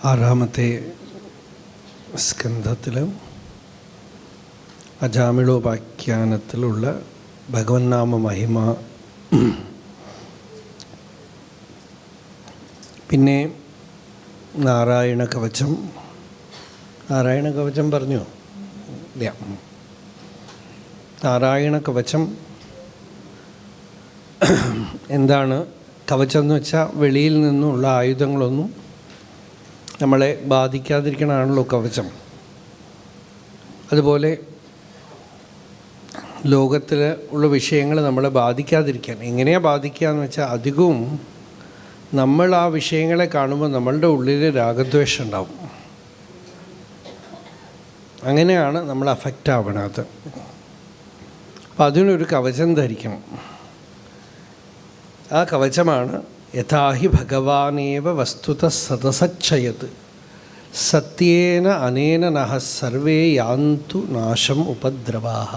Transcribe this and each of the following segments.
ആറാമത്തെ സ്കന്ധത്തിൽ അജാമിളോപാഖ്യാനത്തിലുള്ള ഭഗവന്നാമ മഹിമ, പിന്നെ നാരായണ കവചം. നാരായണ കവചം പറഞ്ഞോ? ഇല്ല. നാരായണ കവചം എന്താണ്? കവചം എന്ന് വെച്ചാൽ വെളിയിൽ നിന്നുള്ള ആയുധങ്ങളൊന്നും നമ്മളെ ബാധിക്കാതിരിക്കണമാണല്ലോ കവചം. അതുപോലെ ലോകത്തിൽ ഉള്ള വിഷയങ്ങൾ നമ്മളെ ബാധിക്കാതിരിക്കാൻ എങ്ങനെയാണ് ബാധിക്കുക എന്ന് വെച്ചാൽ, അധികവും നമ്മൾ ആ വിഷയങ്ങളെ കാണുമ്പോൾ നമ്മളുടെ ഉള്ളിൽ രാഗദ്വേഷം ഉണ്ടാവും. അങ്ങനെയാണ് നമ്മൾ അഫക്റ്റ് ആവണത്. അപ്പം അതിനൊരു കവചം ധരിക്കണം. ആ കവചമാണ് യഥാഹി ഭഗവാനേവ വസ്തുത സതസച്ഛയത് സത്യേന അനേന നഹ സർവേ യാന്തു നാശം ഉപദ്രവാഹ.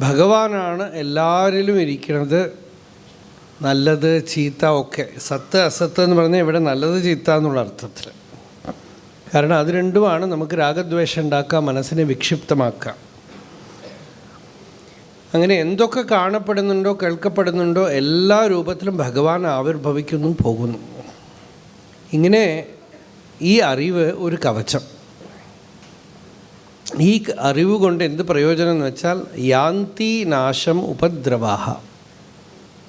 ഭഗവാനാണ് എല്ലാവരിലും ഇരിക്കുന്നത്. നല്ലത് ചീത്ത ഒക്കെ, സത്ത് അസത്ത് എന്ന് പറഞ്ഞാൽ ഇവിടെ നല്ലത് ചീത്ത എന്നുള്ള അർത്ഥത്തിൽ. കാരണം അത് രണ്ടുമാണ് നമുക്ക് രാഗദ്വേഷം ഉണ്ടാക്കുക, മനസ്സിനെ വിക്ഷിപ്തമാക്കുക. അങ്ങനെ എന്തൊക്കെ കാണപ്പെടുന്നുണ്ടോ കേൾക്കപ്പെടുന്നുണ്ടോ എല്ലാ രൂപത്തിലും ഭഗവാൻ ആവിർഭവിക്കുന്നു പോകുന്നു. ഇങ്ങനെ ഈ അറിവ് ഒരു കവചം. ഈ അറിവ് കൊണ്ട് എന്ത് പ്രയോജനം എന്ന് വെച്ചാൽ, യാന്തി നാശം ഉപദ്രവാഹ.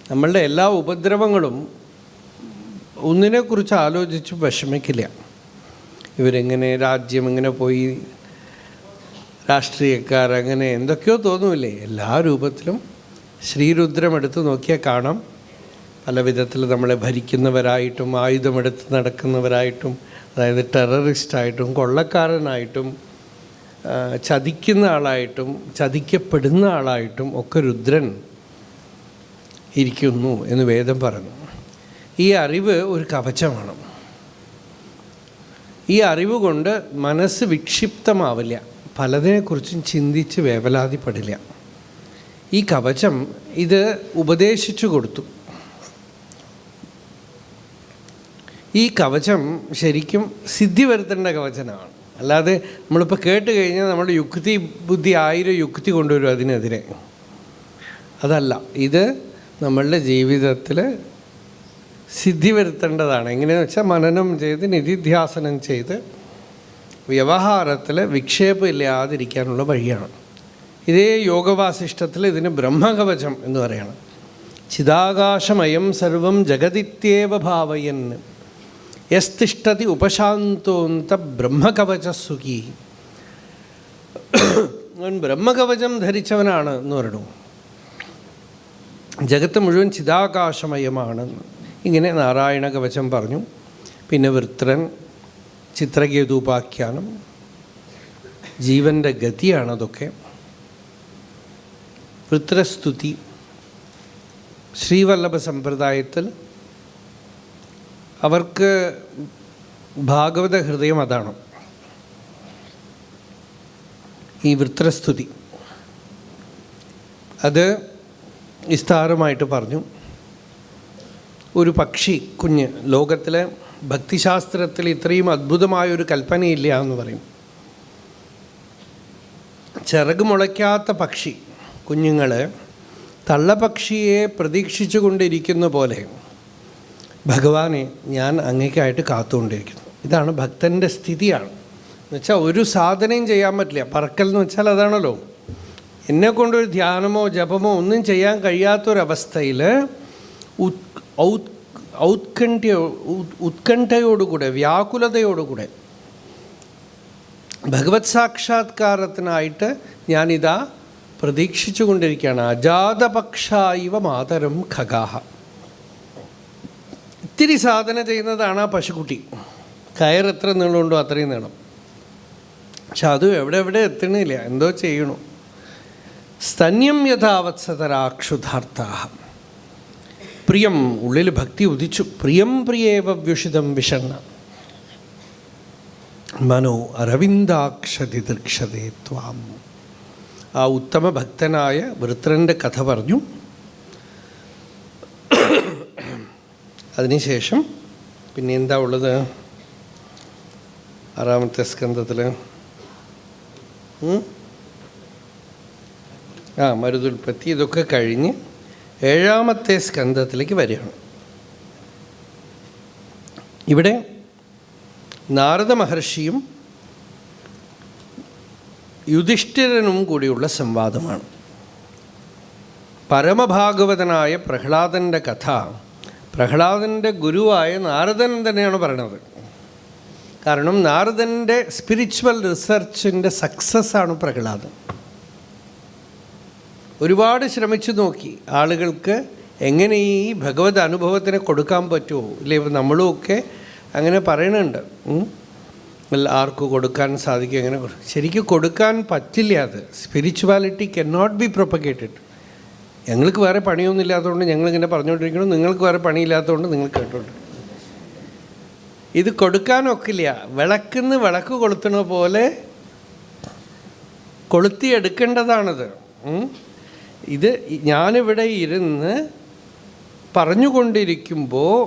നമ്മളുടെ എല്ലാ ഉപദ്രവങ്ങളും ഒന്നിനെക്കുറിച്ച് ആലോചിച്ച് വിഷമിക്കില്ല. ഇവരെങ്ങനെ, രാജ്യം എങ്ങനെ പോയി, രാഷ്ട്രീയക്കാർ അങ്ങനെ എന്തൊക്കെയോ തോന്നുമില്ലേ. എല്ലാ രൂപത്തിലും ശ്രീരുദ്രമെടുത്ത് നോക്കിയാൽ കാണാം. പല വിധത്തിൽ നമ്മളെ ഭരിക്കുന്നവരായിട്ടും ആയുധമെടുത്ത് നടക്കുന്നവരായിട്ടും, അതായത് ടെററിസ്റ്റായിട്ടും കൊള്ളക്കാരനായിട്ടും ചതിക്കുന്ന ആളായിട്ടും ചതിക്കപ്പെടുന്ന ആളായിട്ടും ഒക്കെ രുദ്രൻ ഇരിക്കുന്നു എന്ന് വേദം പറഞ്ഞു. ഈ അറിവ് ഒരു കവചമാണ്. ഈ അറിവ് കൊണ്ട് മനസ്സ് വിക്ഷിപ്തമാവില്ല, പലതിനെക്കുറിച്ചും ചിന്തിച്ച് വേവലാതിപ്പെടില്ല. ഈ കവചം ഇത് ഉപദേശിച്ചു കൊടുത്തു. ഈ കവചം ശരിക്കും സിദ്ധി വരുത്തേണ്ട കവചനമാണ്. അല്ലാതെ നമ്മളിപ്പോൾ കേട്ട് കഴിഞ്ഞാൽ നമ്മുടെ യുക്തി ബുദ്ധി 1000 യുക്തി കൊണ്ടുവരും അതിനെതിരെ. അതല്ല, ഇത് നമ്മളുടെ ജീവിതത്തിൽ സിദ്ധി വരുത്തേണ്ടതാണ്. എങ്ങനെയാണെന്ന് വെച്ചാൽ മനനം ചെയ്ത് നിധിധ്യാസനം ചെയ്ത് വ്യവഹാരത്തിൽ വിക്ഷേപം ഇല്ലാതിരിക്കാനുള്ള വഴിയാണ്. ഇതേ യോഗവാസിഷ്ടത്തിൽ ഇതിന് ബ്രഹ്മകവചം എന്ന് പറയണം. ചിദാകാശമയം സർവം ജഗതിത്യേവ ഭാവയൻ യസ്തിഷ്ഠതി ഉപശാന്തോന്ത ബ്രഹ്മകവചസുഖി. അവൻ ബ്രഹ്മകവചം ധരിച്ചവനാണ് എന്ന് പറയണു. ജഗത്ത് മുഴുവൻ ചിദാകാശമയമാണ്. ഇങ്ങനെ നാരായണ കവചം പറഞ്ഞു. പിന്നെ വൃത്രൻ, ചിത്രകേതൂപാഖ്യാനം, ജീവൻ്റെ ഗതിയാണതൊക്കെ. വൃത്രസ്തുതി ശ്രീവല്ലഭ സമ്പ്രദായത്തിൽ അവർക്ക് ഭാഗവത ഹൃദയം അതാണ്, ഈ വൃത്രസ്തുതി. അത് വിസ്താരമായിട്ട് പറഞ്ഞു. ഒരു പക്ഷി കുഞ്ഞ്, ലോകത്തിലെ ഭക്തിശാസ്ത്രത്തിൽ ഇത്രയും അദ്ഭുതമായൊരു കൽപ്പനയില്ല എന്ന് പറയും. ചിറക് മുളയ്ക്കാത്ത പക്ഷി കുഞ്ഞുങ്ങൾ തള്ളപ്പക്ഷിയെ പ്രതീക്ഷിച്ചു കൊണ്ടിരിക്കുന്ന പോലെ ഭഗവാനെ ഞാൻ അങ്ങേക്കായിട്ട് കാത്തുകൊണ്ടിരിക്കുന്നു. ഇതാണ് ഭക്തൻ്റെ സ്ഥിതിയാണ്. എന്നുവെച്ചാൽ ഒരു സാധനയും ചെയ്യാൻ പറ്റില്ല. പറക്കൽ എന്ന് വെച്ചാൽ അതാണല്ലോ. എന്നെക്കൊണ്ടൊരു ധ്യാനമോ ജപമോ ഒന്നും ചെയ്യാൻ കഴിയാത്തൊരവസ്ഥയിൽ ഉത്കണ്ഠയോടുകൂടെ വ്യാകുലതയോടുകൂടെ ഭഗവത് സാക്ഷാത്കാരത്തിനായിട്ട് ഞാനിതാ പ്രതീക്ഷിച്ചു കൊണ്ടിരിക്കുകയാണ്. അജാതപക്ഷ ഇവ മാതരം ഖഗാഹ. ഇത്തിരി സാധന ചെയ്യുന്നതാണ് ആ പശുക്കുട്ടി. കയർ എത്ര നീളമുണ്ടോ അത്രയും നീളം. പക്ഷെ അതും എവിടെ എത്തണില്ല, എന്തോ ചെയ്യണു. സ്തന്യം യഥാവത്സതരാക്ഷുധാർത്ഥാഹ. പ്രിയം, ഉള്ളിൽ ഭക്തി ഉദിച്ചു. പ്രിയം പ്രിയേവ വ്യുഷിതം വിഷണ്ണ മനോ അരവിന്ദാക്ഷതി ദൃക്ഷതേ ത്വാം. ആ ഉത്തമ ഭക്തനായ വൃത്രൻ്റെ കഥ പറഞ്ഞു. അതിനുശേഷം പിന്നെ എന്താ ഉള്ളത് 6-ാമത്തെ സ്കന്ധത്തിൽ? മരുതുൽപ്പത്തി. ഇതൊക്കെ കഴിഞ്ഞ് 7-ാമത്തെ സ്കന്ധത്തിലേക്ക് വരികയാണ്. ഇവിടെ നാരദ മഹർഷിയും യുധിഷ്ഠിരനും കൂടിയുള്ള സംവാദമാണ്. പരമഭാഗവതനായ പ്രഹ്ലാദൻ്റെ കഥ പ്രഹ്ലാദൻ്റെ ഗുരുവായ നാരദൻ തന്നെയാണ് പറയണത്. കാരണം നാരദൻ്റെ സ്പിരിച്വൽ റിസർച്ചിൻ്റെ സക്സസ്സാണ് പ്രഹ്ലാദൻ. ഒരുപാട് ശ്രമിച്ചു നോക്കി ആളുകൾക്ക് എങ്ങനെ ഈ ഭഗവത് അനുഭവത്തിനെ കൊടുക്കാൻ പറ്റുമോ ഇല്ലേ. ഇപ്പം നമ്മളുമൊക്കെ അങ്ങനെ പറയണുണ്ട്, ആർക്കും കൊടുക്കാൻ സാധിക്കും, എങ്ങനെ ശരിക്കും കൊടുക്കാൻ പറ്റില്ല. അത് spirituality can not be propagated. ഞങ്ങൾക്ക് വേറെ പണിയൊന്നും ഇല്ലാത്തതുകൊണ്ട് ഞങ്ങളിങ്ങനെ പറഞ്ഞുകൊണ്ടിരിക്കണം, നിങ്ങൾക്ക് വേറെ പണിയില്ലാത്തതുകൊണ്ട് നിങ്ങൾ കേട്ടോണ്ട്. ഇത് കൊടുക്കാനൊക്കില്ല. വിളക്കിന്ന് വിളക്ക് കൊളുത്തണ പോലെ കൊളുത്തിയെടുക്കേണ്ടതാണത്. ഇത് ഞാനിവിടെ ഇരുന്ന് പറഞ്ഞുകൊണ്ടിരിക്കുമ്പോൾ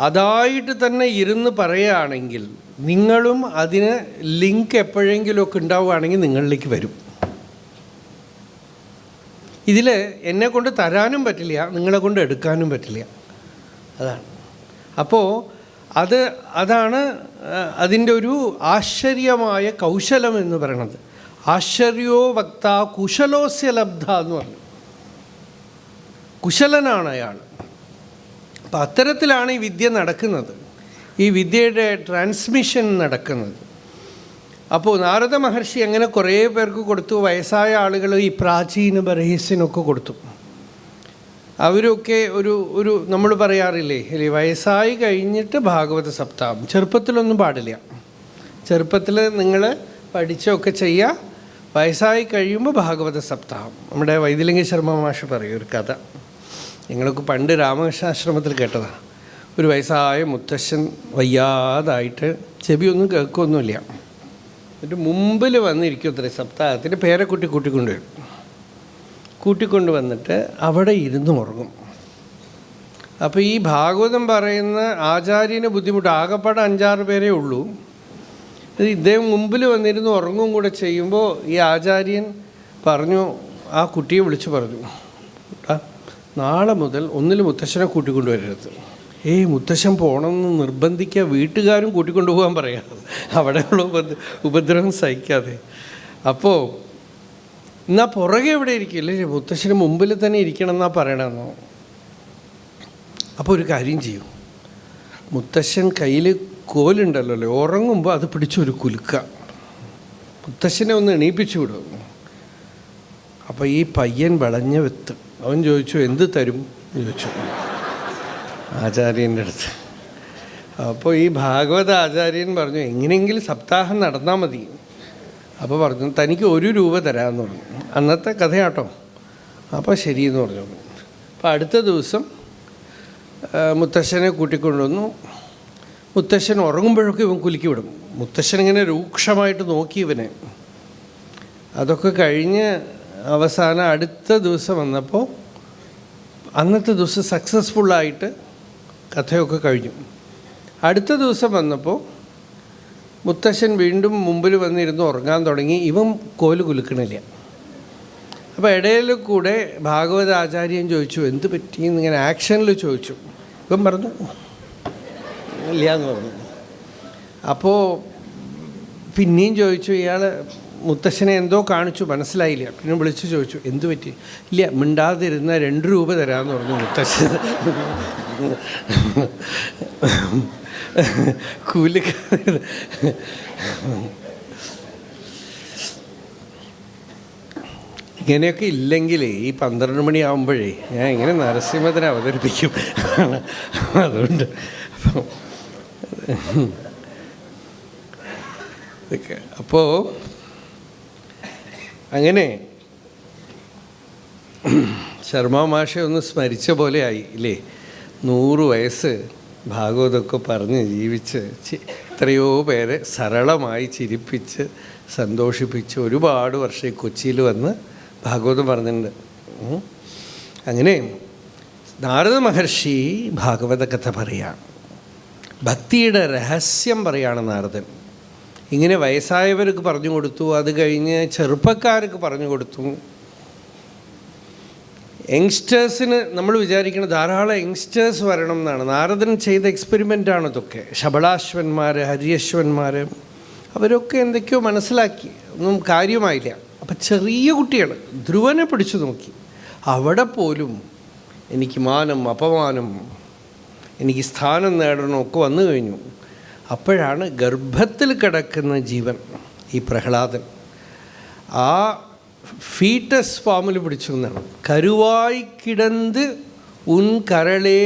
അതായിട്ട് തന്നെ ഇരുന്ന് പറയുകയാണെങ്കിൽ നിങ്ങളും അതിന് ലിങ്ക് എപ്പോഴെങ്കിലുമൊക്കെ ഉണ്ടാവുകയാണെങ്കിൽ നിങ്ങളിലേക്ക് വരും. ഇതിൽ എന്നെ കൊണ്ട് തരാനും പറ്റില്ല, നിങ്ങളെ കൊണ്ട് എടുക്കാനും പറ്റില്ല. അതാണ്. അപ്പോൾ അതാണ് അതിൻ്റെ ഒരു ആശ്ചര്യമായ കൗശലം എന്ന് പറയണത്. ആശ്ചര്യോ വക്ത കുശലോസ്യ ലബ്ധ എന്ന് പറഞ്ഞു. കുശലനാണ് അയാൾ. അപ്പം അത്തരത്തിലാണ് ഈ വിദ്യ നടക്കുന്നത്, ഈ വിദ്യയുടെ ട്രാൻസ്മിഷൻ നടക്കുന്നത്. അപ്പോൾ നാരദ മഹർഷി അങ്ങനെ കുറേ പേർക്ക് കൊടുത്തു. വയസ്സായ ആളുകൾ ഈ പ്രാചീന ബർഹിസിനൊക്കെ കൊടുത്തു. അവരൊക്കെ ഒരു നമ്മൾ പറയാറില്ലേ അല്ലേ, വയസ്സായി കഴിഞ്ഞിട്ട് ഭാഗവത സപ്താഹം. ചെറുപ്പത്തിലൊന്നും പാടില്ല. ചെറുപ്പത്തിൽ നിങ്ങൾ പഠിച്ചൊക്കെ ചെയ്യുക. വയസ്സായി കഴിയുമ്പോൾ ഭാഗവത സപ്താഹം. നമ്മുടെ വൈദ്യലിംഗ ശർമ്മ മാഷ് പറയും ഒരു കഥ. ഞങ്ങളൊക്കെ പണ്ട് രാമകൃഷ്ണാശ്രമത്തിൽ കേട്ടതാണ്. ഒരു വയസ്സായ മുത്തശ്ശൻ വയ്യാതായിട്ട് ചെവിയൊന്നും കേൾക്കുകയൊന്നുമില്ല. എന്നിട്ട് മുമ്പിൽ വന്നിരിക്കും അത്രേ സപ്താഹത്തിന്. പേരക്കുട്ടി കൂട്ടിക്കൊണ്ടുവരും. കൂട്ടിക്കൊണ്ട് വന്നിട്ട് അവിടെ ഇരുന്ന് ഉറങ്ങും. അപ്പോൾ ഈ ഭാഗവതം പറയുന്ന ആചാര്യന് ബുദ്ധിമുട്ട്. ആകപ്പാടെ 5-6 പേരേ ഉള്ളൂ. ഇദ്ദേഹം മുമ്പിൽ വന്നിരുന്ന് ഉറങ്ങും കൂടെ ചെയ്യുമ്പോൾ ഈ ആചാര്യൻ പറഞ്ഞു, ആ കുട്ടിയെ വിളിച്ചു പറഞ്ഞു, നാളെ മുതൽ ഒന്നിൽ മുത്തശ്ശനെ കൂട്ടിക്കൊണ്ടുവരരുത്. മുത്തശ്ശൻ പോകണമെന്ന് നിർബന്ധിക്കുക, വീട്ടുകാരും കൂട്ടിക്കൊണ്ടു പോകാൻ പറയാം, അവിടെയുള്ള ഉപദ്രവം സഹിക്കാതെ. അപ്പോൾ എന്നാൽ പുറകെ എവിടെ ഇരിക്കില്ലേ, മുത്തശ്ശന് മുമ്പിൽ തന്നെ ഇരിക്കണം എന്നാ പറയണമെന്നോ. അപ്പോൾ ഒരു കാര്യം ചെയ്യും, മുത്തശ്ശൻ കയ്യിൽ കോലുണ്ടല്ലോ, ഉറങ്ങുമ്പോൾ അത് പിടിച്ചൊരു കുലുക്കുക, മുത്തശ്ശനെ ഒന്ന് എണീപ്പിച്ചു വിടും. അപ്പോൾ ഈ പയ്യൻ വിളഞ്ഞ വിത്ത്. അവൻ ചോദിച്ചു, എന്ത് തരും ചോദിച്ചു ആചാര്യൻ്റെ അടുത്ത്. അപ്പോൾ ഈ ഭാഗവത ആചാര്യൻ പറഞ്ഞു, എങ്ങനെയെങ്കിലും സപ്താഹം നടന്നാൽ മതി. അപ്പോൾ പറഞ്ഞു, തനിക്ക് 1 രൂപ തരാമെന്ന് പറഞ്ഞു. അന്നത്തെ കഥയാട്ടോ. അപ്പോൾ ശരിയെന്ന് പറഞ്ഞു. അപ്പോൾ അടുത്ത ദിവസം മുത്തശ്ശനെ കൂട്ടിക്കൊണ്ടുവന്നു. മുത്തശ്ശൻ ഉറങ്ങുമ്പോഴൊക്കെ ഇവൻ കുലുക്കി വിടും. മുത്തശ്ശൻ ഇങ്ങനെ രൂക്ഷമായിട്ട് നോക്കി ഇവനെ. അതൊക്കെ കഴിഞ്ഞ് അവസാനം അടുത്ത ദിവസം വന്നപ്പോൾ അന്നത്തെ ദിവസം സക്സസ്ഫുള്ളായിട്ട് കഥയൊക്കെ കഴിഞ്ഞു. അടുത്ത ദിവസം വന്നപ്പോൾ മുത്തശ്ശൻ വീണ്ടും മുമ്പിൽ വന്നിരുന്ന് ഉറങ്ങാൻ തുടങ്ങി. ഇവൻ കോല് കുലുക്കണില്ല. അപ്പോൾ ഇടയിൽ കൂടെ ഭാഗവത ആചാര്യൻ ചോദിച്ചു, എന്ത് പറ്റിയെന്ന് ഇങ്ങനെ ആക്ഷനിൽ ചോദിച്ചു. ഇവൻ പറഞ്ഞു ഇല്ല എന്ന് പറഞ്ഞു. അപ്പോൾ പിന്നെയും ചോദിച്ചു. ഇയാൾ മുത്തശ്ശനെ എന്തോ കാണിച്ചു, മനസ്സിലായില്ല. പിന്നെ വിളിച്ചു ചോദിച്ചു, എന്തു പറ്റി? ഇല്ല, മിണ്ടാതിരുന്ന 2 രൂപ തരാമെന്ന് പറഞ്ഞു മുത്തശ്ശൻ. കൂലിക്ക ഇങ്ങനെയൊക്കെ ഇല്ലെങ്കിൽ ഈ 12 മണിയാകുമ്പോഴേ ഞാൻ ഇങ്ങനെ നരസിംഹത്തിനെ അവതരിപ്പിക്കും. അതുകൊണ്ട് അപ്പോൾ അങ്ങനെ ശർമ്മ മാഷെ ഒന്ന് സ്മരിച്ച പോലെ ആയി ഇല്ലേ. 100 വയസ്സ് ഭാഗവതമൊക്കെ പറഞ്ഞ് ജീവിച്ച് എത്രയോ പേരെ സരളമായി ചിരിപ്പിച്ച് സന്തോഷിപ്പിച്ച് ഒരുപാട് വർഷം കൊച്ചിയിൽ വന്ന് ഭാഗവതം പറഞ്ഞിട്ടുണ്ട്. അങ്ങനെ നാരദ മഹർഷി ഭാഗവത കഥ പറയാണ്. ഭക്തിയുടെ രഹസ്യം പറയാണ് നാരദൻ. ഇങ്ങനെ വയസ്സായവർക്ക് പറഞ്ഞു കൊടുത്തു, അത് കഴിഞ്ഞ് ചെറുപ്പക്കാർക്ക് പറഞ്ഞു കൊടുത്തു. യങ്സ്റ്റേഴ്സിന് നമ്മൾ വിചാരിക്കണം ധാരാളം യങ്സ്റ്റേഴ്സ് വരണം എന്നാണ്. നാരദൻ ചെയ്ത എക്സ്പെരിമെൻ്റാണ് ഇതൊക്കെ. ശബളാശ്വന്മാർ, ഹര്യശ്വന്മാർ അവരൊക്കെ എന്തൊക്കെയോ മനസ്സിലാക്കി, ഒന്നും കാര്യമായില്ല. അപ്പം ചെറിയ കുട്ടികൾ ധ്രുവനെ പിടിച്ചു നോക്കി. അവിടെ പോലും എനിക്ക് മാനം അപമാനം, എനിക്ക് സ്ഥാനം നേടണമൊക്കെ വന്നു കഴിഞ്ഞു. അപ്പോഴാണ് ഗർഭത്തിൽ കിടക്കുന്ന ജീവൻ ഈ പ്രഹ്ലാദൻ ആ ഫീറ്റസ് ഫോമിൽ പിടിച്ചു എന്നാണ്. കരുവായി കിടന്ന് ഉൻ കരളേ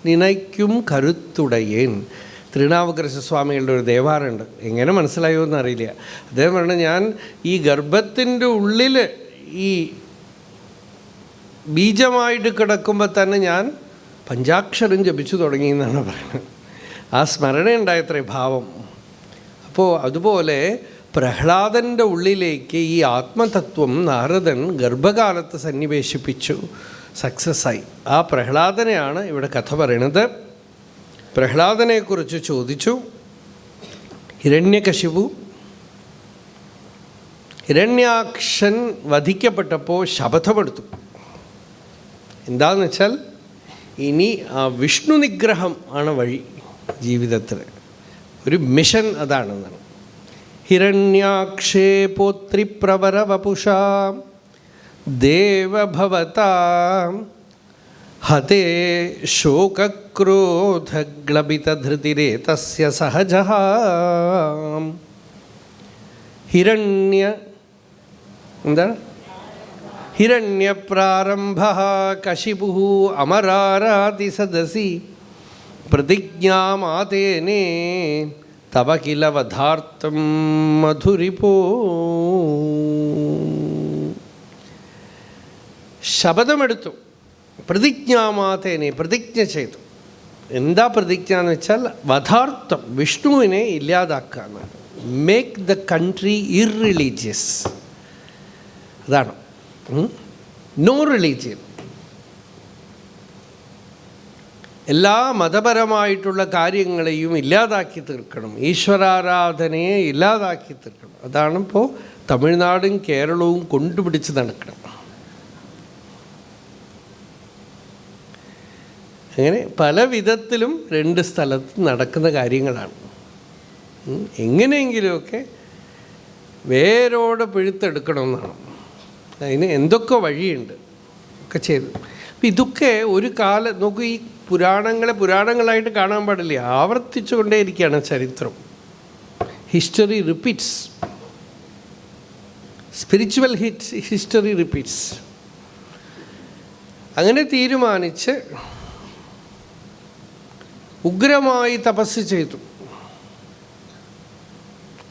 നിനയ്ക്കും കരുത്തുടയേൻ. തിരുനാവുക്കരശ സ്വാമികളുടെ ഒരു ദേവാറുണ്ട്. എങ്ങനെ മനസ്സിലായോ എന്നറിയില്ല. അദ്ദേഹം പറഞ്ഞാൽ ഞാൻ ഈ ഗർഭത്തിൻ്റെ ഉള്ളിൽ ഈ ബീജമായിട്ട് കിടക്കുമ്പോൾ തന്നെ ഞാൻ പഞ്ചാക്ഷരം ജപിച്ചു തുടങ്ങി എന്നാണ് പറയുന്നത്. ആ സ്മരണയുണ്ടായത്രേ ഭാവം. അപ്പോൾ അതുപോലെ പ്രഹ്ലാദൻ്റെ ഉള്ളിലേക്ക് ഈ ആത്മതത്വം നാരദൻ ഗർഭകാലത്ത് സന്നിവേശിപ്പിച്ചു, സക്സസ്സായി. ആ പ്രഹ്ലാദനെയാണ് ഇവിടെ കഥ പറയണത്. പ്രഹ്ലാദനെക്കുറിച്ച് ചോദിച്ചു. ഹിരണ്യാക്ഷൻ വധിക്കപ്പെട്ടപ്പോൾ ശപഥമെടുത്തു. എന്താണെന്ന് വെച്ചാൽ ഇനി ആ വിഷ്ണു നിഗ്രഹം ആണ് വഴി ജീവിതത്തിൽ. ഒരു മിഷൻ അതാണെന്നാണ്. ഹിരണ്യാക്ഷേ പോത്രി പ്രവര വപുഷാ ദേവഭവതാം ഹതേ ശോകക്രോധഗ്ലപിതധൃതിരേ തസ്യ സഹജഃ. എന്താണ് ഹിരണ്യപ്രാരംഭഃ കശിപുഃ അമരാരാതി സദസി പ്രതിജ്ഞാമാതേനേ തവ കില വധാർത്ഥം മധുരിപോ. ശപഥമെടുത്തു. പ്രതിജ്ഞാമാതേനെ, പ്രതിജ്ഞ ചെയ്തു. എന്താ പ്രതിജ്ഞ എന്ന് വെച്ചാൽ വധാർത്ഥം, വിഷ്ണുവിനെ ഇല്ലാതാക്കുക എന്നാണ്. Make the country irreligious. അതാണ് നോ റിലീജിയൻ. എല്ലാ മതപരമായിട്ടുള്ള കാര്യങ്ങളെയും ഇല്ലാതാക്കി തീർക്കണം, ഈശ്വരാരാധനയെ ഇല്ലാതാക്കി തീർക്കണം. അതാണ് ഇപ്പോൾ തമിഴ്നാടും കേരളവും കൊണ്ടുപിടിച്ച് നടക്കണം. അങ്ങനെ പല വിധത്തിലും രണ്ട് സ്ഥലത്ത് നടക്കുന്ന കാര്യങ്ങളാണ്. എങ്ങനെയെങ്കിലുമൊക്കെ വേരോടെ പിഴുത്തെടുക്കണമെന്നാണ്. അതിന് എന്തൊക്കെ വഴിയുണ്ട് ഒക്കെ ചെയ്തു. അപ്പം ഇതൊക്കെ ഒരു കാലം നോക്കൂ, ഈ പുരാണങ്ങളായിട്ട് കാണാൻ പാടില്ല, ആവർത്തിച്ചു കൊണ്ടേയിരിക്കുകയാണ് ചരിത്രം. History repeats, spiritual history repeats. അങ്ങനെ തീരുമാനിച്ച് ഉഗ്രമായി തപസ് ചെയ്തു.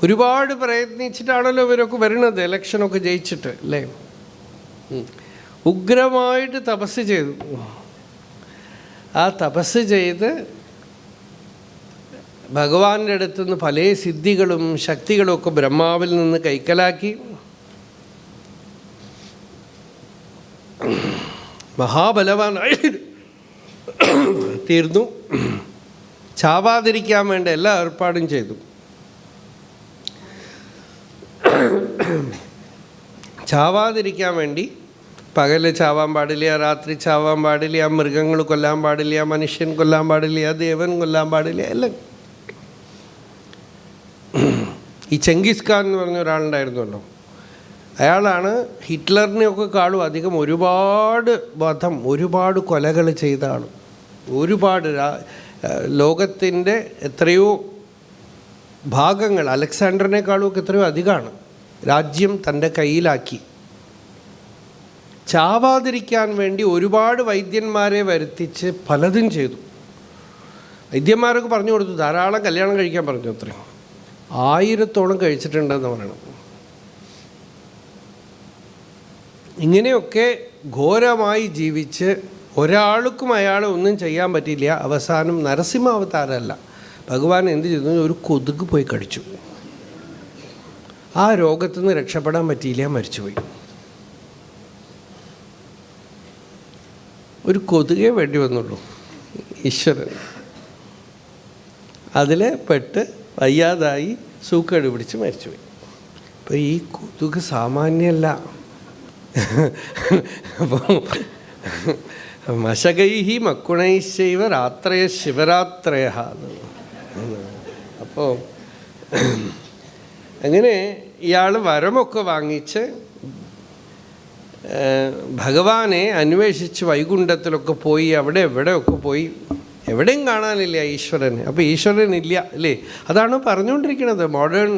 ഒരുപാട് പ്രയത്നിച്ചിട്ടാണല്ലോ ഇവരൊക്കെ വരുന്നത്, ഇലക്ഷനൊക്കെ ജയിച്ചിട്ട് അല്ലേ. ഉഗ്രമായിട്ട് തപസ് ചെയ്തു. ആ തപസ് ചെയ്ത് ഭഗവാന്റെ അടുത്തുനിന്ന് പല സിദ്ധികളും ശക്തികളും ഒക്കെ ബ്രഹ്മാവിൽ നിന്ന് കൈക്കലാക്കി. മഹാബലവാനായി തീർന്നു. ചാവാതിരിക്കാൻ വേണ്ട എല്ലാ ഏർപ്പാടും ചെയ്തു. ചാവാതിരിക്കാൻ വേണ്ടി പകല് ചാവാൻ പാടില്ല, രാത്രി ചാവാൻ പാടില്ല, മൃഗങ്ങൾ കൊല്ലാൻ പാടില്ല, മനുഷ്യൻ കൊല്ലാൻ പാടില്ല, ദേവൻ കൊല്ലാൻ പാടില്ല, എല്ലാം. ഈ ചെങ്കിസ് ഖാൻ എന്ന് പറഞ്ഞ ഒരാളുണ്ടായിരുന്നല്ലോ, അയാളാണ് ഹിറ്റ്ലറിനെയൊക്കെ കാളും അധികം ഒരുപാട് വധം, ഒരുപാട് കൊലകൾ ചെയ്ത ആൾ. ഒരുപാട് ലോകത്തിൻ്റെ എത്രയോ ഭാഗങ്ങൾ, അലക്സാണ്ടറിനേക്കാളും ഒക്കെ എത്രയോ അധികമാണ് രാജ്യം തൻ്റെ കയ്യിലാക്കി. ചാവാതിരിക്കാൻ വേണ്ടി ഒരുപാട് വൈദ്യന്മാരെ വരുത്തിച്ച് പലതും ചെയ്തു. വൈദ്യന്മാരൊക്കെ പറഞ്ഞു കൊടുത്തു, ധാരാളം കല്യാണം കഴിക്കാൻ പറഞ്ഞു. അത്രയും 1000 കഴിച്ചിട്ടുണ്ടെന്ന് പറയണം. ഇങ്ങനെയൊക്കെ ഘോരമായി ജീവിച്ച് ഒരാൾക്കും അയാളെ ഒന്നും ചെയ്യാൻ പറ്റിയില്ല. അവസാനം നരസിംഹാവതാരമല്ല, ഭഗവാൻ എന്ത് ചെയ്തു, ഒരു കൊതുക് പോയി കടിച്ചു. ആ രോഗത്തു നിന്ന് രക്ഷപ്പെടാൻ പറ്റിയില്ല, മരിച്ചുപോയി. ഒരു കൊതുകെ വേണ്ടി വന്നുള്ളൂ ഈശ്വരൻ. അതിൽ പെട്ട് വയ്യാതായി സൂക്കേട് പിടിച്ച് മരിച്ചുപോയി. അപ്പോൾ ഈ കൊതുക് സാമാന്യമല്ല. അപ്പോൾ മശകൈഹി മക്കുണൈശൈവ രാത്രയ ശിവരാത്രയ. അപ്പോൾ അങ്ങനെ ഇയാൾ വരമൊക്കെ വാങ്ങിച്ച് ഭഗവാനെ അന്വേഷിച്ച് വൈകുണ്ഠത്തിലൊക്കെ പോയി, അവിടെ എവിടെയൊക്കെ പോയി, എവിടെയും കാണാനില്ല ഈശ്വരൻ. അപ്പോൾ ഈശ്വരൻ ഇല്ല അല്ലേ? അതാണ് പറഞ്ഞുകൊണ്ടിരിക്കുന്നത്. മോഡേൺ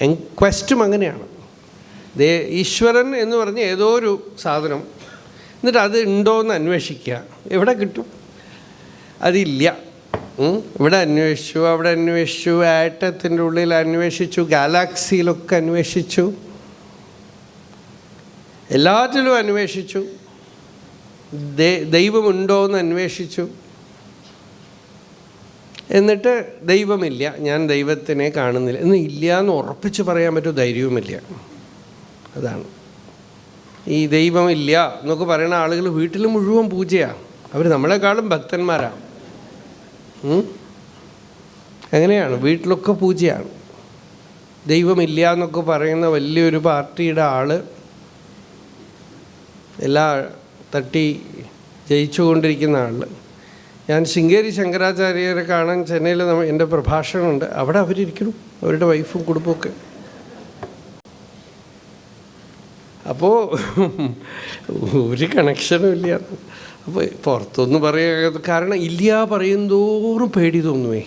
എൻക്വസ്റ്റും അങ്ങനെയാണ്. ഈശ്വരൻ എന്ന് പറഞ്ഞ് ഏതോ ഒരു സാധനം, എന്നിട്ട് അത് ഉണ്ടോയെന്ന് അന്വേഷിക്കുക. എവിടെ കിട്ടും? അതില്ല. ഇവിടെ അന്വേഷിച്ചു, അവിടെ അന്വേഷിച്ചു, ആറ്റത്തിൻ്റെ ഉള്ളിൽ അന്വേഷിച്ചു, ഗാലാക്സിയിലൊക്കെ അന്വേഷിച്ചു, എല്ലാറ്റിലും അന്വേഷിച്ചു. ദൈവമുണ്ടോയെന്ന് അന്വേഷിച്ചു. എന്നിട്ട് ദൈവമില്ല, ഞാൻ ദൈവത്തിനെ കാണുന്നില്ല എന്ന് ഇല്ല എന്ന് ഉറപ്പിച്ച് പറയാൻ പറ്റും ധൈര്യവുമില്ല. അതാണ് ഈ ദൈവമില്ല എന്നൊക്കെ പറയുന്ന ആളുകൾ വീട്ടിൽ മുഴുവൻ പൂജയാണ്. അവർ നമ്മളെക്കാളും ഭക്തന്മാരാണ്. അങ്ങനെയാണ്, വീട്ടിലൊക്കെ പൂജയാണ്. ദൈവമില്ല എന്നൊക്കെ പറയുന്ന വലിയൊരു പാർട്ടിയുടെ ആൾ എല്ലാ തട്ടി ജയിച്ചുകൊണ്ടിരിക്കുന്ന ആൾ. ഞാൻ ശൃംഗേരി ശങ്കരാചാര്യരെ കാണാൻ ചെന്നൈയിൽ എൻ്റെ പ്രഭാഷണമുണ്ട്. അവിടെ അവരിയ്ക്കുന്നു, അവരുടെ വൈഫും കുടുംബമൊക്കെ. അപ്പോൾ ഒരു കണക്ഷനും ഇല്ല. അപ്പോൾ പുറത്തൊന്നും പറയാ, കാരണം ഇല്ല പറയുന്തോറും പേടി തോന്നുവേ.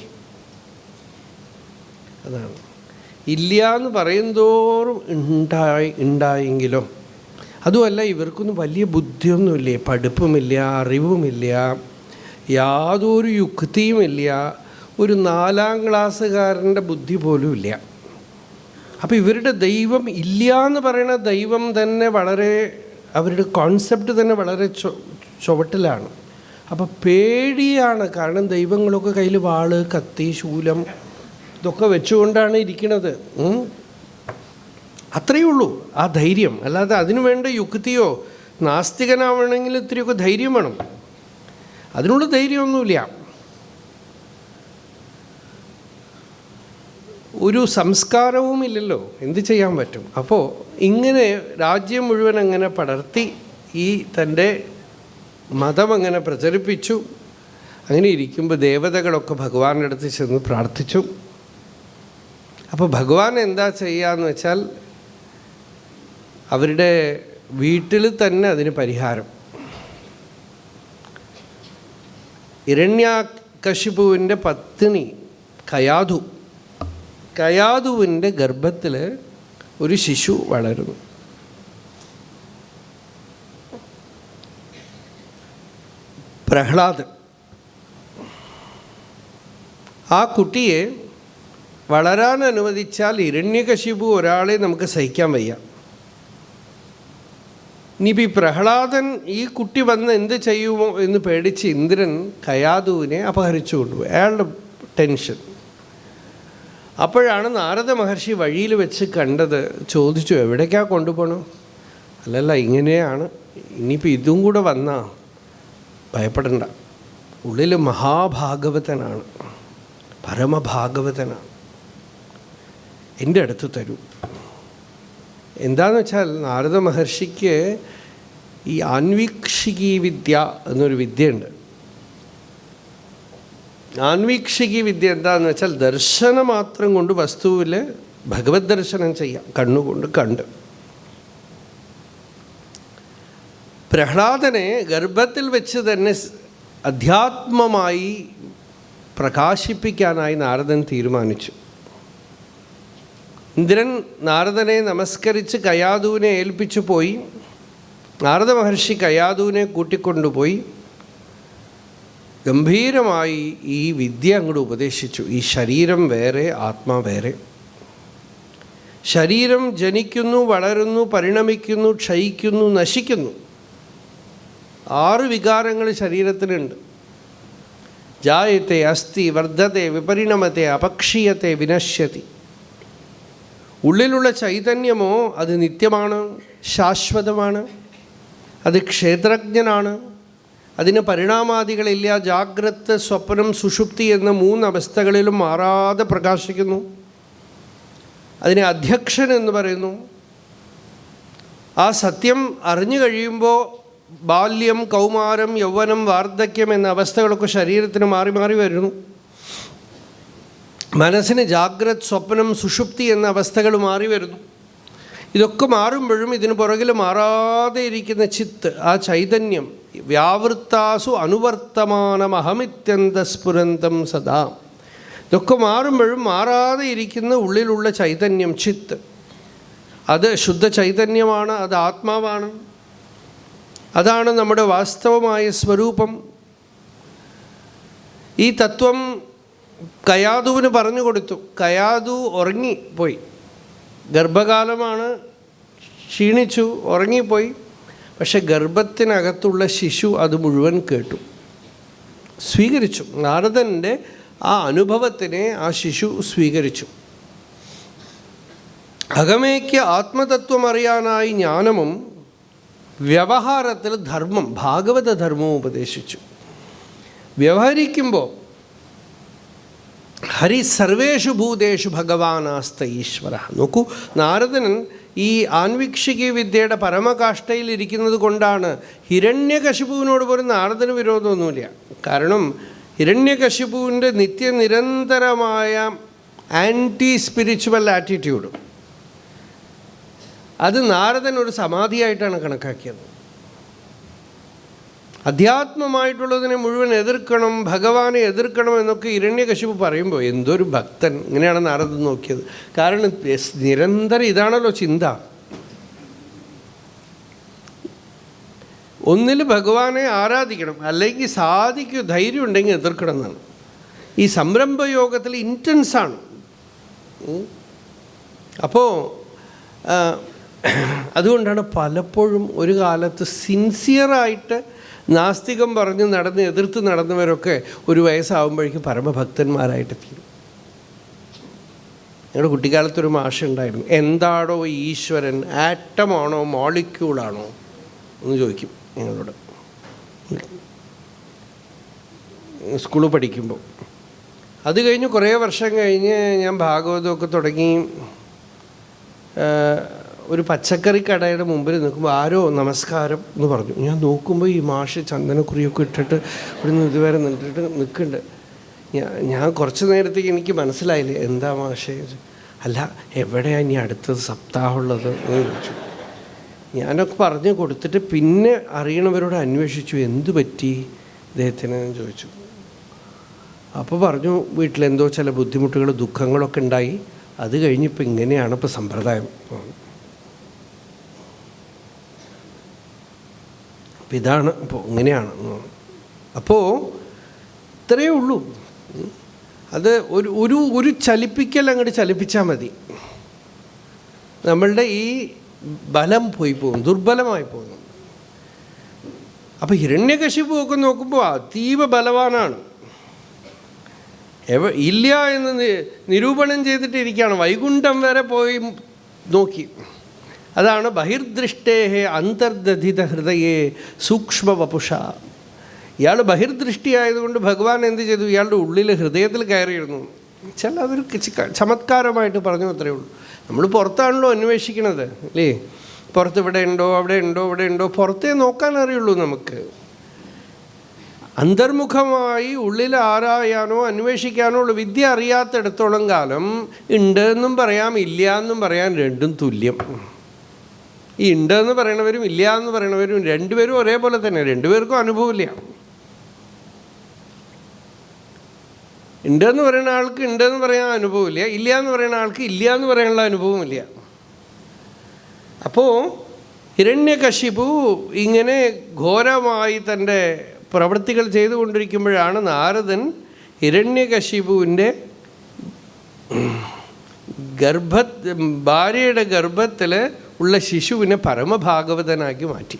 അതാണ്, ഇല്ല എന്ന് പറയുന്തോറും ഉണ്ടായെങ്കിലോ. അതുമല്ല, ഇവർക്കൊന്നും വലിയ ബുദ്ധിയൊന്നുമില്ലേ, പഠിപ്പുമില്ല, അറിവുമില്ല, യാതൊരു യുക്തിയുമില്ല, ഒരു 4ാം ക്ലാസ്സുകാരൻ്റെ ബുദ്ധി പോലും ഇല്ല. അപ്പോൾ ഇവരുടെ ദൈവം ഇല്ല എന്ന് പറയുന്ന ദൈവം തന്നെ വളരെ, അവരുടെ കോൺസെപ്റ്റ് തന്നെ വളരെ ചുവട്ടിലാണ്. അപ്പോൾ പേടിയാണ്. കാരണം ദൈവങ്ങളൊക്കെ കയ്യിൽ വാള്, കത്തി, ശൂലം ഇതൊക്കെ വെച്ചുകൊണ്ടാണ് ഇരിക്കുന്നത്. അത്രയേ ഉള്ളൂ ആ ധൈര്യം. അല്ലാതെ അതിനു വേണ്ട യുക്തിയോ, നാസ്തികനാവണമെങ്കിൽ ഇത്തിരിയൊക്കെ ധൈര്യം വേണം. അതിനുള്ള ധൈര്യമൊന്നുമില്ല. ഒരു സംസ്കാരവും ഇല്ലല്ലോ, എന്ത് ചെയ്യാൻ പറ്റും? അപ്പോൾ ഇങ്ങനെ രാജ്യം മുഴുവൻ അങ്ങനെ പടർത്തി ഈ തൻ്റെ മതം അങ്ങനെ പ്രചരിപ്പിച്ചു. അങ്ങനെ ഇരിക്കുമ്പോൾ ദേവതകളൊക്കെ ഭഗവാന്റെ അടുത്ത് ചെന്ന് പ്രാർത്ഥിച്ചു. അപ്പോൾ ഭഗവാൻ എന്താ ചെയ്യാന്ന് വെച്ചാൽ, അവരുടെ വീട്ടിൽ തന്നെ അതിന് പരിഹാരം. ഹിരണ്യകശിപുവിൻ്റെ പത്നി കയാധുവിൻ്റെ ഗർഭത്തിൽ ഒരു ശിശു വളരുന്നു. പ്രഹ്ലാദൻ. ആ കുട്ടിയെ വളരാൻ അനുവദിച്ചാൽ ഹിരണ്യകശിപു ഒരാളെ നമുക്ക് സഹിക്കാൻ വയ്യ. ഇനിയിപ്പോൾ ഈ പ്രഹ്ലാദൻ ഈ കുട്ടി വന്ന് എന്ത് ചെയ്യുമോ എന്ന് പേടിച്ച് ഇന്ദ്രൻ കയാധുവിനെ അപഹരിച്ചു കൊണ്ടുപോയി. അയാളുടെ ടെൻഷൻ. അപ്പോഴാണ് നാരദ മഹർഷി വഴിയിൽ വെച്ച് കണ്ടത്. ചോദിച്ചു, എവിടേക്കാണ് കൊണ്ടുപോകണം? അല്ലല്ല, ഇങ്ങനെയാണ്, ഇനിയിപ്പോൾ ഇതും കൂടെ വന്നാൽ ഭയപ്പെടണ്ട, ഉള്ളിൽ മഹാഭാഗവതനാണ്, പരമഭാഗവതനാണ്, എൻ്റെ അടുത്ത് തരൂ. എന്താണെന്ന് വെച്ചാൽ നാരദ മഹർഷിക്ക് ഈ ആൻവീക്ഷികീ വിദ്യ എന്നൊരു വിദ്യയുണ്ട്. ആൻവീക്ഷികീ വിദ്യ എന്താണെന്ന് വെച്ചാൽ ദർശനം മാത്രം കൊണ്ട് വസ്തുവിൽ ഭഗവത് ദർശനം ചെയ്യാം, കണ്ണുകൊണ്ട് കണ്ട്. പ്രഹ്ലാദനെ ഗർഭത്തിൽ വെച്ച് തന്നെ അധ്യാത്മമായി പ്രകാശിപ്പിക്കാനായി നാരദൻ തീരുമാനിച്ചു. ഇന്ദ്രൻ നാരദനെ നമസ്കരിച്ച് കയാധുവിനെ ഏൽപ്പിച്ചു പോയി. നാരദ മഹർഷി കയാധുവിനെ കൂട്ടിക്കൊണ്ടുപോയി ഗംഭീരമായി ഈ വിദ്യ അങ്ങോട്ട് ഉപദേശിച്ചു. ഈ ശരീരം വേറെ, ആത്മാ വേറെ. ശരീരം ജനിക്കുന്നു, വളരുന്നു, പരിണമിക്കുന്നു, ക്ഷയിക്കുന്നു, നശിക്കുന്നു. 6 വികാരങ്ങൾ ശരീരത്തിനുണ്ട്. ജായത്തെ, അസ്ഥി, വർദ്ധത്തെ, വിപരിണമത്തെ, അപക്ഷീയത്തെ, വിനശ്യതി. ഉള്ളിലുള്ള ചൈതന്യമോ അത് നിത്യമാണ്, ശാശ്വതമാണ്. അത് ക്ഷേത്രജ്ഞനാണ്. അതിന് പരിണാമാദികളില്ല. ജാഗ്രത്, സ്വപ്നം, സുഷുപ്തി എന്ന 3 അവസ്ഥകളിലും മാറാതെ പ്രകാശിക്കുന്നു. അതിനെ അധ്യക്ഷൻ എന്ന് പറയുന്നു. ആ സത്യം അറിഞ്ഞു കഴിയുമ്പോൾ ബാല്യം, കൗമാരം, യൗവനം, വാർദ്ധക്യം എന്ന അവസ്ഥകളൊക്കെ ശരീരത്തിന് മാറി മാറി വരുന്നു. മനസ്സിന് ജാഗ്രത്, സ്വപ്നം, സുഷുപ്തി എന്ന അവസ്ഥകൾ മാറി വരുന്നു. ഇതൊക്കെ മാറുമ്പോഴും ഇതിന് പുറകിൽ മാറാതെ ഇരിക്കുന്ന ചിത്ത്, ആ ചൈതന്യം, വ്യാവൃത്താസു അനുവർത്തമാനമഹമിത്യന്തസ്ഫുരന്തം സദാ. ഇതൊക്കെ മാറുമ്പോഴും മാറാതെ ഇരിക്കുന്ന ഉള്ളിലുള്ള ചൈതന്യം, ചിത്ത്, അത് ശുദ്ധ ചൈതന്യമാണ്. അത് ആത്മാവാണ്. അതാണ് നമ്മുടെ വാസ്തവമായ സ്വരൂപം. ഈ തത്വം കയാതുവിന് പറഞ്ഞു കൊടുത്തു. കയാതു ഉറങ്ങിപ്പോയി. ഗർഭകാലമാണ്, ക്ഷീണിച്ചു, ഉറങ്ങിപ്പോയി. പക്ഷെ ഗർഭത്തിനകത്തുള്ള ശിശു അത് മുഴുവൻ കേട്ടു, സ്വീകരിച്ചു. നാരദൻ്റെ ആ അനുഭവത്തിനെ ആ ശിശു സ്വീകരിച്ചു. അകമേക്ക് ആത്മതത്വം അറിയാനായി ജ്ഞാനവും വ്യവഹാരത്തിൽ ധർമ്മം, ഭാഗവത ധർമ്മവും ഉപദേശിച്ചു. വ്യവഹരിക്കുമ്പോൾ ഹരി സർവേഷു ഭൂതേഷു ഭഗവാനാസ്ത ഈശ്വര. നോക്കൂ, നാരദൻ ഈ ആൻവീക്ഷിക വിദ്യയുടെ പരമകാഷ്ഠയിൽ ഇരിക്കുന്നത് കൊണ്ടാണ് ഹിരണ്യകശിപുവിനോട് പോലും നാരദന് വിരോധമൊന്നുമില്ല. കാരണം ഹിരണ്യകശിപുവിൻ്റെ നിത്യനിരന്തരമായ ആൻറ്റി സ്പിരിച്വൽ ആറ്റിറ്റ്യൂഡ് അത് നാരദൻ ഒരു സമാധിയായിട്ടാണ് കണക്കാക്കിയത്. അധ്യാത്മമായിട്ടുള്ളതിനെ മുഴുവൻ എതിർക്കണം, ഭഗവാനെ എതിർക്കണം എന്നൊക്കെ ഹിരണ്യകശിപു പറയുമ്പോൾ എന്തൊരു ഭക്തൻ, ഇങ്ങനെയാണ് നാരദൻ നോക്കിയത്. കാരണം നിരന്തരം ഇതാണല്ലോ ചിന്ത. ഒന്നിൽ ഭഗവാനെ ആരാധിക്കണം, അല്ലെങ്കിൽ സാധിക്കും, ധൈര്യം ഉണ്ടെങ്കിൽ എതിർക്കണം എന്നാണ്. ഈ സംരംഭയോഗത്തിൽ ഇൻറ്റൻസാണ്. അപ്പോൾ അതുകൊണ്ടാണ് പലപ്പോഴും ഒരു കാലത്ത് സിൻസിയറായിട്ട് നാസ്തികം പറഞ്ഞ് നടന്ന് എതിർത്ത് നടന്നവരൊക്കെ ഒരു വയസ്സാവുമ്പോഴേക്കും പരമഭക്തന്മാരായിട്ട് തീരും. ഞങ്ങളുടെ കുട്ടിക്കാലത്തൊരു മാഷുണ്ടായിരുന്നു. എന്താണോ ഈശ്വരൻ, ആറ്റമാണോ മോളിക്യൂളാണോ എന്ന് ചോദിക്കും ഞങ്ങളോട് സ്കൂളിൽ പഠിക്കുമ്പോൾ. അത് കഴിഞ്ഞ് കുറേ വർഷം കഴിഞ്ഞ് ഞാൻ ഭാഗവതമൊക്കെ തുടങ്ങി ഒരു പച്ചക്കറി കടയുടെ മുമ്പിൽ നിൽക്കുമ്പോൾ ആരോ നമസ്കാരം എന്ന് പറഞ്ഞു. ഞാൻ നോക്കുമ്പോൾ ഈ മാഷ് ചന്ദനക്കുറിയൊക്കെ ഇട്ടിട്ട് ഇവിടുന്ന് ഇതുവരെ നിൽക്കുന്നുണ്ട്. ഞാൻ കുറച്ച് നേരത്തേക്ക് എനിക്ക് മനസ്സിലായില്ലേ എന്താ മാഷേ. അല്ല, എവിടെയാണ് ഇനി അടുത്തത് സപ്താഹമുള്ളത് എന്ന് ചോദിച്ചു. ഞാനൊക്കെ പറഞ്ഞു കൊടുത്തിട്ട് പിന്നെ അറിയണവരോട് അന്വേഷിച്ചു എന്തു പറ്റി ഇദ്ദേഹത്തിന് എന്ന് ചോദിച്ചു. അപ്പോൾ പറഞ്ഞു വീട്ടിലെന്തോ ചില ബുദ്ധിമുട്ടുകൾ, ദുഃഖങ്ങളൊക്കെ ഉണ്ടായി. അത് കഴിഞ്ഞിപ്പോൾ ഇങ്ങനെയാണ് ഇപ്പോൾ സമ്പ്രദായം. അപ്പം ഇതാണ് ഇപ്പോൾ ഇങ്ങനെയാണ്. അപ്പോൾ ഇത്രയേ ഉള്ളൂ. അത് ഒരു ഒരു ചലിപ്പിക്കൽ അങ്ങോട്ട് ചലിപ്പിച്ചാൽ മതി. നമ്മളുടെ ഈ ബലം പോയി പോകും, ദുർബലമായി പോകും. അപ്പോൾ ഹിരണ്യകശിപുവൊക്കെ നോക്കുമ്പോൾ അതീവ ബലവാനാണ്. ഇല്ല എന്ന് നിരൂപണം ചെയ്തിട്ടിരിക്കുകയാണ്. വൈകുണ്ഠം വരെ പോയി നോക്കി. അതാണ് ബഹിർദൃഷ്ടേഹേ അന്തർദധിത ഹൃദയേ സൂക്ഷ്മ വപുഷ. ഇയാൾ ബഹിർദൃഷ്ടിയായതുകൊണ്ട് ഭഗവാൻ എന്ത് ചെയ്തു? ഇയാളുടെ ഉള്ളിൽ ഹൃദയത്തിൽ കയറിയിരുന്നു. ചില അതൊരു ചമത്കാരമായിട്ട് പറഞ്ഞു, അത്രയേ ഉള്ളൂ. നമ്മൾ പുറത്താണല്ലോ അന്വേഷിക്കണത്, അല്ലേ? പുറത്ത് ഇവിടെ ഉണ്ടോ, അവിടെ ഉണ്ടോ, ഇവിടെ ഉണ്ടോ, പുറത്തേ നോക്കാൻ അറിയുള്ളൂ നമുക്ക്. അന്തർമുഖമായി ഉള്ളിൽ ആരായാനോ അന്വേഷിക്കാനോ ഉള്ള വിദ്യ അറിയാത്തിടത്തോളം കാലം ഉണ്ട് എന്നും പറയാം, ഇല്ല എന്നും പറയാൻ രണ്ടും തുല്യം. ഈ ഉണ്ടെന്ന് പറയണവരും ഇല്ല എന്ന് പറയണവരും രണ്ടുപേരും ഒരേപോലെ തന്നെ, രണ്ടുപേർക്കും അനുഭവമില്ല. ഉണ്ടെന്ന് പറയുന്ന ആൾക്ക് ഉണ്ടെന്ന് പറയാൻ അനുഭവമില്ല, ഇല്ല എന്ന് പറയുന്ന ആൾക്ക് ഇല്ല എന്ന് പറയാനുള്ള അനുഭവമില്ല. അപ്പോൾ ഹിരണ്യകശിപു ഇങ്ങനെ ഘോരമായി തൻ്റെ പ്രവൃത്തികൾ ചെയ്തുകൊണ്ടിരിക്കുമ്പോഴാണ് നാരദൻ ഹിരണ്യകശിപുവിൻ്റെ ഭാര്യയുടെ ഗർഭത്തിൽ ഉള്ള ശിശുവിനെ പരമഭാഗവതനാക്കി മാറ്റി.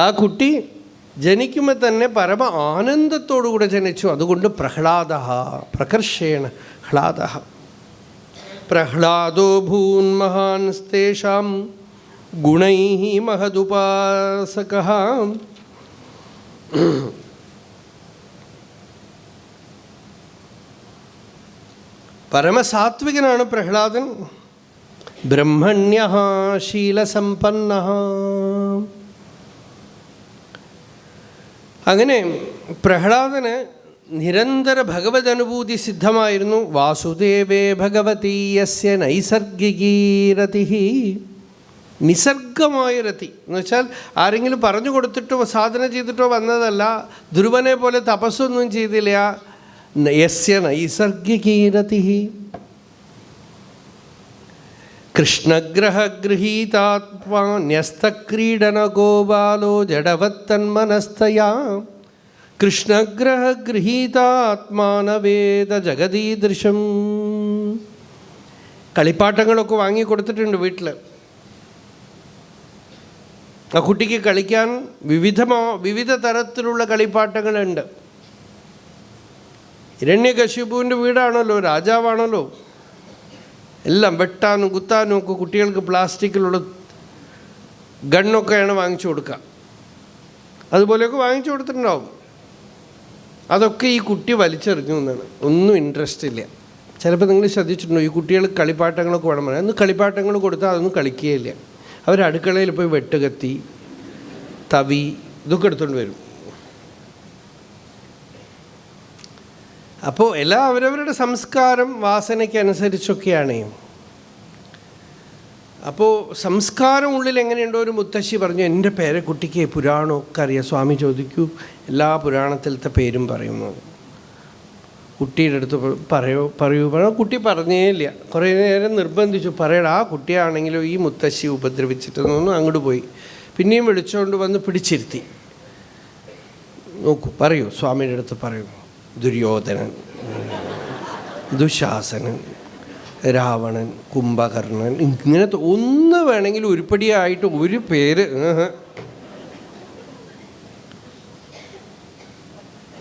ആ കുട്ടി ജനിക്കുമ്പോൾ തന്നെ പരമ ആനന്ദത്തോടുകൂടെ ജനിച്ചു. അതുകൊണ്ട് പ്രഹ്ലാദ, പ്രകർഷേണ ഹ്ലാദ. പ്രഹ്ലാദോ ഭൂൻ മഹാൻസ്തേഷാം ഗുണൈഃ മഹദുപാസകഃ. പരമസാത്വികനാണ് പ്രഹ്ലാദൻ. ബ്രഹ്മണ്യഃ ശീലസമ്പന്നഃ. അങ്ങനെ പ്രഹ്ലാദന് നിരന്തര ഭഗവത് അനുഭൂതി സിദ്ധമായിരുന്നു. വാസുദേവേ ഭഗവതി യസ്യ നൈസർഗികീരതിഃ. നിസർഗമായ രതി എന്ന് വെച്ചാൽ ആരെങ്കിലും പറഞ്ഞു കൊടുത്തിട്ടോ സാധന ചെയ്തിട്ടോ വന്നതല്ല. ധ്രുവനെ പോലെ തപസ്സൊന്നും ചെയ്തില്ല. യസ്യ നൈസർഗികീരതിഃ. കൃഷ്ണഗ്രഹഗൃഹീതാത്മാ ന്യസ്തക്രീഡനകോ ബാലോ ജഡവത്തന്മനസ്തയാ. കൃഷ്ണഗ്രഹഗൃഹീതാത്മാനവേദ ജഗദീദൃശം. കളിപ്പാട്ടങ്ങളൊക്കെ വാങ്ങി കൊടുത്തിട്ടുണ്ട് വീട്ടിൽ. ആ കുട്ടിക്ക് കളിക്കാൻ വിവിധ തരത്തിലുള്ള കളിപ്പാട്ടങ്ങളുണ്ട്. ഹിരണ്യകശിപുവിൻ്റെ വീടാണല്ലോ, രാജാവാണല്ലോ. എല്ലാം വെട്ടാനും കുത്താനും ഒക്കെ കുട്ടികൾക്ക് പ്ലാസ്റ്റിക്കിലുള്ള ഗണ്ണൊക്കെയാണ് വാങ്ങിച്ചു കൊടുക്കുക. അതുപോലെയൊക്കെ വാങ്ങിച്ചു കൊടുത്തിട്ടുണ്ടാവും. അതൊക്കെ ഈ കുട്ടി വലിച്ചെറിഞ്ഞു എന്നാണ്. ഒന്നും ഇൻട്രസ്റ്റ് ഇല്ല. ചിലപ്പോൾ നിങ്ങൾ ശ്രദ്ധിച്ചിട്ടുണ്ടോ, ഈ കുട്ടികൾ കളിപ്പാട്ടങ്ങളൊക്കെ വേണം പറയാം. അന്ന് കളിപ്പാട്ടങ്ങൾ കൊടുത്താൽ അതൊന്നും കളിക്കുകയില്ല. അവർ അടുക്കളയിൽ പോയി വെട്ടുകത്തി, തവി ഇതൊക്കെ എടുത്തുകൊണ്ട് വരും. അപ്പോൾ എല്ലാം അവരവരുടെ സംസ്കാരം വാസനയ്ക്ക് അനുസരിച്ചൊക്കെയാണ്. അപ്പോൾ സംസ്കാരം ഉള്ളിൽ എങ്ങനെയുണ്ടോ. ഒരു മുത്തശ്ശി പറഞ്ഞു, എൻ്റെ പേരക്കുട്ടിക്ക് പുരാണമൊക്കെ അറിയാം. സ്വാമി ചോദിക്കൂ, എല്ലാ പുരാണത്തിലത്തെ പേരും പറയുന്നു. കുട്ടിയുടെ അടുത്ത് പറയൂ. കുട്ടി പറഞ്ഞേ ഇല്ല. കുറേ നേരം നിർബന്ധിച്ചു, പറയടാ. ആ കുട്ടിയാണെങ്കിലും ഈ മുത്തശ്ശി ഉപദ്രവിച്ചിട്ടെന്നൊന്നും അങ്ങോട്ട് പോയി. പിന്നെയും വിളിച്ചുകൊണ്ട് വന്ന് പിടിച്ചിരുത്തി. നോക്കൂ, പറയൂ, സ്വാമിയുടെ അടുത്ത് പറയൂ. ദുര്യോധനൻ, ദുശാസനൻ, രാവണൻ, കുംഭകർണൻ, ഇങ്ങനത്തെ ഒന്ന് വേണമെങ്കിൽ ഉരുപ്പടിയായിട്ട് ഒരു പേര്.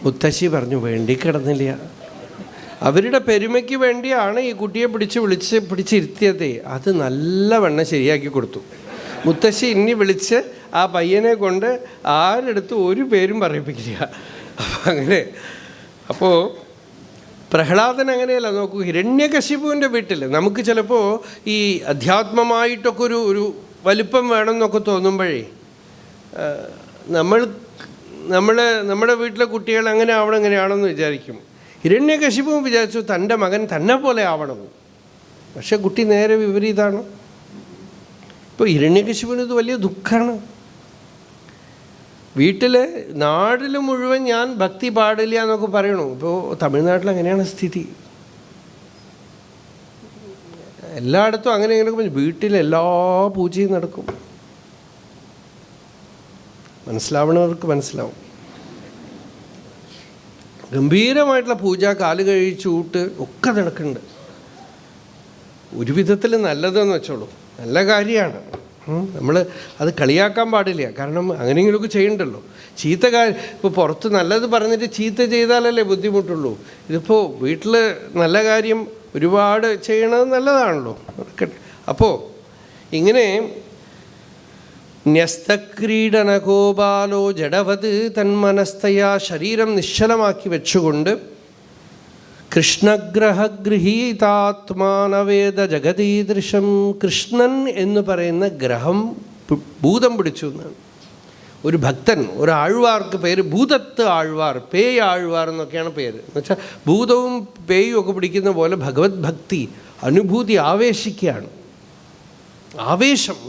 മുത്തശ്ശി പറഞ്ഞു, വേണ്ടി കിടന്നില്ല. അവരുടെ പെരുമയ്ക്ക് വേണ്ടിയാണ് ഈ കുട്ടിയെ പിടിച്ചിരുത്തിയതേ. അത് നല്ലവണ്ണം ശരിയാക്കി കൊടുത്തു. മുത്തശ്ശി ഇനി വിളിച്ച് ആ പയ്യനെ കൊണ്ട് ആരെടുത്ത് ഒരു പേരും പറയിപ്പിക്കില്ല. അപ്പം അങ്ങനെ. അപ്പോൾ പ്രഹ്ലാദൻ അങ്ങനെയല്ല. നോക്കൂ, ഹിരണ്യകശിപുവിൻ്റെ വീട്ടിൽ നമുക്ക് ചിലപ്പോൾ ഈ അധ്യാത്മമായിട്ടൊക്കെ ഒരു വലിപ്പം വേണമെന്നൊക്കെ തോന്നുമ്പോഴേ നമ്മുടെ വീട്ടിലെ കുട്ടികൾ അങ്ങനെ ആവണം, എങ്ങനെയാണെന്ന് വിചാരിക്കും. ഹിരണ്യകശിപുവും വിചാരിച്ചു തൻ്റെ മകൻ തന്നെ പോലെ ആവണം. പക്ഷെ കുട്ടി നേരെ വിപരീതമാണ്. ഇപ്പോൾ ഹിരണ്യകശിപുവിന് ഇത് വലിയ ദുഃഖമാണ്. വീട്ടിൽ നാട്ടിൽ മുഴുവൻ ഞാൻ ഭക്തി പാടില്ല എന്നൊക്കെ പറയണു. ഇപ്പോൾ തമിഴ്നാട്ടിൽ അങ്ങനെയാണ് സ്ഥിതി. എല്ലായിടത്തും അങ്ങനെ ഇങ്ങനെ വീട്ടിൽ എല്ലാ പൂജയും നടക്കും. മനസ്സിലാവണവർക്ക് മനസ്സിലാവും. ഗംഭീരമായിട്ടുള്ള പൂജ, കാല് കഴിച്ചൂട്ട് ഒക്കെ നടക്കുന്നുണ്ട്. ഒരു വിധത്തിൽ നല്ലതെന്ന് വെച്ചോളൂ, നല്ല കാര്യമാണ്. നമ്മൾ അത് കളിയാക്കാൻ പാടില്ല. കാരണം അങ്ങനെയെങ്കിലുമൊക്കെ ചെയ്യണ്ടല്ലോ. ചീത്ത കാര്യം ഇപ്പോൾ പുറത്ത് നല്ലത് പറഞ്ഞിട്ട് ചീത്ത ചെയ്താലല്ലേ ബുദ്ധിമുട്ടുള്ളൂ. ഇതിപ്പോൾ വീട്ടിൽ നല്ല കാര്യം ഒരുപാട് ചെയ്യണത് നല്ലതാണല്ലോ. അപ്പോൾ ഇങ്ങനെ ന്യസ്തക്രീഡനകോപാലോ ജഡവത് തന്മനസ്തയാ. ശരീരം നിശ്ചലമാക്കി വെച്ചുകൊണ്ട് കൃഷ്ണഗ്രഹഗൃഹീതാത്മാനവേദ ജഗതീദൃശം. കൃഷ്ണൻ എന്ന് പറയുന്ന ഗ്രഹം ഭൂതം പിടിച്ചു എന്നാണ്. ഒരു ഭക്തൻ, ഒരു ആഴ്വാർക്ക് പേര് ഭൂതത്ത് ആഴ്വാർ, പേയ് ആഴ്വാർ എന്നൊക്കെയാണ് പേര്. എന്നുവെച്ചാൽ ഭൂതവും പേയും ഒക്കെ പിടിക്കുന്ന പോലെ ഭഗവത് ഭക്തി അനുഭൂതി ആവേശിക്കുകയാണ്. ആവേശം.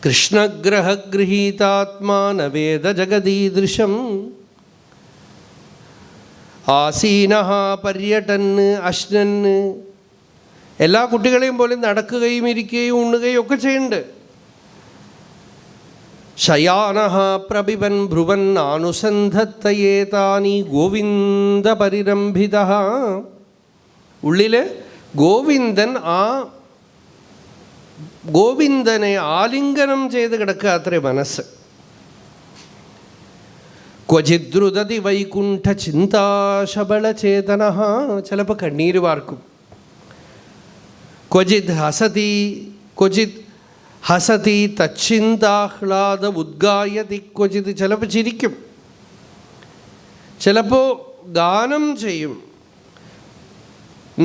കൃഷ്ണഗ്രഹഗൃഹീതാത്മാനവേദ ജഗദീദൃശം. ആസീനഃ പര്യടൻ അശ്നൻ. എല്ലാ കുട്ടികളെയും പോലെ നടക്കുകയും ഇരിക്കുകയും ഉണ്ണുകയും ഒക്കെ ചെയ്യുന്നുണ്ട്. ശയാനഃ പ്രഭിവൻ ഭ്രുവൻ അനുസന്ധത്തയേതാനി ഗോവിന്ദ പരിരംഭിതഃ. ഉള്ളിൽ ഗോവിന്ദൻ, ആ ഗോവിന്ദനെ ആലിംഗനം ചെയ്ത് കിടക്കുക അത്രേ മനസ്സ്. ക്വചിദ്രുതതി വൈകുണ്ഠ ചിന്താശബളചേതന. ചിലപ്പോൾ കണ്ണീര് വാർക്കും. ക്വചിത് ഹസതി ക്വചിത് ഹസതി തച്ചിന്താഹ്ലാദ ഉദ്ഗായതി ക്വചിത്. ചിലപ്പോൾ ചിരിക്കും, ചിലപ്പോൾ ഗാനം ചെയ്യും.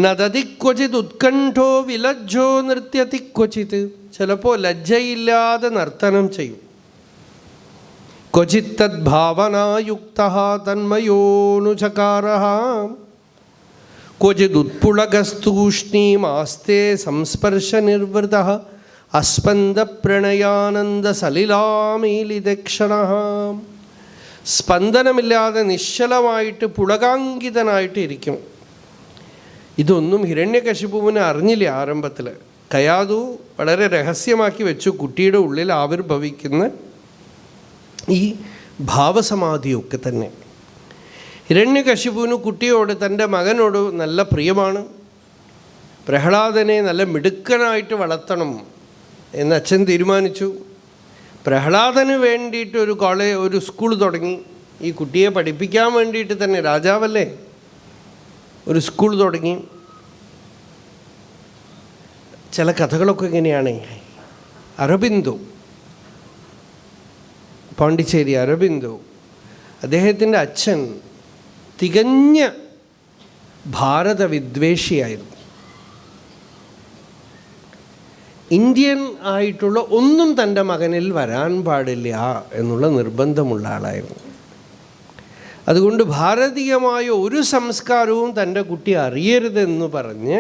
നദതി ക്വചിത് ഉത്കണ്ഠോ വിലജ്ജോ നൃത്യതി ക്വചിത്. ചിലപ്പോൾ ലജ്ജയില്ലാതെ നർത്തനം ചെയ്യും. ക്വചിത് തദ്ഭാവനായുക്തഃ തന്മയോനുചകാരഃ ക്വചിത് ഉത്പുളകസ്തൂഷ്ണീമാസ്തേ സംസ്പർശനിർവൃതഃ അസ്പന്ദപ്രണയാനന്ദ സലിലാമീലിദക്ഷണഃ. സ്പന്ദനമില്ലാതെ നിശ്ചലമായിട്ട് പുളകാങ്കിതനായിട്ട് ഇരിക്കും. ഇതൊന്നും ഹിരണ്യകശിപുവിന് അറിഞ്ഞില്ല ആരംഭത്തിൽ. കയാതു വളരെ രഹസ്യമാക്കി വെച്ചു കുട്ടിയുടെ ഉള്ളിൽ ആവിർഭവിക്കുന്ന ഈ ഭാവസമാധിയൊക്കെ തന്നെ. ഹിരണ്യകശിപുവിന് കുട്ടിയോട്, തൻ്റെ മകനോട് നല്ല പ്രിയമാണ്. പ്രഹ്ലാദനെ നല്ല മിടുക്കനായിട്ട് വളർത്തണം എന്ന് അച്ഛൻ തീരുമാനിച്ചു. പ്രഹ്ലാദന് വേണ്ടിയിട്ട് ഒരു സ്കൂൾ തുടങ്ങി. ഈ കുട്ടിയെ പഠിപ്പിക്കാൻ വേണ്ടിയിട്ട് തന്നെ, രാജാവല്ലേ, ഒരു സ്കൂൾ തുടങ്ങി. ചില കഥകളൊക്കെ ഇങ്ങനെയാണ്. അരബിന്ദു, പോണ്ടിച്ചേരി അരബിന്ദു, അദ്ദേഹത്തിൻ്റെ അച്ഛൻ തികഞ്ഞ ഭാരത വിദ്വേഷിയായിരുന്നു. ഇന്ത്യൻ ആയിട്ടുള്ള ഒന്നും തൻ്റെ മകനിൽ വരാൻ പാടില്ല എന്നുള്ള നിർബന്ധമുള്ള ആളായിരുന്നു. അതുകൊണ്ട് ഭാരതീയമായ ഒരു സംസ്കാരവും തൻ്റെ കുട്ടി അറിയരുതെന്ന് പറഞ്ഞ്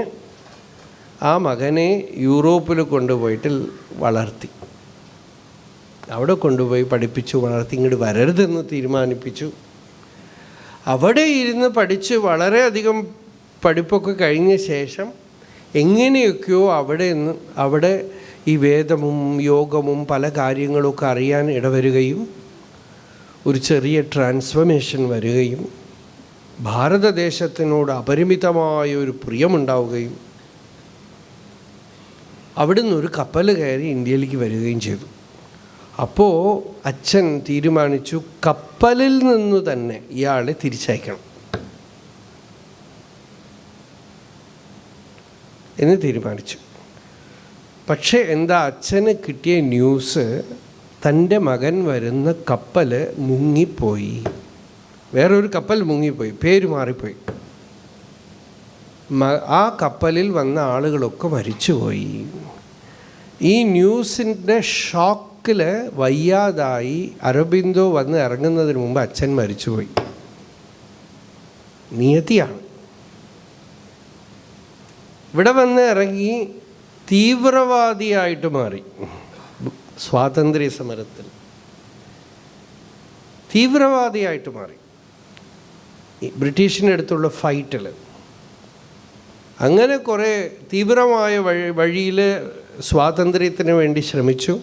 ആ മകനെ യൂറോപ്പിൽ കൊണ്ടുപോയിട്ട് വളർത്തി. അവിടെ കൊണ്ടുപോയി പഠിപ്പിച്ചു, വളർത്തി. ഇങ്ങോട്ട് വരരുതെന്ന് തീരുമാനിപ്പിച്ചു. അവിടെ ഇരുന്ന് പഠിച്ച് വളരെയധികം പഠിപ്പൊക്കെ കഴിഞ്ഞ ശേഷം എങ്ങനെയൊക്കെയോ അവിടെ ഈ വേദവും യോഗവും പല കാര്യങ്ങളൊക്കെ അറിയാൻ ഇടവരുകയും ഒരു ചെറിയ ട്രാൻസ്ഫർമേഷൻ വരികയും ഭാരതദേശത്തിനോട് അപരിമിതമായ ഒരു പ്രിയമുണ്ടാവുകയും അവിടുന്ന് ഒരു കപ്പൽ കയറി ഇന്ത്യയിലേക്ക് വരികയും ചെയ്തു. അപ്പോൾ അച്ഛൻ തീരുമാനിച്ചു കപ്പലിൽ നിന്നു തന്നെ ഇയാളെ തിരിച്ചയക്കണം എന്ന് തീരുമാനിച്ചു. പക്ഷേ എന്താ, അച്ഛന് കിട്ടിയ ന്യൂസ് തൻ്റെ മകൻ വരുന്ന കപ്പൽ മുങ്ങിപ്പോയി. വേറൊരു കപ്പൽ മുങ്ങിപ്പോയി, പേര് മാറിപ്പോയി. ആ കപ്പലിൽ വന്ന ആളുകളൊക്കെ മരിച്ചുപോയി. ഈ ന്യൂസിൻ്റെ ഷോക്കിൽ വയ്യാതായി അരബിന്ദോ വന്ന് ഇറങ്ങുന്നതിന് മുമ്പ് അച്ഛൻ മരിച്ചുപോയി. നിയതിയാണ്. ഇവിടെ വന്ന് ഇറങ്ങി തീവ്രവാദിയായിട്ട് മാറി. സ്വാതന്ത്ര്യ സമരത്തിൽ തീവ്രവാദിയായിട്ട് മാറി. ബ്രിട്ടീഷിൻ്റെ അടുത്തുള്ള ഫൈറ്റിൽ അങ്ങനെ കുറേ തീവ്രമായ വഴിയിൽ സ്വാതന്ത്ര്യത്തിന് വേണ്ടി ശ്രമിച്ചു.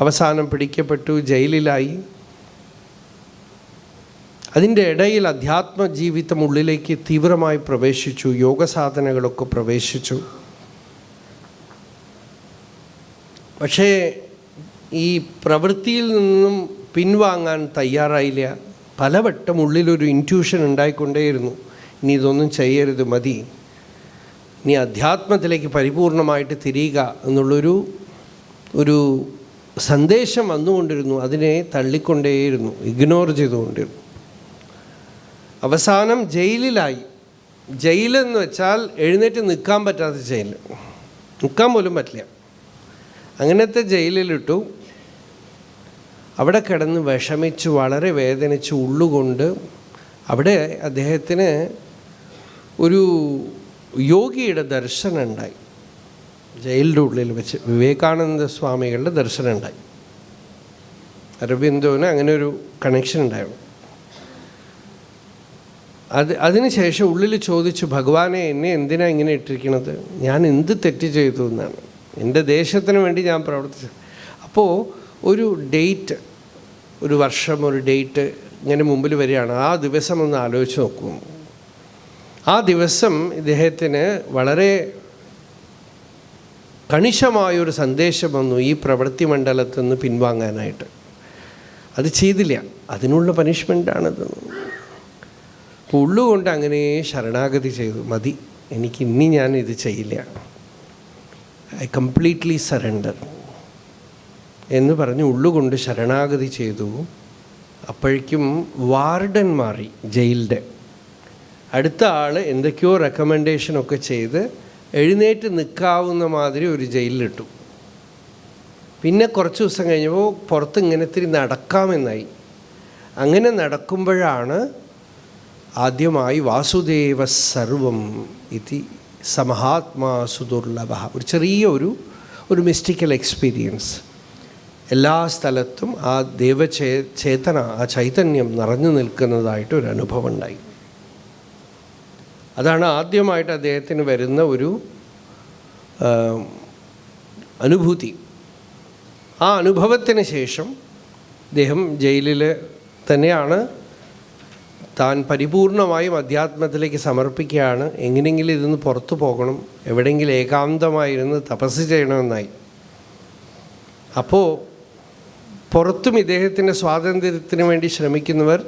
അവസാനം പിടിക്കപ്പെട്ടു, ജയിലിലായി. അതിൻ്റെ ഇടയിൽ അധ്യാത്മജീവിതം ഉള്ളിലേക്ക് തീവ്രമായി പ്രവേശിച്ചു. യോഗസാധനകളൊക്കെ പ്രവേശിച്ചു. പക്ഷേ ഈ പ്രവൃത്തിയിൽ നിന്നും പിൻവാങ്ങാൻ തയ്യാറായില്ല. പലവട്ടം ഉള്ളിലൊരു ഇൻറ്റ്യൂഷൻ ഉണ്ടായിക്കൊണ്ടേയിരുന്നു, ഇനി ഇതൊന്നും ചെയ്യരുത്, മതി, നീ അധ്യാത്മത്തിലേക്ക് പരിപൂർണമായിട്ട് തിരിയുക എന്നുള്ളൊരു സന്ദേശം വന്നുകൊണ്ടിരുന്നു. അതിനെ തള്ളിക്കൊണ്ടേയിരുന്നു, ഇഗ്നോർ ചെയ്തുകൊണ്ടിരുന്നു. അവസാനം ജയിലിലായി. ജയിലെന്ന് വെച്ചാൽ എഴുന്നേറ്റ് നിൽക്കാൻ പറ്റാത്ത ജയിൽ, നിൽക്കാൻ പോലും പറ്റില്ല. അങ്ങനത്തെ ജയിലിലിട്ടു. അവിടെ കിടന്ന് വിഷമിച്ച് വളരെ വേദനിച്ച് ഉള്ളുകൊണ്ട് അവിടെ അദ്ദേഹത്തിന് ഒരു യോഗിയുടെ ദർശനം ഉണ്ടായി. ജയിലിൻ്റെ ഉള്ളിൽ വെച്ച് വിവേകാനന്ദ സ്വാമികളുടെ ദർശനം ഉണ്ടായി. അരബിന്ദോന് അങ്ങനെ ഒരു കണക്ഷൻ ഉണ്ടായിരുന്നു. അതിനുശേഷം ഉള്ളിൽ ചോദിച്ചു, ഭഗവാനെ എന്നെ എന്തിനാ ഇങ്ങനെ ഇട്ടിരിക്കണത്? ഞാൻ എന്ത് തെറ്റ് ചെയ്തു എന്നാണ്. എൻ്റെ ദേശത്തിന് വേണ്ടി ഞാൻ പ്രവർത്തിച്ചു. അപ്പോൾ ഒരു ഡേറ്റ്, ഒരു വർഷം, ഒരു ഡേറ്റ് ഇങ്ങനെ മുമ്പിൽ വരികയാണ്. ആ ദിവസം ഒന്ന് ആലോചിച്ച് നോക്കൂ. ആ ദിവസം ഇദ്ദേഹത്തിന് വളരെ കണിശമായൊരു സന്ദേശം വന്നു, ഈ പ്രവൃത്തി മണ്ഡലത്തിൽ നിന്ന് പിൻവാങ്ങാനായിട്ട്. അത് ചെയ്തില്ല, അതിനുള്ള പനിഷ്മെൻ്റാണത്. ഉള്ളുകൊണ്ട് അങ്ങനെ ശരണാഗതി ചെയ്തു. മതി, എനിക്ക് ഇനി ഞാൻ ഇത് ചെയ്യില്ല. ഐ കംപ്ലീറ്റ്ലി സറണ്ടർ എന്ന് പറഞ്ഞ് ഉള്ളുകൊണ്ട് ശരണാഗതി ചെയ്തു. അപ്പോഴേക്കും വാർഡൻ മാറി, ജയിലിൻ്റെ. അടുത്ത ആൾ എന്തൊക്കെയോ റെക്കമെൻഡേഷനൊക്കെ ചെയ്ത് എഴുന്നേറ്റ് നിൽക്കാവുന്ന മാതിരി ഒരു ജയിലിലിട്ടു. പിന്നെ കുറച്ച് ദിവസം കഴിഞ്ഞപ്പോൾ പുറത്ത് ഇങ്ങനെ ഇത്തിരി നടക്കാമെന്നായി. അങ്ങനെ നടക്കുമ്പോഴാണ് ആദ്യമായി വാസുദേവ സർവം ഇതി സമഹാത്മാ സുദുർലഭ, ഒരു ചെറിയ ഒരു മിസ്റ്റിക്കൽ എക്സ്പീരിയൻസ്. എല്ലാ സ്ഥലത്തും ആ ചേതന, ആ ചൈതന്യം നിറഞ്ഞു നിൽക്കുന്നതായിട്ടൊരു അനുഭവം ഉണ്ടായി. അതാണ് ആദ്യമായിട്ട് അദ്ദേഹത്തിന് വരുന്ന ഒരു അനുഭൂതി. ആ അനുഭവത്തിന് ശേഷം അദ്ദേഹം ജയിലിൽ തന്നെയാണ്. താൻ പരിപൂർണമായും അധ്യാത്മത്തിലേക്ക് സമർപ്പിക്കുകയാണ്. എങ്ങനെയെങ്കിലും ഇതിന്ന് പുറത്തു പോകണം, എവിടെയെങ്കിലും ഏകാന്തമായിരുന്ന് തപസ് ചെയ്യണമെന്നായി. അപ്പോൾ പുറത്തും ഇദ്ദേഹത്തിൻ്റെ സ്വാതന്ത്ര്യത്തിന് വേണ്ടി ശ്രമിക്കുന്നവർ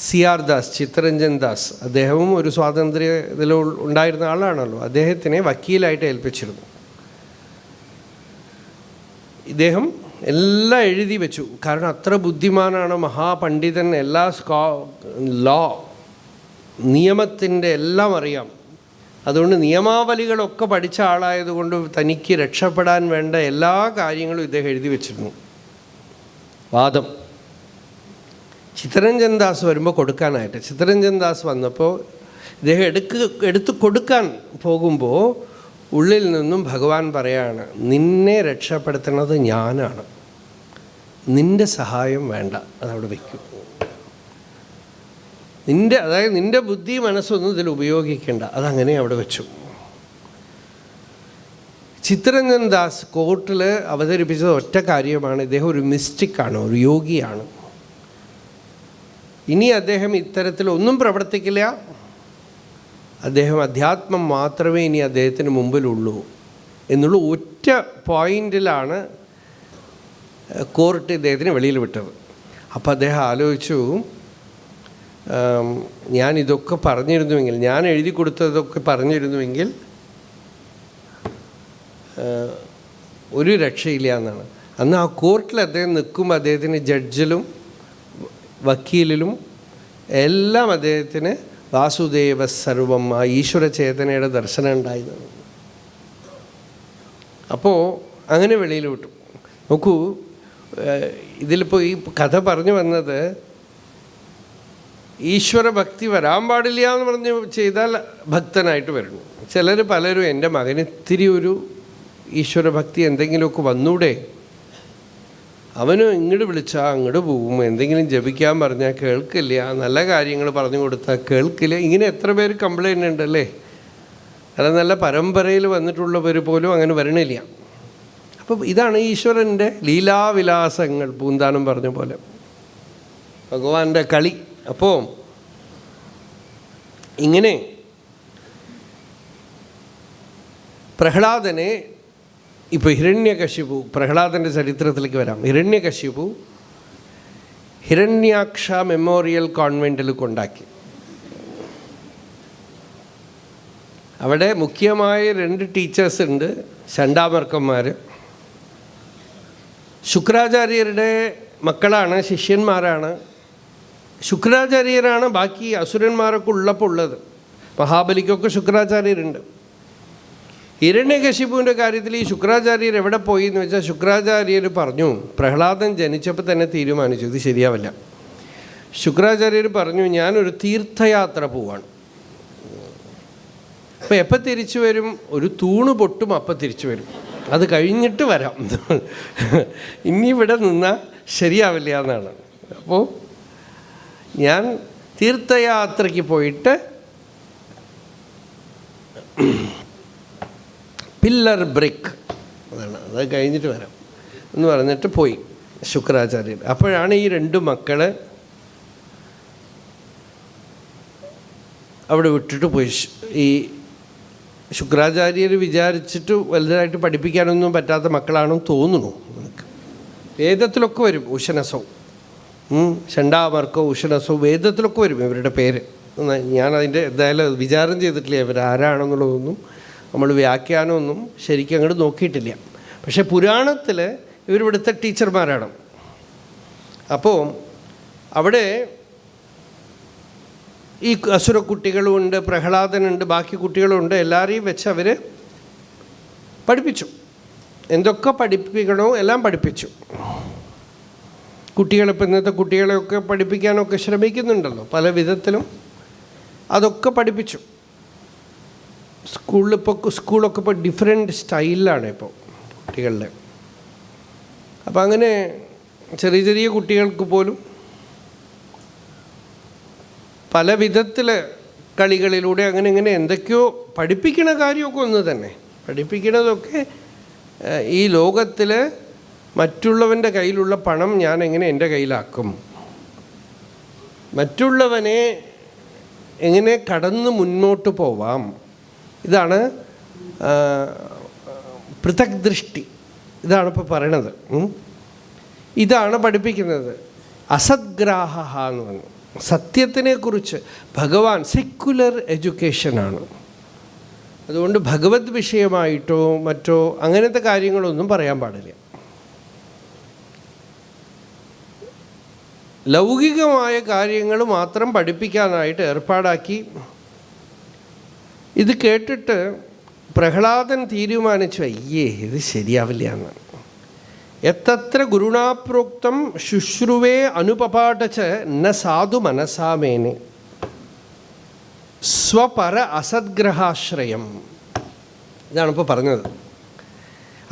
CR ദാസ്, ചിത്തരഞ്ജൻ ദാസ്, അദ്ദേഹവും ഒരു സ്വാതന്ത്ര്യ ഇതിൽ ഉണ്ടായിരുന്ന ആളാണല്ലോ. അദ്ദേഹത്തിനെ വക്കീലായിട്ട് ഏൽപ്പിച്ചിരുന്നു. ഇദ്ദേഹം എല്ലാം എഴുതി വെച്ചു. കാരണം അത്ര ബുദ്ധിമാനാണ്, മഹാപണ്ഡിതൻ, എല്ലാ ലോ നിയമത്തിൻ്റെ എല്ലാം അറിയാം. അതുകൊണ്ട് നിയമാവലികളൊക്കെ പഠിച്ച ആളായതുകൊണ്ട് തനിക്ക് രക്ഷപ്പെടാൻ വേണ്ട എല്ലാ കാര്യങ്ങളും ഇദ്ദേഹം എഴുതി വെച്ചിരുന്നു. വാദം ചിത്തരഞ്ജൻ ദാസ് വരുമ്പോൾ കൊടുക്കാനായിട്ട്, ചിത്തരഞ്ജൻ ദാസ് വന്നപ്പോൾ ഇദ്ദേഹം എടുത്ത് കൊടുക്കാൻ പോകുമ്പോൾ ഉള്ളിൽ നിന്നും ഭഗവാൻ പറയാണ്, നിന്നെ രക്ഷപ്പെടുത്തുന്നത് ഞാനാണ്, നിൻ്റെ സഹായം വേണ്ട, അതവിടെ വയ്ക്കും. അതായത് നിൻ്റെ ബുദ്ധി മനസ്സൊന്നും ഇതിൽ ഉപയോഗിക്കേണ്ട, അതങ്ങനെ അവിടെ വെച്ചു. ചിത്തരഞ്ജൻ ദാസ് കോർട്ടിൽ അവതരിപ്പിച്ചത് ഒറ്റ കാര്യമാണ്, ഇദ്ദേഹം ഒരു മിസ്റ്റിക്കാണ്, ഒരു യോഗിയാണ്. ഇനി അദ്ദേഹം ഇത്തരത്തിലൊന്നും പ്രവർത്തിക്കില്ല, അദ്ദേഹം അധ്യാത്മം മാത്രമേ ഇനി അദ്ദേഹത്തിന് മുമ്പിലുള്ളൂ എന്നുള്ള ഒറ്റ പോയിന്റിലാണ് കോർട്ട് ഇദ്ദേഹത്തിന് വെളിയിൽ വിട്ടത്. അപ്പോൾ അദ്ദേഹം ആലോചിച്ചു, ഞാനിതൊക്കെ പറഞ്ഞിരുന്നുവെങ്കിൽ, ഞാൻ എഴുതി കൊടുത്തതൊക്കെ പറഞ്ഞിരുന്നുവെങ്കിൽ ഒരു രക്ഷയില്ല എന്നാണ്. അന്ന് ആ കോർട്ടിൽ അദ്ദേഹം നിൽക്കുമ്പോൾ അദ്ദേഹത്തിന് ജഡ്ജിലും വക്കീലിലും എല്ലാം അദ്ദേഹത്തിന് വാസുദേവ സർവം, ആ ഈശ്വര ചേതനയുടെ ദർശനം ഉണ്ടായിരുന്നു. അപ്പോൾ അങ്ങനെ വെളിയിൽ വിട്ടു. നോക്കൂ, ഇതിലിപ്പോൾ ഈ കഥ പറഞ്ഞു വന്നത്, ഈശ്വര ഭക്തി വരാൻ പാടില്ല എന്ന് പറഞ്ഞ് ചെയ്താൽ ഭക്തനായിട്ട് വരുന്നു. പലരും എൻ്റെ മകന് ഇത്തിരി ഒരു ഈശ്വരഭക്തി എന്തെങ്കിലുമൊക്കെ വന്നൂടെ, അവന് ഇങ്ങോട്ട് വിളിച്ചാൽ അങ്ങോട്ട് പോവും, എന്തെങ്കിലും ജപിക്കാൻ പറഞ്ഞാൽ കേൾക്കില്ല, നല്ല കാര്യങ്ങൾ പറഞ്ഞു കൊടുത്താൽ കേൾക്കില്ല, ഇങ്ങനെ എത്ര പേര് കംപ്ലൈൻ്റ് ഉണ്ടല്ലേ. അത് നല്ല പരമ്പരയിൽ വന്നിട്ടുള്ളവർ പോലും അങ്ങനെ വരണില്ല. അപ്പം ഇതാണ് ഈശ്വരൻ്റെ ലീലാവിലാസങ്ങൾ, പൂന്താനം പറഞ്ഞ പോലെ ഭഗവാന്റെ കളി. അപ്പോൾ ഇങ്ങനെ പ്രഹ്ലാദനെ, ഇപ്പോൾ ഹിരണ്യകശിപു, പ്രഹ്ലാദൻ്റെ ചരിത്രത്തിലേക്ക് വരാം. ഹിരണ്യകശിപു ഹിരണ്യാക്ഷ മെമ്മോറിയൽ കോൺവെൻറ്റിൽ കൊണ്ടാക്കി. അവിടെ മുഖ്യമായ 2 ടീച്ചേഴ്സ് ഉണ്ട്, ചണ്ടാമർക്കന്മാർ. ശുക്രാചാര്യരുടെ മക്കളാണ്, ശിഷ്യന്മാരാണ്. ശുക്രാചാര്യരാണ് ബാക്കി അസുരന്മാരൊക്കെ ഉള്ളപ്പോൾ ഉള്ളത്. മഹാബലിക്കൊക്കെ ശുക്രാചാര്യരുണ്ട്. ഹിരണ്യകശിപുവിൻ്റെ കാര്യത്തിൽ ഈ ശുക്രാചാര്യർ എവിടെ പോയി എന്ന് വെച്ചാൽ, ശുക്രാചാര്യർ പറഞ്ഞു, പ്രഹ്ലാദൻ ജനിച്ചപ്പോൾ തന്നെ തീരുമാനിച്ചു ഇത് ശരിയാവില്ല. ശുക്രാചാര്യർ പറഞ്ഞു, ഞാനൊരു തീർത്ഥയാത്ര പോവാണ്, അപ്പോൾ എപ്പോൾ തിരിച്ചു വരും, ഒരു തൂണ് പൊട്ടും അപ്പം തിരിച്ചു വരും, അത് കഴിഞ്ഞിട്ട് വരാം, ഇനി ഇവിടെ നിന്നാൽ ശരിയാവില്ല എന്നാണ്. അപ്പോൾ ഞാൻ തീർത്ഥയാത്രയ്ക്ക് പോയിട്ട് പില്ലർ ബ്രിക്ക് അതാണ്, അത് കഴിഞ്ഞിട്ട് വരാം എന്ന് പറഞ്ഞിട്ട് പോയി ശുക്രാചാര്യർ. അപ്പോഴാണ് ഈ 2 മക്കൾ അവിടെ വിട്ടിട്ട് പോയി. ഈ ശുക്രാചാര്യർ വിചാരിച്ചിട്ട് വലുതായിട്ട് പഠിപ്പിക്കാനൊന്നും പറ്റാത്ത മക്കളാണെന്ന് തോന്നുന്നു. നമുക്ക് വേദത്തിലൊക്കെ വരും, ഉശനസവും ചണ്ടാമർക്കോ ഉശനസവും വേദത്തിലൊക്കെ വരും ഇവരുടെ പേര്. ഞാനതിൻ്റെ എന്തായാലും വിചാരം ചെയ്തിട്ടില്ല ഇവരാരാണെന്നുള്ളതൊന്നും. നമ്മൾ വ്യാഖ്യാനമൊന്നും ശരിക്കും അങ്ങോട്ട് നോക്കിയിട്ടില്ല. പക്ഷേ പുരാണത്തിൽ ഇവരിവിടുത്തെ ടീച്ചർമാരാണ്. അപ്പോൾ അവിടെ ഈ അസുരക്കുട്ടികളുമുണ്ട്, പ്രഹ്ലാദനുണ്ട്, ബാക്കി കുട്ടികളുണ്ട്. എല്ലാവരെയും വെച്ച് അവർ പഠിപ്പിച്ചു. എന്തൊക്കെ പഠിപ്പിക്കണോ എല്ലാം പഠിപ്പിച്ചു. കുട്ടികളിപ്പോൾ ഇന്നത്തെ കുട്ടികളെയൊക്കെ പഠിപ്പിക്കാനൊക്കെ ശ്രമിക്കുന്നുണ്ടല്ലോ പല വിധത്തിലും. അതൊക്കെ പഠിപ്പിച്ചു. സ്കൂളൊക്കെ ഇപ്പോൾ ഡിഫറെൻറ്റ് സ്റ്റൈലിലാണ് ഇപ്പോൾ കുട്ടികളുടെ. അപ്പം അങ്ങനെ ചെറിയ ചെറിയ കുട്ടികൾക്ക് പോലും പല വിധത്തിൽ കളികളിലൂടെ അങ്ങനെ ഇങ്ങനെ എന്തൊക്കെയോ പഠിപ്പിക്കണ കാര്യമൊക്കെ ഒന്ന് തന്നെ. പഠിപ്പിക്കണതൊക്കെ ഈ ലോകത്തിൽ മറ്റുള്ളവൻ്റെ കയ്യിലുള്ള പണം ഞാൻ എങ്ങനെ എൻ്റെ കയ്യിലാക്കും, മറ്റുള്ളവനെ എങ്ങനെ കടന്ന് മുന്നോട്ട് പോവാം, ഇതാണ് പൃഥക് ദൃഷ്ടി. ഇതാണ് ഇപ്പോൾ പറയണത്. ഇതാണ് പഠിപ്പിക്കുന്നത്. അസദ്ഗ്രാഹ എന്ന് പറഞ്ഞു. സത്യത്തിനെക്കുറിച്ച് ഭഗവാൻ സെക്യുലർ എഡ്യൂക്കേഷനാണ്. അതുകൊണ്ട് ഭഗവത് വിഷയമായിട്ടോ മറ്റോ അങ്ങനത്തെ കാര്യങ്ങളൊന്നും പറയാൻ പാടില്ല. ലൗകികമായ കാര്യങ്ങൾ മാത്രം പഠിപ്പിക്കാനായിട്ട് ഏർപ്പാടാക്കി. ഇത് കേട്ടിട്ട് പ്രഹ്ലാദൻ തീരുമാനിച്ചു, അയ്യേ ഇത് ശരിയാവില്ല എന്ന്. എത്തത്ര ഗുരുണാപ്രോക്തം ശുശ്രുവേ അനുപപാഠച്ച ന സാധു മനസാമേനെ സ്വപര അസദ്ഗ്രഹാശ്രയം. ഇതാണിപ്പോൾ പറഞ്ഞത്.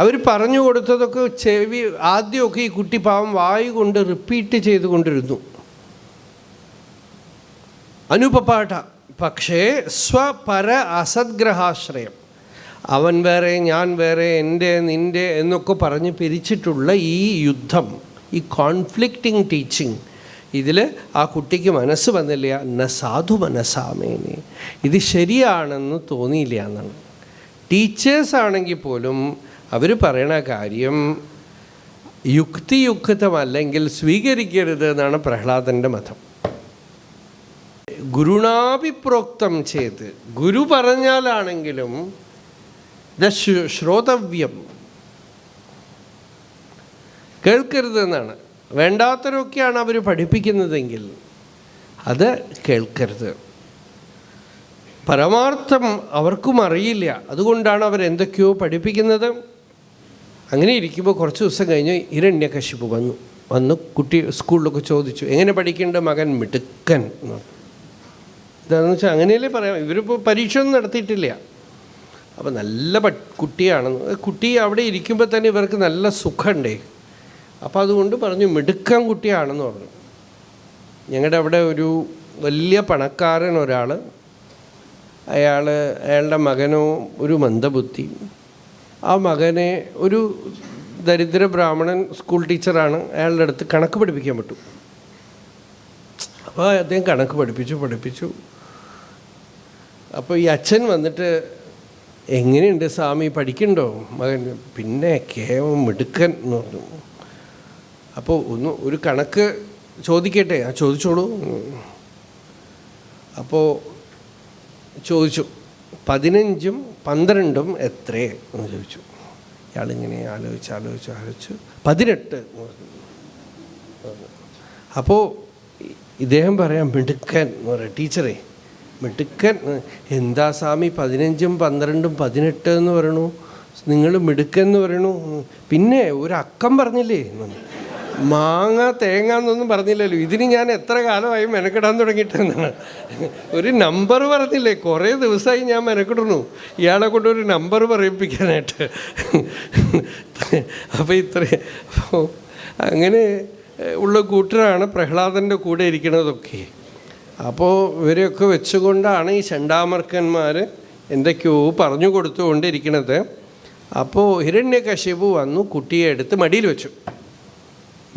അവർ പറഞ്ഞു കൊടുത്തതൊക്കെ ആദ്യമൊക്കെ ഈ കുട്ടി പാവം വായു കൊണ്ട് റിപ്പീറ്റ് ചെയ്തുകൊണ്ടിരുന്നു, അനുപപാഠ. പക്ഷേ സ്വപര അസദ്ഗ്രഹാശ്രയം, അവൻ വേറെ ഞാൻ വേറെ, എൻ്റെ നിൻ്റെ എന്നൊക്കെ പറഞ്ഞ് പിരിച്ചിട്ടുള്ള ഈ യുദ്ധം, ഈ കോൺഫ്ലിക്റ്റിംഗ് ടീച്ചിങ്, ഇതിൽ ആ കുട്ടിക്ക് മനസ്സ് വന്നില്ല. ന സാധു മനസ്സാമേനെ, ഇത് ശരിയാണെന്ന് തോന്നിയില്ല എന്നാണ്. ടീച്ചേഴ്സാണെങ്കിൽ പോലും അവർ പറയണ കാര്യം യുക്തിയുക്തമല്ലെങ്കിൽ സ്വീകരിക്കരുത് എന്നാണ് പ്രഹ്ലാദൻ്റെ മതം. ഗുരുണാഭിപ്രോക്തം ചെയ്ത്, ഗുരു പറഞ്ഞാലാണെങ്കിലും ശ്രോതവ്യം, കേൾക്കരുതെന്നാണ്. വേണ്ടാത്തരൊക്കെയാണ് അവർ പഠിപ്പിക്കുന്നതെങ്കിൽ അത് കേൾക്കരുത്. പരമാർത്ഥം അവർക്കും അറിയില്ല, അതുകൊണ്ടാണ് അവരെന്തൊക്കെയോ പഠിപ്പിക്കുന്നത്. അങ്ങനെ ഇരിക്കുമ്പോൾ കുറച്ച് ദിവസം കഴിഞ്ഞ് ഹിരണ്യകശിപു വന്നു കുട്ടി സ്കൂളിലൊക്കെ ചോദിച്ചു, എങ്ങനെ പഠിക്കേണ്ട മകൻ? മിടുക്കൻ. എന്താണെന്ന് വെച്ചാൽ അങ്ങനെയല്ലേ പറയാം. ഇവരിപ്പോൾ പരീക്ഷ ഒന്നും നടത്തിയിട്ടില്ല. അപ്പോൾ നല്ല കുട്ടിയാണെന്ന്. കുട്ടി അവിടെ ഇരിക്കുമ്പോൾ തന്നെ ഇവർക്ക് നല്ല സുഖമുണ്ടേ. അപ്പോൾ അതുകൊണ്ട് പറഞ്ഞു മിടുക്കൻ കുട്ടിയാണെന്ന് പറഞ്ഞു. ഞങ്ങളുടെ അവിടെ ഒരു വലിയ പണക്കാരൻ ഒരാൾ, അയാളുടെ മകനോ ഒരു മന്ദബുദ്ധി. ആ മകനെ ഒരു ദരിദ്ര ബ്രാഹ്മണൻ സ്കൂൾ ടീച്ചറാണ്, അയാളുടെ അടുത്ത് കണക്ക് പഠിപ്പിക്കാൻ പറ്റും. അപ്പോൾ അദ്ദേഹം കണക്ക് പഠിപ്പിച്ചു. അപ്പോൾ ഈ അച്ഛൻ വന്നിട്ട്, എങ്ങനെയുണ്ട് സ്വാമി, പഠിക്കണ്ടോ മകൻ? പിന്നെ കേവം മിടുക്കൻ എന്ന് പറഞ്ഞു. അപ്പോൾ ഒരു കണക്ക് ചോദിക്കട്ടെ? ചോദിച്ചോളൂ. അപ്പോൾ ചോദിച്ചു, 15ഉം 12ഉം എത്രേ എന്ന് ചോദിച്ചു. ഇയാളിങ്ങനെ ആലോചിച്ച് 18 എന്ന് പറഞ്ഞു. അപ്പോൾ ഇദ്ദേഹം പറയാം മിടുക്കൻ എന്ന് പറയാം. ടീച്ചറേ മിടുക്കൻ എന്താ സ്വാമി 15ഉം 12ഉം 18 എന്ന് പറയണു, നിങ്ങൾ മിടുക്കൻ എന്ന് പറയണു. പിന്നെ ഒരു അക്കം പറഞ്ഞില്ലേ, മാങ്ങ തേങ്ങ എന്നൊന്നും പറഞ്ഞില്ലല്ലോ. ഇതിന് ഞാൻ എത്ര കാലമായി മെനക്കെടാൻ തുടങ്ങിയിട്ടെന്നാണ്. ഒരു നമ്പർ പറഞ്ഞില്ലേ, കുറേ ദിവസമായി ഞാൻ മെനക്കെടുന്നു ഇയാളെ കൊണ്ട് ഒരു നമ്പർ പറയിപ്പിക്കാനായിട്ട്. അപ്പോൾ അപ്പോൾ അങ്ങനെ ഉള്ള കൂട്ടരാണ് പ്രഹ്ലാദൻ്റെ കൂടെ ഇരിക്കുന്നതൊക്കെ. അപ്പോൾ ഇവരെയൊക്കെ വെച്ചുകൊണ്ടാണ് ഈ ചണ്ടാമർക്കന്മാർ എന്തൊക്കെയോ പറഞ്ഞു കൊടുത്തുകൊണ്ടിരിക്കുന്നത്. അപ്പോൾ ഹിരണ്യകശിപു വന്നു, കുട്ടിയെ എടുത്ത്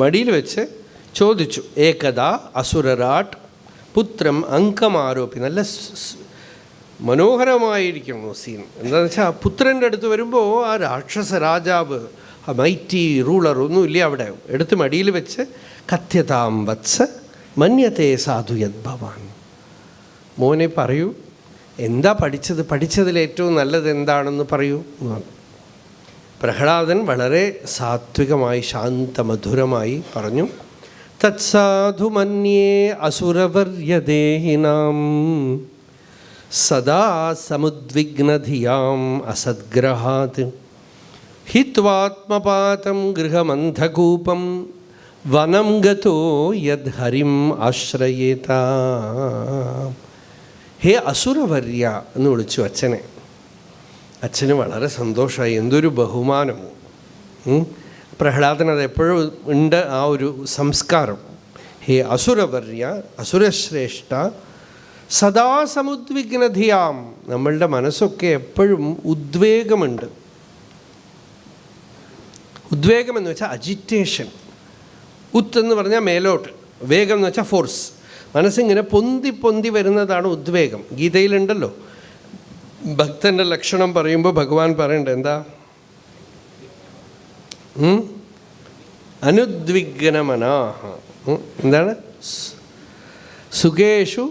മടിയിൽ വെച്ച് ചോദിച്ചു, ഏകദാ അസുരരാട്ട് പുത്രം അങ്കമാരോപി. നല്ല മനോഹരമായിരിക്കുന്നു സീൻ. എന്താണെന്ന് വെച്ചാൽ ആ പുത്രൻ്റെ അടുത്ത് വരുമ്പോൾ ആ രാക്ഷസ രാജാവ്, ആ മൈറ്റി റൂളർ ഒന്നുമില്ല അവിടെ, എടുത്ത് മടിയിൽ വെച്ച് കഥ്യതാം വത്സ മന്യത്തെ സാധു യദ്ഭവാൻ. മോനെ പറയൂ, എന്താ പഠിച്ചതിൽ ഏറ്റവും നല്ലത് എന്താണെന്ന് പറയൂ എന്ന് പറഞ്ഞു. പ്രഹ്ലാദൻ വളരെ സാത്വികമായി ശാന്തമധുരമായി പറഞ്ഞു, തത്സാധു മന്യേ അസുരവർയദേഹിനാം സദാ സമുദ്വിഗ്നധിയാം അസദ്ഗ്രഹാത് ഹിത്വാത്മപാതം ഗൃഹമന്ധകൂപം വനം ഗതോ യദ്ഹരിം ആശ്രയേത. ഹേ അസുരവർയ എന്ന് വിളിച്ചു അച്ഛനെ. അച്ഛന് വളരെ സന്തോഷമായി, എന്തൊരു ബഹുമാനം. പ്രഹ്ലാദൻ അത് എപ്പോഴും ഉണ്ട്, ആ ഒരു സംസ്കാരം. ഹേ അസുരവർയ, അസുരശ്രേഷ്ഠ, സദാ സമുദ്വിഗ്നധിയാം, നമ്മളുടെ മനസ്സൊക്കെ എപ്പോഴും ഉദ്വേഗമുണ്ട്. ഉദ്വേഗം എന്ന് വെച്ചാൽ അജിറ്റേഷൻ. ഉത്ത് എന്ന് പറഞ്ഞാൽ മേലോട്ട്, വേഗം എന്ന് വെച്ചാൽ ഫോഴ്സ്. മനസ്സിങ്ങനെ പൊന്തി പൊന്തി വരുന്നതാണ് ഉദ്വേഗം. ഗീതയിലുണ്ടല്ലോ, ഭക്തൻ്റെ ലക്ഷണം പറയുമ്പോൾ ഭഗവാൻ പറയണ്ട എന്താ? അനുദ്വിഗ്നമനാഹ. എന്താണ്? സുഖേഷു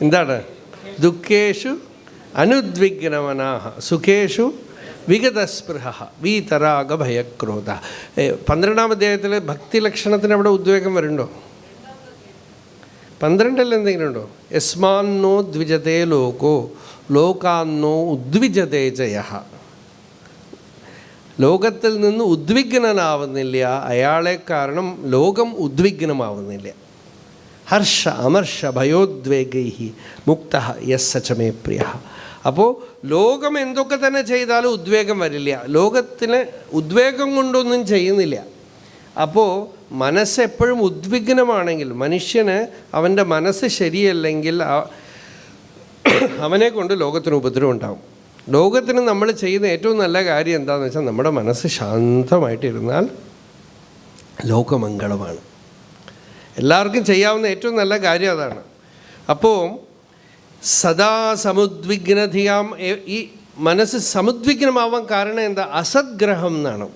എന്താണ്? ദുഃഖേഷു അനുദ്വിഗ്നമനാഹ സുഖേഷു വിഗതസ്പൃഹ വീതരാഗ ഭയക്രോധ. 12-ാം അധ്യായത്തിൽ ഭക്തി ലക്ഷണത്തിന് അവിടെ ഉദ്വേഗം വരുന്നുണ്ടോ? 12 എന്തെങ്കിലും ഉണ്ടോ? യസ്മാന്നോ ദ്വിജതേ ലോകോ ലോകാന്നോ ഉദ്വിജതേ ജയഃ. ലോകത്തിൽ നിന്ന് ഉദ്വിഗ്നനാവുന്നില്ല അയാളെ കാരണം ലോകം ഉദ്വിഗ്നമാവുന്നില്ല. ഹർഷ അമർഷ ഭയോദ്വേഗൈ മുക്ത യസ്സചമേ പ്രിയ. അപ്പോൾ ലോകം എന്തൊക്കെ തന്നെ ചെയ്താലും ഉദ്വേഗം വരില്ല. ലോകത്തിന് ഉദ്വേഗം കൊണ്ടൊന്നും ചെയ്യുന്നില്ല. അപ്പോൾ മനസ്സെപ്പോഴും ഉദ്വിഗ്നമാണെങ്കിൽ, മനുഷ്യന് അവൻ്റെ മനസ്സ് ശരിയല്ലെങ്കിൽ അവനെ കൊണ്ട് ലോകത്തിന് ഉപദ്രവം ഉണ്ടാവും. ലോകത്തിന് നമ്മൾ ചെയ്യുന്ന ഏറ്റവും നല്ല കാര്യം എന്താണെന്ന് വെച്ചാൽ നമ്മുടെ മനസ്സ് ശാന്തമായിട്ടിരുന്നാൽ ലോകമംഗളമാണ്. എല്ലാവർക്കും ചെയ്യാവുന്ന ഏറ്റവും നല്ല കാര്യം അതാണ്. അപ്പോൾ സദാ സമുദ്വിഗ്നധിയാം, ഈ മനസ്സ് സമുദ്വിഗ്നമാവാൻ കാരണം എന്താ? അസദ്ഗ്രഹം എന്നാണ്.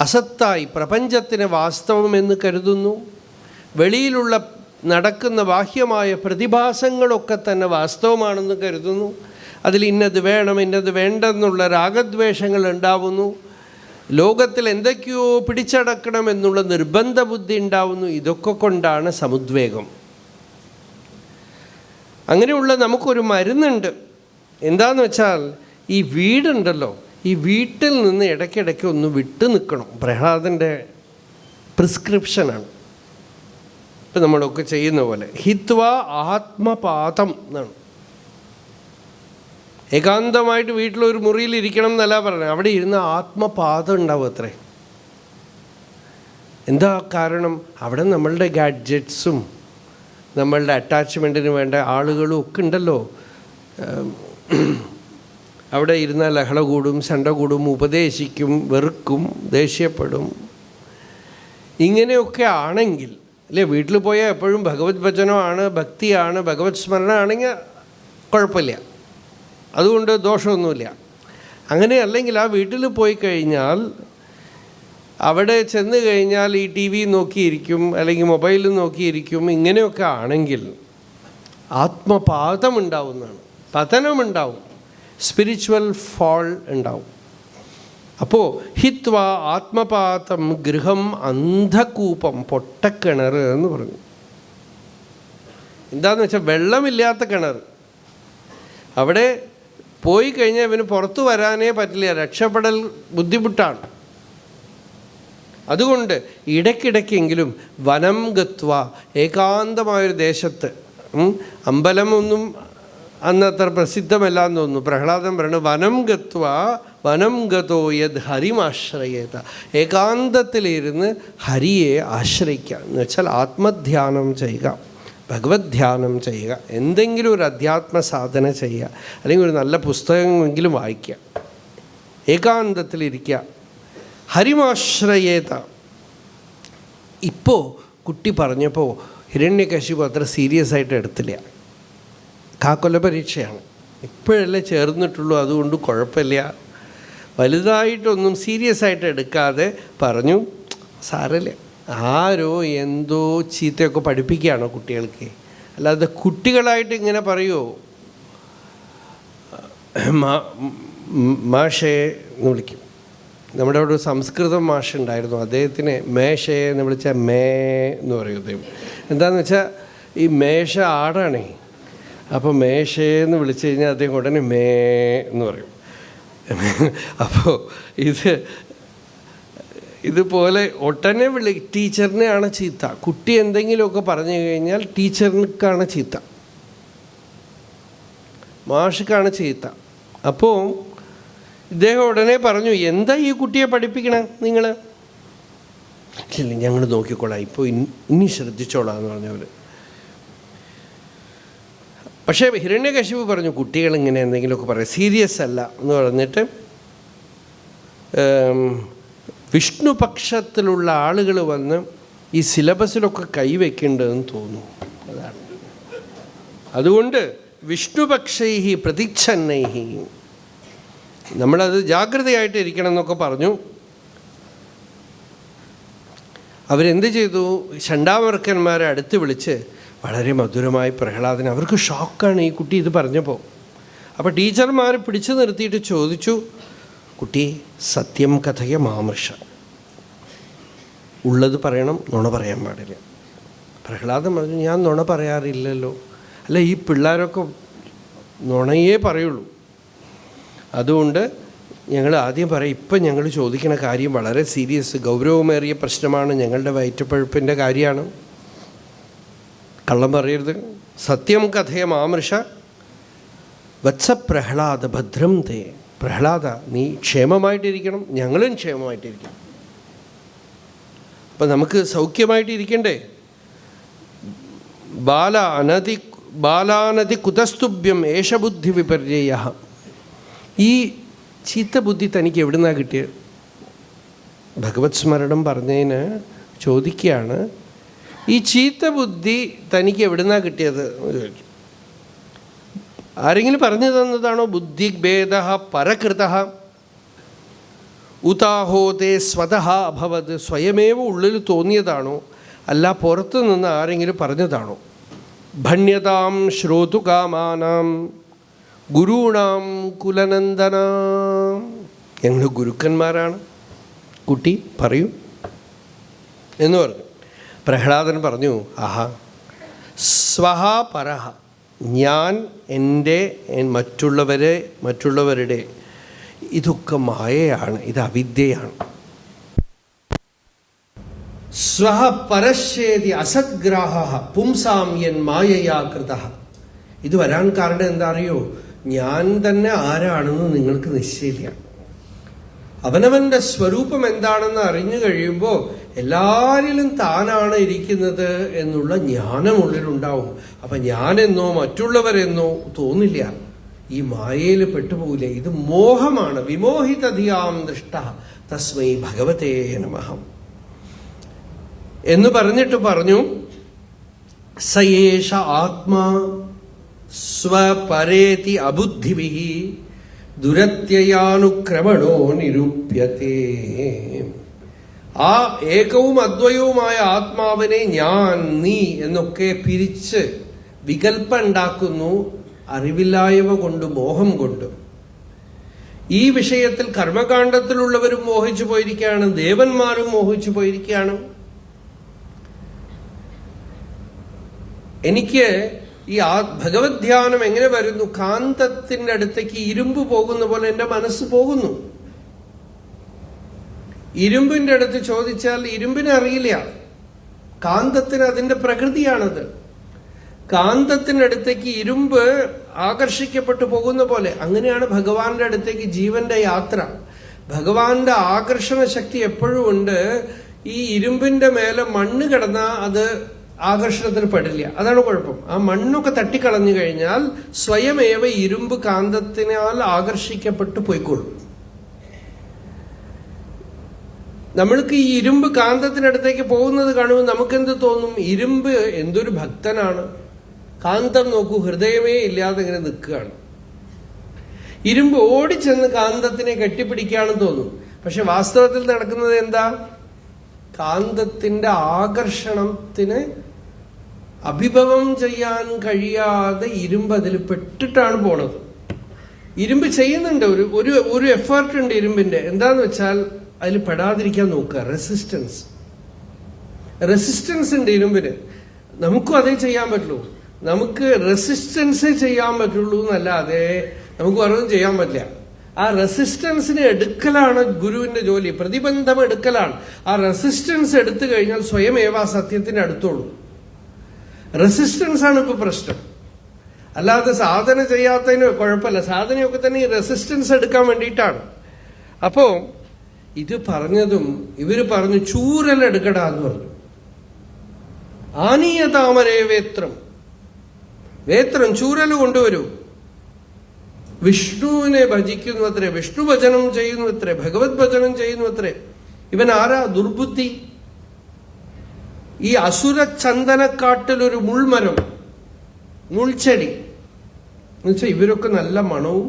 അസത്തായി പ്രപഞ്ചത്തിന് വാസ്തവമെന്ന് കരുതുന്നു. വെളിയിലുള്ള നടക്കുന്ന ബാഹ്യമായ പ്രതിഭാസങ്ങളൊക്കെ തന്നെ വാസ്തവമാണെന്ന് കരുതുന്നു. അതിൽ ഇന്നത് വേണം ഇന്നത് വേണ്ടെന്നുള്ള രാഗദ്വേഷങ്ങൾ ഉണ്ടാവുന്നു. ലോകത്തിൽ എന്തൊക്കെയോ പിടിച്ചടക്കണമെന്നുള്ള നിർബന്ധ ബുദ്ധി ഉണ്ടാവുന്നു. ഇതൊക്കെ കൊണ്ടാണ് സമുദ്വേഗം. അങ്ങനെയുള്ള നമുക്കൊരു മരുന്നുണ്ട്. എന്താണെന്ന് വെച്ചാൽ ഈ വീടുണ്ടല്ലോ, ഈ വീട്ടിൽ നിന്ന് ഇടയ്ക്കിടയ്ക്ക് ഒന്ന് വിട്ടു നിൽക്കണം. പ്രഹ്ലാദൻ്റെ പ്രിസ്ക്രിപ്ഷനാണ്. ഇപ്പം നമ്മളൊക്കെ ചെയ്യുന്ന പോലെ ഹിത്വ ആത്മപാതം എന്നാണ്. ഏകാന്തമായിട്ട് വീട്ടിലൊരു മുറിയിലിരിക്കണം എന്നല്ല പറയുന്നത്, അവിടെ ഇരുന്ന് ആത്മപാതം ഉണ്ടാവും അത്രേ. എന്താ കാരണം? അവിടെ നമ്മളുടെ ഗാഡ്ജറ്റ്സും നമ്മളുടെ അറ്റാച്ച്മെൻറ്റിന് വേണ്ട ആളുകളും ഒക്കെ ഉണ്ടല്ലോ. അവിടെ ഇരുന്നാൽ ലഹള കൂടും, ശണ്ട കൂടും, ഉപദേശിക്കും, വെറുക്കും, ദേഷ്യപ്പെടും. ഇങ്ങനെയൊക്കെ ആണെങ്കിൽ അല്ലേ, വീട്ടിൽ പോയാൽ എപ്പോഴും ഭഗവത് ഭജനമാണ്, ഭക്തിയാണ്, ഭഗവത് സ്മരണ ആണെങ്കിൽ കുഴപ്പമില്ല, അതുകൊണ്ട് ദോഷമൊന്നുമില്ല. അങ്ങനെ അല്ലെങ്കിൽ ആ വീട്ടിൽ പോയി കഴിഞ്ഞാൽ അവിടെ ചെന്ന് കഴിഞ്ഞാൽ ഈ ടി വി നോക്കിയിരിക്കും, അല്ലെങ്കിൽ മൊബൈലിൽ നോക്കിയിരിക്കും. ഇങ്ങനെയൊക്കെ ആണെങ്കിൽ ആത്മപാതം ഉണ്ടാവുന്നതാണ്, പതനമുണ്ടാവും, സ്പിരിച്വൽ ഫാൾ ഉണ്ടാവും. അപ്പോൾ ഹിത്വ ആത്മപാതം ഗൃഹം അന്ധകൂപം, പൊട്ടക്കിണർ എന്ന് പറഞ്ഞു. എന്താണെന്ന് വെച്ചാൽ വെള്ളമില്ലാത്ത കിണർ. അവിടെ പോയി കഴിഞ്ഞാൽ ഇവന് പുറത്തു വരാനേ പറ്റില്ല, രക്ഷപ്പെടൽ ബുദ്ധിമുട്ടാണ്. അതുകൊണ്ട് ഇടയ്ക്കിടയ്ക്കെങ്കിലും വനം ഗത്വ, ഏകാന്തമായൊരു ദേശത്ത്, അമ്പലമൊന്നും അന്ന് അത്ര പ്രസിദ്ധമല്ലാന്ന് തോന്നുന്നു. പ്രഹ്ലാദൻ പറയുന്നത് വനം ഗത്വ വനം ഗതോ യദ് ഹരിമാശ്രയേത, ഏകാന്തത്തിലിരുന്ന് ഹരിയെ ആശ്രയിക്കുക എന്ന് വെച്ചാൽ ആത്മധ്യാനം ചെയ്യുക, ഭഗവത് ധ്യാനം ചെയ്യുക, എന്തെങ്കിലും ഒരു അധ്യാത്മ സാധന ചെയ്യുക, അല്ലെങ്കിൽ ഒരു നല്ല പുസ്തകമെങ്കിലും വായിക്കുക, ഏകാന്തത്തിലിരിക്കുക. ഹരിമാശ്രയേത. ഇപ്പോൾ കുട്ടി പറഞ്ഞപ്പോൾ ഹിരണ്യകശിപു അത്ര സീരിയസ് ആയിട്ട് എടുത്തില്ല. കാക്കൊല്ല പരീക്ഷയാണ്, ഇപ്പോഴല്ലേ ചേർന്നിട്ടുള്ളൂ, അതുകൊണ്ട് കുഴപ്പമില്ല, വലുതായിട്ടൊന്നും സീരിയസ് ആയിട്ട് എടുക്കാതെ പറഞ്ഞു, സാരമില്ല, ആരോ എന്തോ ചീത്തയൊക്കെ പഠിപ്പിക്കുകയാണോ കുട്ടികൾക്ക്, അല്ലാതെ കുട്ടികളായിട്ട് ഇങ്ങനെ പറയുമോ? മാഷേ എന്ന് വിളിക്കും. നമ്മുടെ അവിടെ ഒരു സംസ്കൃതം മാഷുണ്ടായിരുന്നു, അദ്ദേഹത്തിന് മേഷയെ എന്ന് വിളിച്ചാൽ മേ എന്ന് പറയും അദ്ദേഹം. എന്താണെന്ന് വെച്ചാൽ ഈ മേഷ ആടാണേ, അപ്പോൾ മേഷയെന്ന് വിളിച്ചു കഴിഞ്ഞാൽ അദ്ദേഹം ഉടനെ മേ എന്ന് പറയും. അപ്പോൾ ഇതുപോലെ ഒട്ടനെ ടീച്ചറിനെയാണ് ചീത്ത. കുട്ടി എന്തെങ്കിലുമൊക്കെ പറഞ്ഞു കഴിഞ്ഞാൽ ടീച്ചറിനേക്കാണ് ചീത്ത, മാഷിക്കാണ് ചീത്ത. അപ്പോൾ ഇദ്ദേഹം ഉടനെ പറഞ്ഞു, എന്താ ഈ കുട്ടിയെ പഠിപ്പിക്കണേ നിങ്ങൾ? ഇല്ല, ഞങ്ങൾ നോക്കിക്കോളാം, ഇപ്പോൾ ഇനി ശ്രദ്ധിച്ചോളാം എന്ന് പറഞ്ഞവർ. പക്ഷേ ഹിരണ്യകശിപു പറഞ്ഞു, കുട്ടികളിങ്ങനെ എന്തെങ്കിലുമൊക്കെ പറയും, സീരിയസ് അല്ല എന്ന് പറഞ്ഞിട്ട് വിഷ്ണുപക്ഷത്തിലുള്ള ആളുകൾ വന്ന് ഈ സിലബസിലൊക്കെ കൈവയ്ക്കേണ്ടതെന്ന് തോന്നുന്നു. അതാണ്. അതുകൊണ്ട് വിഷ്ണുപക്ഷൈഹി പ്രതിച്ഛന്നൈഹി, നമ്മളത് ജാഗ്രതയായിട്ട് ഇരിക്കണം എന്നൊക്കെ പറഞ്ഞു. അവരെന്ത് ചെയ്തു? ചണ്ടാമർക്കന്മാരെ അടുത്ത് വിളിച്ച് വളരെ മധുരമായി പ്രഹ്ലാദന്, അവർക്ക് ഷോക്കാണ് ഈ കുട്ടി ഇത് പറഞ്ഞപ്പോൾ. അപ്പോൾ ടീച്ചർമാർ പിടിച്ചു നിർത്തിയിട്ട് ചോദിച്ചു, കുട്ടി സത്യം കഥയ മാമൃഷ, ഉള്ളത് പറയണം, നുണ പറയാൻ പാടില്ല. പ്രഹ്ലാദൻ പറഞ്ഞു, ഞാൻ നുണ പറയാറില്ലല്ലോ. അല്ല, ഈ പിള്ളേരൊക്കെ നുണയേ പറയുള്ളൂ. അതുകൊണ്ട് ഞങ്ങൾ ആദ്യം പറയും, ഇപ്പം ഞങ്ങൾ ചോദിക്കുന്ന കാര്യം വളരെ സീരിയസ് ഗൗരവമേറിയ പ്രശ്നമാണ്, ഞങ്ങളുടെ വയറ്റപ്പഴുപ്പിൻ്റെ കാര്യമാണ്, കള്ളം പറയരുത്. സത്യം കഥയ മാമൃഷ വത്സ പ്രഹ്ലാദ ഭദ്രം തേ, പ്രഹ്ലാദ നീ ക്ഷേമമായിട്ടിരിക്കണം, ഞങ്ങളും ക്ഷേമമായിട്ടിരിക്കണം. അപ്പം നമുക്ക് സൗഖ്യമായിട്ടിരിക്കണ്ടേ? ബാലാനതി കുതസ്തുഭ്യം ഏഷബുദ്ധി വിപര്യ, ഈ ചീത്ത ബുദ്ധി തനിക്ക് എവിടുന്നാണ് കിട്ടിയത്? ഭഗവത് സ്മരണം പറഞ്ഞതിന് ചോദിക്കുകയാണ്, ഈ ചീത്ത ബുദ്ധി തനിക്ക് എവിടുന്നാണ് കിട്ടിയത് എന്ന് ചോദിച്ചു. ആരെങ്കിലും പറഞ്ഞു തന്നതാണോ? ബുദ്ധിഭേദ പരകൃത ഉതാഹോതേ സ്വതഃ അഭവത്, സ്വയമേവ ഉള്ളിൽ തോന്നിയതാണോ, അല്ല പുറത്തു നിന്ന് ആരെങ്കിലും പറഞ്ഞതാണോ? ഭണ്യതാം ശ്രോതുകാമാനാം ഗുരുണാം കുലനന്ദനാം, ഞങ്ങൾ ഗുരുക്കന്മാരാണ്, കുട്ടി പറയൂ എന്ന് പറഞ്ഞു. പ്രഹ്ലാദൻ പറഞ്ഞു, ആഹാ സ്വഹ പരഹ, ഞാൻ എൻ്റെ മറ്റുള്ളവരുടെ ഇതൊക്കെ മായയാണ്, ഇത് അവിദ്യയാണ്. സ്വഹ പരശ്യേതി അസദ്ഗ്രാഹ പുംസാം യൻ മായയാ കൃതഃ. ഇത് വരാൻ കാരണം എന്താ അറിയോ? ഞാൻ തന്നെ ആരാണെന്ന് നിങ്ങൾക്ക് നിശ്ചയില്ല. അവനവൻ്റെ സ്വരൂപം എന്താണെന്ന് അറിഞ്ഞു കഴിയുമ്പോൾ എല്ലാവരിലും താനാണ് ഇരിക്കുന്നത് എന്നുള്ള ജ്ഞാനമുള്ളിലുണ്ടാവും. അപ്പം ഞാനെന്നോ മറ്റുള്ളവരെന്നോ തോന്നില്ല, ഈ മായയിൽ പെട്ടുപോകില്ല. ഇത് മോഹമാണ്. വിമോഹിതധിയാം ദൃഷ്ട തസ്മൈ ഭഗവതേ നമഃ എന്ന് പറഞ്ഞിട്ട് പറഞ്ഞു, സയേഷ ആത്മാ സ്വപരേതി അബുദ്ധിഭിഹി ദുരത്യയാനുക്രമണോ നിരൂപ്യത്തെ. ആ ഏകവും അദ്വയവുമായ ആത്മാവിനെ ഞാൻ, നീ എന്നൊക്കെ പിരിച്ച് വികല്പം ഉണ്ടാക്കുന്നു അറിവില്ലായ്മ കൊണ്ട്, മോഹം കൊണ്ട്. ഈ വിഷയത്തിൽ കർമ്മകാണ്ഡത്തിലുള്ളവരും മോഹിച്ചു പോയിരിക്കുകയാണ്, ദേവന്മാരും മോഹിച്ചു പോയിരിക്കുകയാണ്. എനിക്ക് ഈ ഭഗവത് ധ്യാനം എങ്ങനെ വരുന്നു? കാന്തത്തിൻ്റെ അടുത്തേക്ക് ഇരുമ്പ് പോകുന്ന പോലെ എൻ്റെ മനസ്സ് പോകുന്നു. ഇരുമ്പിൻ്റെ അടുത്ത് ചോദിച്ചാൽ ഇരുമ്പിനെ അറിയില്ല, കാന്തത്തിന് അതിൻ്റെ പ്രകൃതിയാണത്. കാന്തത്തിൻ്റെ അടുത്തേക്ക് ഇരുമ്പ് ആകർഷിക്കപ്പെട്ടു പോകുന്ന പോലെ അങ്ങനെയാണ് ഭഗവാന്റെ അടുത്തേക്ക് ജീവന്റെ യാത്ര. ഭഗവാന്റെ ആകർഷണ ശക്തി എപ്പോഴും ഉണ്ട്. ഈ ഇരുമ്പിന്റെ മേലെ മണ്ണ് കിടന്നാൽ അത് ആകർഷണത്തിന് പെടില്ല, അതാണ് കുഴപ്പം. ആ മണ്ണൊക്കെ തട്ടിക്കളഞ്ഞു കഴിഞ്ഞാൽ സ്വയമേവ ഇരുമ്പ് കാന്തത്തിനാൽ ആകർഷിക്കപ്പെട്ടു പോയിക്കോളും. നമ്മൾക്ക് ഈ ഇരുമ്പ് കാന്തത്തിനടുത്തേക്ക് പോകുന്നത് കാണുമ്പോൾ നമുക്കെന്ത് തോന്നും? ഇരുമ്പ് എന്തൊരു ഭക്തനാണ്, കാന്തം നോക്കൂ ഹൃദയമേ ഇല്ലാതെ ഇങ്ങനെ നിൽക്കുകയാണ്. ഇരുമ്പ് ഓടിച്ചെന്ന് കാന്തത്തിനെ കെട്ടിപ്പിടിക്കുകയാണെന്ന് തോന്നും. പക്ഷെ വാസ്തവത്തിൽ നടക്കുന്നത് എന്താ? കാന്തത്തിന്റെ ആകർഷണത്തിന് അഭിഭവം ചെയ്യാൻ കഴിയാതെ ഇരുമ്പ് അതിൽ പെട്ടിട്ടാണ് പോണത്. ഇരുമ്പ് ചെയ്യുന്നുണ്ട്, ഒരു എഫേർട്ട് ഉണ്ട് ഇരുമ്പിന്റെ. എന്താന്ന് വെച്ചാൽ അതിൽ പെടാതിരിക്കാൻ നോക്കുക. റെസിസ്റ്റൻസ് ഉണ്ട് ഇരുമ്പിന്. നമുക്കും അതേ ചെയ്യാൻ പറ്റുള്ളൂ. നമുക്ക് റെസിസ്റ്റൻസേ ചെയ്യാൻ പറ്റുള്ളൂ എന്നല്ലാതെ നമുക്ക് വേറൊന്നും ചെയ്യാൻ പറ്റില്ല. ആ റെസിസ്റ്റൻസിനെ എടുക്കലാണ് ഗുരുവിന്റെ ജോലി. പ്രതിബന്ധം എടുക്കലാണ്. ആ റെസിസ്റ്റൻസ് എടുത്തു കഴിഞ്ഞാൽ സ്വയമേവ ആ സത്യത്തിന് അടുത്തോളൂ. റെസിസ്റ്റൻസ് ആണ് ഇപ്പൊ പ്രശ്നം. അല്ലാതെ സാധന ചെയ്യാത്തതിന് കുഴപ്പമില്ല. സാധനയൊക്കെ തന്നെ ഈ റെസിസ്റ്റൻസ് എടുക്കാൻ വേണ്ടിയിട്ടാണ്. അപ്പോ ഇത് പറഞ്ഞതും ഇവര് പറഞ്ഞു ചൂരലെടുക്കടാ എന്ന് പറഞ്ഞു. ആനീയ താമരേ വേത്രം ചൂരൽ കൊണ്ടുവരൂ. വിഷ്ണുവിനെ ഭജിക്കുന്നു അത്രേ, വിഷ്ണു ഭജനം ചെയ്യുന്നു അത്രേ, ഭഗവത് ഭജനം ചെയ്യുന്നു അത്രേ. ഇവൻ ആരാ? ദുർബുദ്ധി. ഈ അസുര ചന്ദനക്കാട്ടിലൊരു മുൾമരം, മുൾച്ചെടി എന്നുവെച്ചാൽ ഇവരൊക്കെ നല്ല മണവും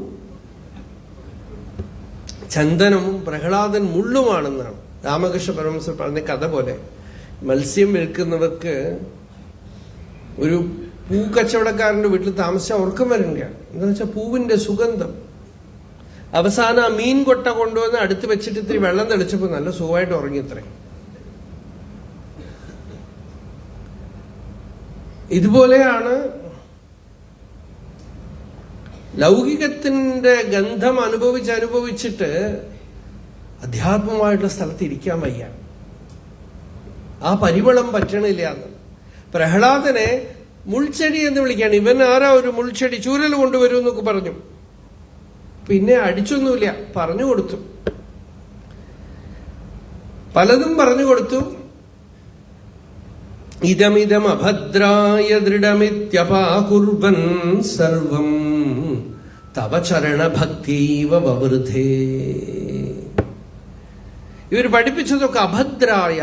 ചന്ദനവും പ്രഹ്ലാദൻ മുള്ളുമാണെന്നാണ് രാമകൃഷ്ണ പരമഹംസർ പറഞ്ഞ കഥ പോലെ. മത്സ്യം വിൽക്കുന്നവർക്ക് ഒരു പൂ കച്ചവടക്കാരന്റെ വീട്ടിൽ താമസിച്ചാൽ ഉറക്കം വരേണ്ടതാണ്. എന്താണെന്ന് വെച്ചാൽ പൂവിന്റെ സുഗന്ധം. അവസാനം ആ മീൻ കൊട്ട കൊണ്ടുവന്ന് അടുത്ത് വെച്ചിട്ട് ഇത്തിരി വെള്ളം തെളിച്ചപ്പോൾ നല്ല സുഖമായിട്ട് ഉറങ്ങിത്രേ. ഇതുപോലെയാണ് ലൗകികത്തിന്റെ ഗന്ധം അനുഭവിച്ചിട്ട് അധ്യാത്മമായിട്ടുള്ള സ്ഥലത്ത് ഇരിക്കാൻ വയ്യ. ആ പരിമളം പറ്റണില്ല. പ്രഹ്ലാദനെ മുൾച്ചെടി എന്ന് വിളിക്കാണ്. ഇവൻ ആരാ? ഒരു മുൾച്ചെടി, ചൂരൽ കൊണ്ടുവരൂ എന്നൊക്കെ പറഞ്ഞു. പിന്നെ അടിച്ചൊന്നുമില്ല, പറഞ്ഞു കൊടുത്തു. പലതും പറഞ്ഞു കൊടുത്തു. ഇതമിതം അഭദ്രായ ദൃഢമിത്യപാകുർവൻ സർവം തവ ചരണഭക്തീവ വവൃധേ. ഇവർ പഠിപ്പിച്ചതൊക്കെ അഭദ്രായ,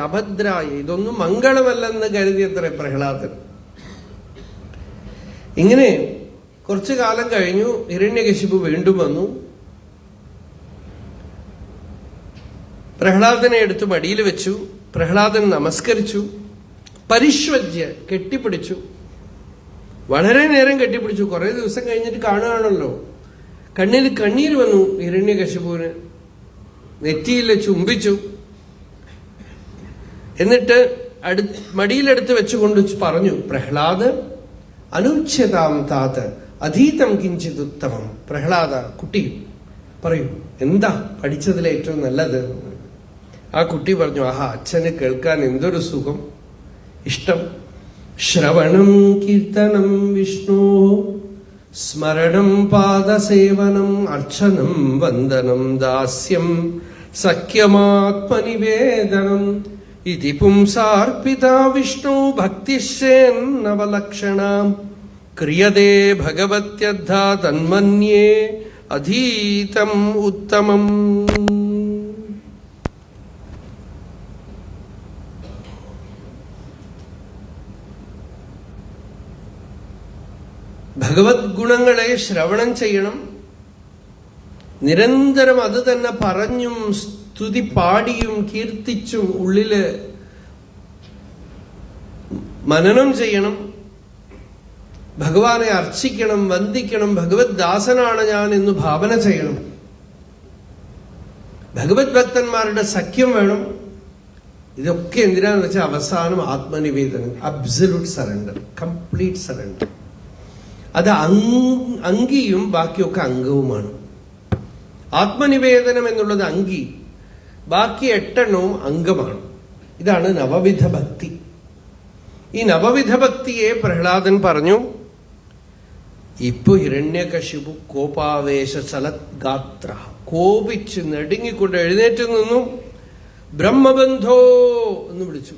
ഇതൊന്നും മംഗളമല്ലെന്ന് കരുതിയത്രേ പ്രഹ്ലാദൻ. ഇങ്ങനെ കുറച്ചു കാലം കഴിഞ്ഞു. ഹിരണ്യകശിപു വീണ്ടും വന്നു. പ്രഹ്ലാദനെ എടുത്ത് മടിയിൽ വെച്ചു. പ്രഹ്ലാദൻ നമസ്കരിച്ചു. പരിഷ്വജ്യ, കെട്ടിപ്പിടിച്ചു. വളരെ നേരം കെട്ടിപ്പിടിച്ചു. കുറെ ദിവസം കഴിഞ്ഞിട്ട് കാണുകയാണല്ലോ. കണ്ണിൽ കണ്ണീര് വന്നു ഹിരണ്യകശിപുവിന്. നെറ്റിയിൽ ചുംബിച്ചു. എന്നിട്ട് മടിയിലെടുത്ത് വെച്ചുകൊണ്ട് പറഞ്ഞു, പ്രഹ്ലാദ് അനുച്ഛതാം താത് അധീതം കിഞ്ചിത് ഉത്തമം. പ്രഹ്ലാദ കുട്ടി പറയൂ, എന്താ പഠിച്ചതിൽ ഏറ്റവും നല്ലത്? ആ കുട്ടി പറഞ്ഞു, ആഹാ, അച്ഛന് കേൾക്കാൻ എന്തൊരു സുഖം, ഇഷ്ടം. ശ്രവണം കീർത്തനം വിഷ്ണു, സ്മരണം പാദസേവനം, അർച്ചനം വന്ദനം, ദാസ്യം സഖ്യമാത്മനിവേദനം. ഇതി പുംസാർപ്പിത വിഷ്ണു ഭക്തിശ്ചേന്നവലക്ഷണാം ക്രിയതേ ഭഗവത്യദ്ധാ തന്മന്യേ അധീതം ഉത്തമം. ഭഗവത് ഗുണങ്ങളെ ശ്രവണം ചെയ്യണം. നിരന്തരം അത് തന്നെ പറഞ്ഞും സ്തുതി പാടിയും കീർത്തിച്ചും ഉള്ളില് മനനം ചെയ്യണം. ഭഗവാനെ അർച്ചിക്കണം, വന്ദിക്കണം. ഭഗവത് ദാസനാണ് ഞാൻ എന്ന് ഭാവന ചെയ്യണം. ഭഗവത് ഭക്തന്മാരുടെ സഖ്യം വേണം. ഇതൊക്കെ എന്തിനാന്ന് വെച്ചാൽ അവസാനം ആത്മനിവേദനം, അബ്സല്യൂട്ട് സറണ്ടർ, കംപ്ലീറ്റ് സറണ്ടർ. അത് അങ്കിയും ബാക്കിയൊക്കെ അംഗവുമാണ്. ആത്മനിവേദനം എന്നുള്ളത് അങ്കി, ബാക്കി 8 അംഗമാണ്. ഇതാണ് നവവിധ ഭക്തി. ഈ നവവിധ ഭക്തിയെ പ്രഹ്ലാദൻ പറഞ്ഞു. ഇപ്പൊ ഹിരണ്യകശിപു കോപാവേശ ചലത്ഗാത്ര, കോപിച്ച് നെടുങ്ങിക്കൊണ്ട് എഴുന്നേറ്റ് നിന്നു. ബ്രഹ്മബന്ധോ എന്ന് വിളിച്ചു.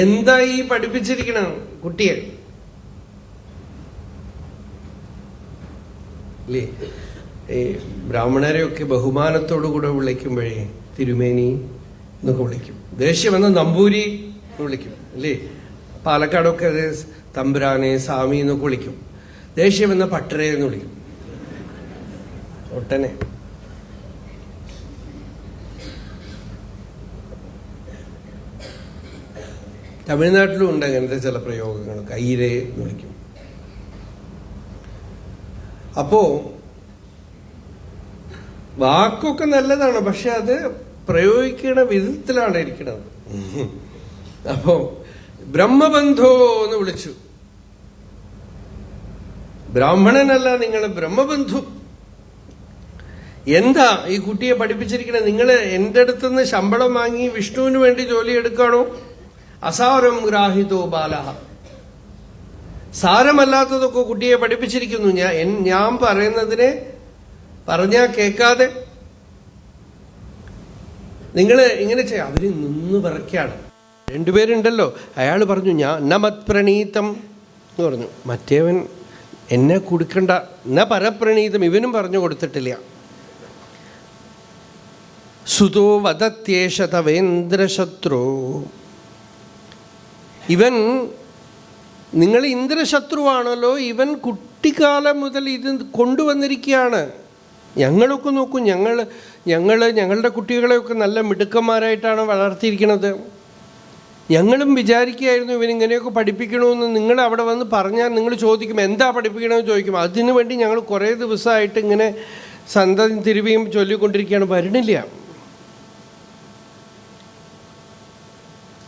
എന്താ ഈ പഠിപ്പിച്ചിരിക്കണം കുട്ടിയെ? അല്ലേ, ഈ ബ്രാഹ്മണരെയൊക്കെ ബഹുമാനത്തോടുകൂടെ വിളിക്കുമ്പോഴേ തിരുമേനി എന്നൊക്കെ വിളിക്കും. ദേഷ്യം വന്ന നമ്പൂരി എന്ന് വിളിക്കും. അല്ലേ, പാലക്കാടൊക്കെ തമ്പുരാനെ സ്വാമി എന്നൊക്കെ വിളിക്കും. ദേഷ്യം വന്ന പട്ടരെ എന്ന് വിളിക്കും. ഒട്ടനെ തമിഴ്നാട്ടിലും ഉണ്ട് അങ്ങനത്തെ ചില പ്രയോഗങ്ങൾ. കൈരേ എന്ന് വിളിക്കും. അപ്പോ വാക്കൊക്കെ നല്ലതാണ്, പക്ഷെ അത് പ്രയോഗിക്കുന്ന വിധത്തിലാണ് ഇരിക്കുന്നത്. അപ്പോ ബ്രഹ്മബന്ധോ എന്ന് വിളിച്ചു. ബ്രാഹ്മണനല്ല നിങ്ങൾ, ബ്രഹ്മബന്ധു. എന്താ ഈ കുട്ടിയെ പഠിപ്പിച്ചിരിക്കണേ? നിങ്ങൾ എൻ്റെ അടുത്തുനിന്ന് ശമ്പളം വാങ്ങി വിഷ്ണുവിന് വേണ്ടി ജോലി എടുക്കാണോ? അസാരം ഗ്രാഹിതോ ബാലഹ. സാരമല്ലാത്തതൊക്കെ കുട്ടിയെ പഠിപ്പിച്ചിരിക്കുന്നു. ഞാൻ പറയുന്നതിനെ പറഞ്ഞാൽ കേൾക്കാതെ നിങ്ങൾ ഇങ്ങനെ ചെയ്യാം. അവര് നിന്ന് വിറയ്ക്കാണ്. രണ്ടുപേരുണ്ടല്ലോ, അയാൾ പറഞ്ഞു ഞാൻ നമത് പ്രണീതം എന്ന് പറഞ്ഞു. മറ്റേവൻ എന്നെ കൊടുക്കണ്ട ന പരപ്രണീതം, ഇവനും പറഞ്ഞു കൊടുത്തിട്ടില്ല. സുതോ വദത്യേഷ തവേന്ദ്രശത്രു. ഇവൻ നിങ്ങൾ ഇന്ദ്രശത്രുവാണല്ലോ, ഇവൻ കുട്ടിക്കാലം മുതൽ ഇത് കൊണ്ടുവന്നിരിക്കുകയാണ്. ഞങ്ങളൊക്കെ നോക്കൂ, ഞങ്ങളുടെ കുട്ടികളെയൊക്കെ നല്ല മിടുക്കന്മാരായിട്ടാണ് വളർത്തിയിരിക്കുന്നത്. ഞങ്ങളും വിചാരിക്കുകയായിരുന്നു ഇവനിങ്ങനെയൊക്കെ പഠിപ്പിക്കണമെന്ന്. നിങ്ങൾ അവിടെ വന്ന് പറഞ്ഞാൽ നിങ്ങൾ ചോദിക്കും എന്താ പഠിപ്പിക്കണമെന്ന് ചോദിക്കും. അതിനു വേണ്ടി ഞങ്ങൾ കുറേ ദിവസമായിട്ട് ഇങ്ങനെ സന്തതി തിരുവിയും ചൊല്ലിക്കൊണ്ടിരിക്കുകയാണ്, വരണില്ല.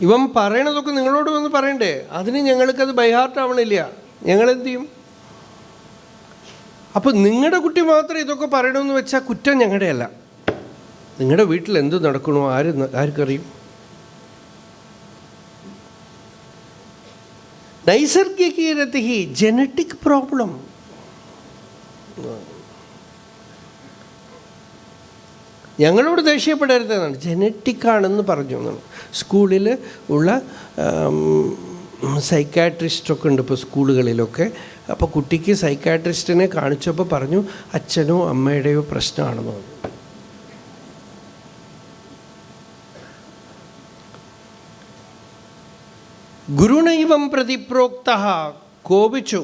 ഇവൻ പറയണതൊക്കെ നിങ്ങളോട് വന്ന് പറയണ്ടേ? അതിന് ഞങ്ങൾക്കത് ബൈഹാർട്ടാവണില്ല. ഞങ്ങളെന്ത് ചെയ്യും? അപ്പം നിങ്ങളുടെ കുട്ടി മാത്രം ഇതൊക്കെ പറയണമെന്ന് വെച്ചാൽ കുറ്റം ഞങ്ങളുടെ അല്ല. നിങ്ങളുടെ വീട്ടിൽ എന്ത് നടക്കണോ ആർക്കറിയും? നൈസർഗികരതി ജനറ്റിക് പ്രോബ്ലം. ഞങ്ങളോട് ദേഷ്യപ്പെടരുതെന്നാണ്, ജനറ്റിക്കാണെന്ന് പറഞ്ഞു എന്നാണ്. സ്കൂളിൽ ഉള്ള സൈക്കാട്രിസ്റ്റൊക്കെ ഉണ്ട് ഇപ്പോൾ സ്കൂളുകളിലൊക്കെ. അപ്പോൾ കുട്ടിക്ക് സൈക്കാട്രിസ്റ്റിനെ കാണിച്ചപ്പോൾ പറഞ്ഞു അച്ഛനോ അമ്മയുടെയോ പ്രശ്നമാണെന്ന് പറഞ്ഞു. ഗുരുണൈവം പ്രതിപ്രോക്ത. കോപിച്ചു.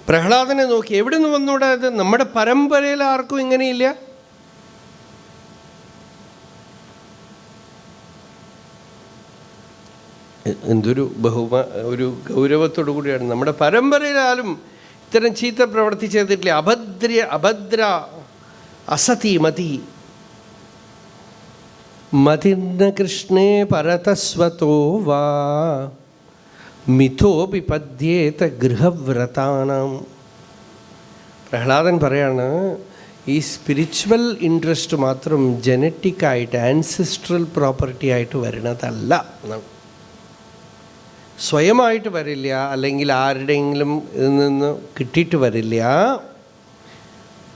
പ്രഹ്ലാദനെ നോക്കി, എവിടെ നിന്ന് വന്നൂടാ ഇത്? നമ്മുടെ പരമ്പരയിൽ ആർക്കും ഇങ്ങനെയില്ല. എന്തൊരു ഒരു ഗൗരവത്തോടു കൂടിയാണ്. നമ്മുടെ പരമ്പരയിലാലും ഇത്തരം ചീത്ത പ്രവൃത്തി ചെയ്തിട്ടില്ല. അഭദ്ര അസതി മതി. മതിർന്ന കൃഷ്ണേ പരതസ്വതോ വാ മിഥോപി പദ്യേത ഗൃഹവ്രതാനാം. പ്രഹ്ലാദൻ പറയാണ്, ഈ സ്പിരിച്വൽ ഇൻട്രസ്റ്റ് മാത്രം ജനറ്റിക്കായിട്ട് ആൻസിസ്ട്രൽ പ്രോപ്പർട്ടി ആയിട്ട് വരുന്നതല്ല എന്നാണ്. സ്വയമായിട്ട് വരില്ല, അല്ലെങ്കിൽ ആരുടെയെങ്കിലും ഇതിൽ നിന്ന് കിട്ടിയിട്ട് വരില്ല.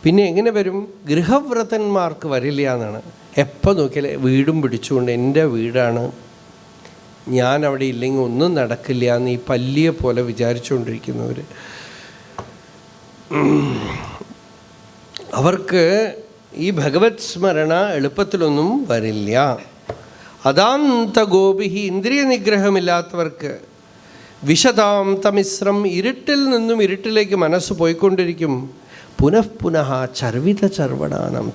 പിന്നെ എങ്ങനെ വരും? ഗൃഹവ്രതന്മാർക്ക് വരില്ല എന്നാണ്. എപ്പോൾ നോക്കിയാൽ വീടും പിടിച്ചുകൊണ്ട് എൻ്റെ വീടാണ്, ഞാൻ അവിടെ ഇല്ലെങ്കിൽ ഒന്നും നടക്കില്ല എന്ന് ഈ പല്ലിയെ പോലെ വിചാരിച്ചുകൊണ്ടിരിക്കുന്നവർ, അവർക്ക് ഈ ഭഗവത് സ്മരണ എളുപ്പത്തിലൊന്നും വരില്ല. അദാന്ത ഗോപിഹി, ഇന്ദ്രിയ നിഗ്രഹമില്ലാത്തവർക്ക് വിശദാം തമിശ്രം, ഇരുട്ടിൽ നിന്നും ഇരുട്ടിലേക്ക് മനസ്സ് പോയിക്കൊണ്ടിരിക്കും. പുനഃപുനഃ ചർവിത ചർവണാനം,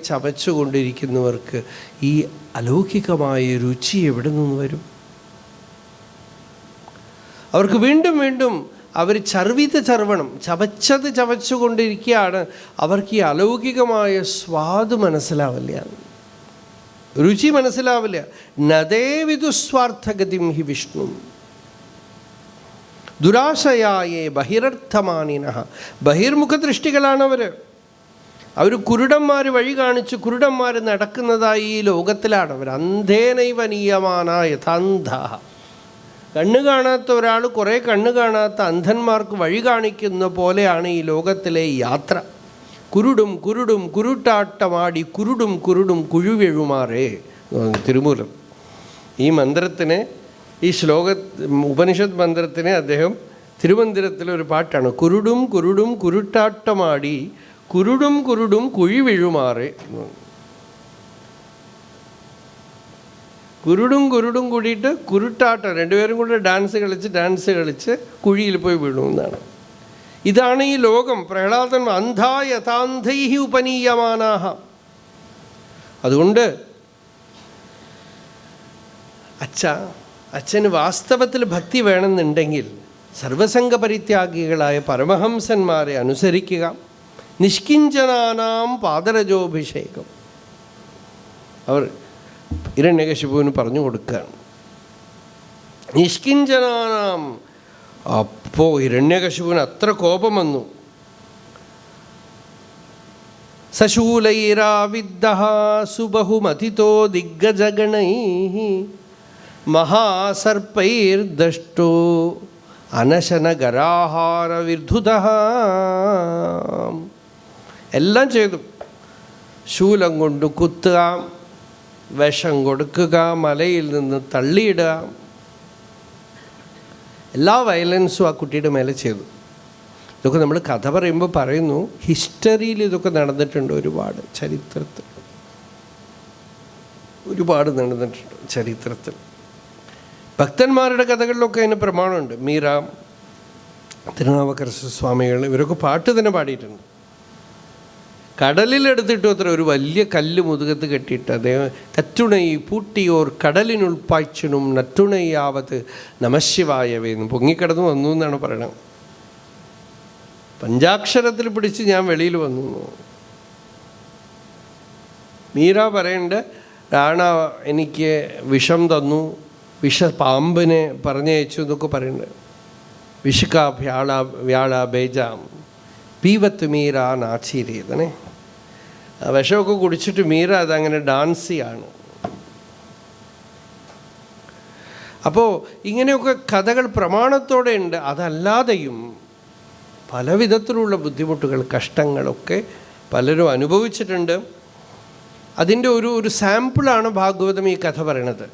ചവച്ചുകൊണ്ടിരിക്കുന്നവർക്ക് ഈ അലൗകികമായ രുചി എവിടെ നിന്ന് വരും? അവർക്ക് വീണ്ടും വീണ്ടും അവർ ചർവണം, ചവച്ചുകൊണ്ടിരിക്കുകയാണ്. അവർക്ക് ഈ അലൗകികമായ സ്വാദ് മനസ്സിലാവില്ല, രുചി മനസ്സിലാവില്ല. നദേ വിദുസ്വാർത്ഥഗതിം ഹി വിഷ്ണു ദുരാശയായേ ബഹിരർത്ഥമാനിന. ബഹിർമുഖ ദൃഷ്ടികളാണവർ. അവർ കുരുടന്മാർ വഴി കാണിച്ച് കുരുടന്മാർ നടക്കുന്നതായി ഈ ലോകത്തിലാണ്. അവർ അന്ധേനൈവ നീയമാന യഥാന്ധ. കണ്ണ് കാണാത്ത ഒരാൾ കുറേ കണ്ണ് കാണാത്ത അന്ധന്മാർക്ക് വഴി കാണിക്കുന്ന പോലെയാണ് ഈ ലോകത്തിലെ യാത്ര. കുരുടും കുരുട്ടാട്ടമാടി കുരുടും കുഴുവെഴുമാറേ തിരുമൂലം. ഈ മന്ത്രത്തിന്, ഈ ഉപനിഷത്ത് മന്ത്രത്തിന് അദ്ദേഹം തിരുമന്ദിരത്തിലൊരു പാട്ടാണ്. കുരുടും കുരുട്ടാട്ടമാടി കുരുടും കുഴിവെഴുമാറേ. കുരുടും കൂടിയിട്ട് കുരുട്ടാട്ടം, രണ്ടുപേരും കൂടെ ഡാൻസ് കളിച്ച് കുഴിയിൽ പോയി വീഴുമെന്നാണ്. ഇതാണ് ഈ ലോകം. പ്രഹ്ലാദൻ അന്ധാ യഥാന്ധൈഹി ഉപനീയമാനാഹ. അതുകൊണ്ട് അച്ഛന് വാസ്തവത്തിൽ ഭക്തി വേണമെന്നുണ്ടെങ്കിൽ സർവസംഗപരിത്യാഗികളായ പരമഹംസന്മാരെ അനുസരിക്കുക. നിഷ്കിഞ്ചനാനാം പാദരജോഭിഷേകം അവർ ഹിരണ്യകശിപുവിന് പറഞ്ഞു കൊടുക്കുകയാണ്. നിഷ്കിഞ്ചനാനാം. അപ്പോൾ ഹിരണ്യകശിപുവിന് അത്ര കോപം വന്നു. സശൂലൈരാവിദ്ദഃ സുബഹുമതിതോ ദിഗ്ഗജഗണൈഃ മഹാസർപ്പൈർദഷ്ടോ അനശനഗരാഹാരവിർധുതഃ. എല്ലാം ചെയ്തു. ശൂലം കൊണ്ട് കുത്തുക, വിഷം കൊടുക്കുക, മലയിൽ നിന്ന് തള്ളിയിടുക, എല്ലാ വയലൻസും ആ കുട്ടിയുടെ മേലെ ചെയ്തു. ഇതൊക്കെ നമ്മൾ കഥ പറയുമ്പോൾ പറയുന്നു, ഹിസ്റ്ററിയിൽ ഇതൊക്കെ നടന്നിട്ടുണ്ട്. ഒരുപാട് ചരിത്രത്തിൽ ഒരുപാട് നടന്നിട്ടുണ്ട് ചരിത്രത്തിൽ. ഭക്തന്മാരുടെ കഥകളിലൊക്കെ അതിന് പ്രമാണമുണ്ട്. മീര, തിരുനാവുക്കരശു സ്വാമികൾ ഇവരൊക്കെ പാട്ട് തന്നെ പാടിയിട്ടുണ്ട്. കടലിലെടുത്തിട്ടു അത്ര ഒരു വലിയ കല്ല് മുതുകത്ത് കെട്ടിയിട്ട് അദ്ദേഹം കറ്റുണൈ പൂട്ടിയോർ കടലിനുൾപ്പായ്ച്ചനും നറ്റുണയാവത്ത് നമശിവായവേന്ന് പൊങ്ങിക്കിടന്ന് വന്നു എന്നാണ് പറയണത്. പഞ്ചാക്ഷരത്തിൽ പിടിച്ച് ഞാൻ വെളിയിൽ വന്നു. മീര പറയണ്ട്, രാണ എനിക്ക് വിഷം തന്നു, വിഷപാമ്പിനെ പറഞ്ഞയച്ചു എന്നൊക്കെ പറയുന്നുണ്ട്. വിഷുക്ക വ്യാള ബേജാം പീവത്ത് മീര നാച്ചീരിയതനെ. വിഷമൊക്കെ കുടിച്ചിട്ട് മീര അതങ്ങനെ ഡാൻസ് ചെയ്യാണ്. അപ്പോൾ ഇങ്ങനെയൊക്കെ കഥകൾ പ്രമാണത്തോടെ ഉണ്ട്. അതല്ലാതെയും പല വിധത്തിലുള്ള ബുദ്ധിമുട്ടുകൾ, കഷ്ടങ്ങളൊക്കെ പലരും അനുഭവിച്ചിട്ടുണ്ട്. അതിൻ്റെ ഒരു സാമ്പിളാണ് ഭാഗവതം ഈ കഥ പറയണത്.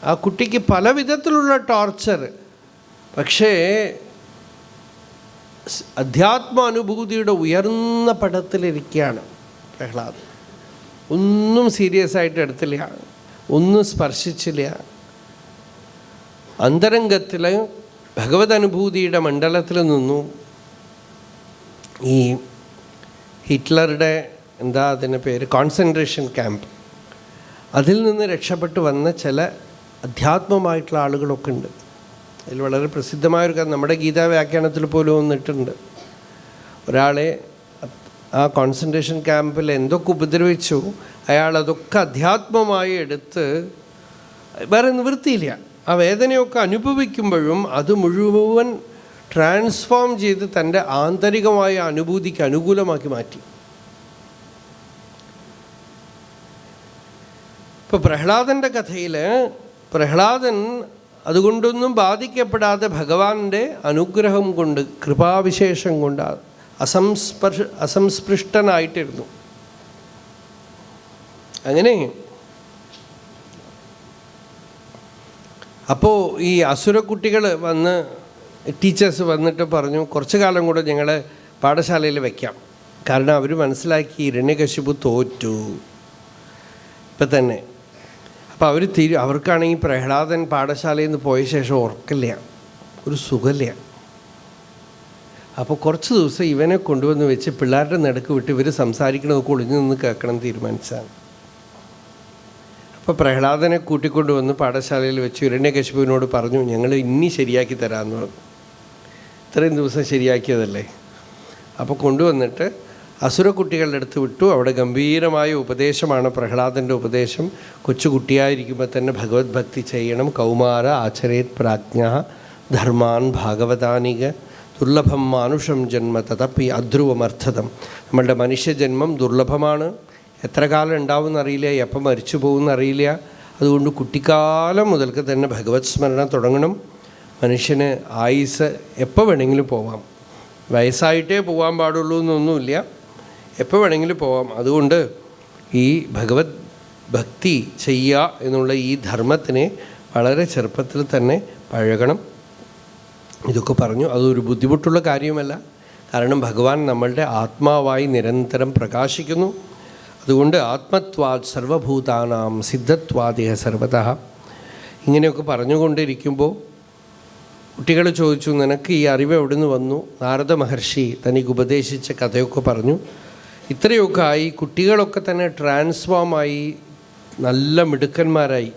ആ കുട്ടിക്ക് പല വിധത്തിലുള്ള ടോർച്ചർ. പക്ഷേ അധ്യാത്മാനുഭൂതിയുടെ ഉയർന്ന പടത്തിലിരിക്കുകയാണ് പ്രഹ്ലാദൻ. ഒന്നും സീരിയസ് ആയിട്ട് എടുത്തില്ല, ഒന്നും സ്പർശിച്ചില്ല. അന്തരംഗത്തിൽ ഭഗവത് അനുഭൂതിയുടെ മണ്ഡലത്തിൽ നിന്നു. ഈ ഹിറ്റ്ലറുടെ അതിൻ്റെ പേര് കോൺസെൻട്രേഷൻ ക്യാമ്പ്, അതിൽ നിന്ന് രക്ഷപ്പെട്ടു വന്ന ചില അധ്യാത്മമായിട്ടുള്ള ആളുകളൊക്കെ ഉണ്ട്. അതിൽ വളരെ പ്രസിദ്ധമായൊരു കഥ നമ്മുടെ ഗീതാ വ്യാഖ്യാനത്തിൽ പോലും വന്നിട്ടുണ്ട്. ഒരാളെ ആ കോൺസെൻട്രേഷൻ ക്യാമ്പിൽ എന്തൊക്കെ ഉപദ്രവിച്ചു, അയാൾ അതൊക്കെ അധ്യാത്മമായി എടുത്ത് വേറെ നിവൃത്തിയില്ല. ആ വേദനയൊക്കെ അനുഭവിക്കുമ്പോഴും അത് മുഴുവൻ ട്രാൻസ്ഫോം ചെയ്ത് തൻ്റെ ആന്തരികമായ അനുഭൂതിക്ക് അനുകൂലമാക്കി മാറ്റി. ഇപ്പോൾ പ്രഹ്ലാദൻ്റെ കഥയിൽ പ്രഹ്ലാദൻ അതുകൊണ്ടൊന്നും ബാധിക്കപ്പെടാതെ ഭഗവാന്റെ അനുഗ്രഹം കൊണ്ട്, കൃപാവിശേഷം കൊണ്ട് അസംസ്പൃഷ്ടനായിട്ടിരുന്നു. അങ്ങനെ അപ്പോൾ ഈ അസുരക്കുട്ടികൾ വന്ന്, ടീച്ചേഴ്സ് വന്നിട്ട് പറഞ്ഞു, കുറച്ചു കാലം കൂടെ ഞങ്ങൾ പാഠശാലയിൽ വയ്ക്കാം. കാരണം അവർ മനസ്സിലാക്കി ഹിരണ്യകശിപു തോറ്റു ഇപ്പം തന്നെ. അപ്പോൾ അവർക്കാണെങ്കിൽ പ്രഹ്ലാദൻ പാഠശാലയിൽ നിന്ന് പോയ ശേഷം ഉറക്കില്ല, ഒരു സുഖമില്ല. അപ്പോൾ കുറച്ച് ദിവസം ഇവനെ കൊണ്ടുവന്ന് വെച്ച് പിള്ളേരുടെ നടുക്ക് വിട്ട് ഇവർ സംസാരിക്കണതൊക്കെ ഒളിഞ്ഞു നിന്ന് കേൾക്കണം തീരുമാനിച്ചാണ്. അപ്പോൾ പ്രഹ്ലാദനെ കൂട്ടിക്കൊണ്ടുവന്ന് പാഠശാലയിൽ വെച്ച് ഹിരണ്യകശിപുവിനോട് പറഞ്ഞു, ഞങ്ങൾ ഇനി ശരിയാക്കി തരാമെന്ന് പറഞ്ഞു. ഇത്രയും ദിവസം ശരിയാക്കിയതല്ലേ. അപ്പോൾ കൊണ്ടുവന്നിട്ട് അസുരക്കുട്ടികളുടെ അടുത്ത് വിട്ടു. അവിടെ ഗംഭീരമായ ഉപദേശമാണ് പ്രഹ്ലാദൻ്റെ ഉപദേശം. കൊച്ചുകുട്ടിയായിരിക്കുമ്പോൾ തന്നെ ഭഗവത് ഭക്തി ചെയ്യണം. കൗമാര ആചരേത് പ്രാജ്ഞ ധർമാൻ ഭാഗവതാനിക ദുർലഭം മാനുഷം ജന്മ തതപ്പി അധ്രുവമർത്ഥതം. നമ്മളുടെ മനുഷ്യജന്മം ദുർലഭമാണ്. എത്ര കാലം ഉണ്ടാവുമെന്നറിയില്ല, എപ്പം മരിച്ചു പോകുമെന്നറിയില്ല. അതുകൊണ്ട് കുട്ടിക്കാലം മുതൽക്ക് തന്നെ ഭഗവത് സ്മരണ തുടങ്ങണം. മനുഷ്യന് ആയുസ് എപ്പോൾ വേണമെങ്കിലും പോവാം. വയസ്സായിട്ടേ പോകാൻ പാടുള്ളൂ എന്നൊന്നുമില്ല, എപ്പോൾ വേണമെങ്കിലും പോവാം. അതുകൊണ്ട് ഈ ഭഗവത് ഭക്തി ചെയ്യുക എന്നുള്ള ഈ ധർമ്മത്തിനെ വളരെ ചെറുപ്പത്തിൽ തന്നെ പഴകണം. ഇതൊക്കെ പറഞ്ഞു. അതൊരു ബുദ്ധിമുട്ടുള്ള കാര്യമല്ല. കാരണം ഭഗവാൻ നമ്മളുടെ ആത്മാവായി നിരന്തരം പ്രകാശിക്കുന്നു. അതുകൊണ്ട് ആത്മത്വാത് സർവഭൂതാനാം സിദ്ധത്വാദിഹ സർവതഃ. ഇങ്ങനെയൊക്കെ പറഞ്ഞുകൊണ്ടിരിക്കുമ്പോൾ കുട്ടികൾ ചോദിച്ചു, നിനക്ക് ഈ അറിവ് എവിടെ നിന്ന് വന്നു? നാരദ മഹർഷി തനിക്ക് ഉപദേശിച്ച കഥയൊക്കെ പറഞ്ഞു. ഇത്രയൊക്കെ ആയി. കുട്ടികളൊക്കെ തന്നെ ട്രാൻസ്ഫോമായി, നല്ല മിടുക്കന്മാരായി.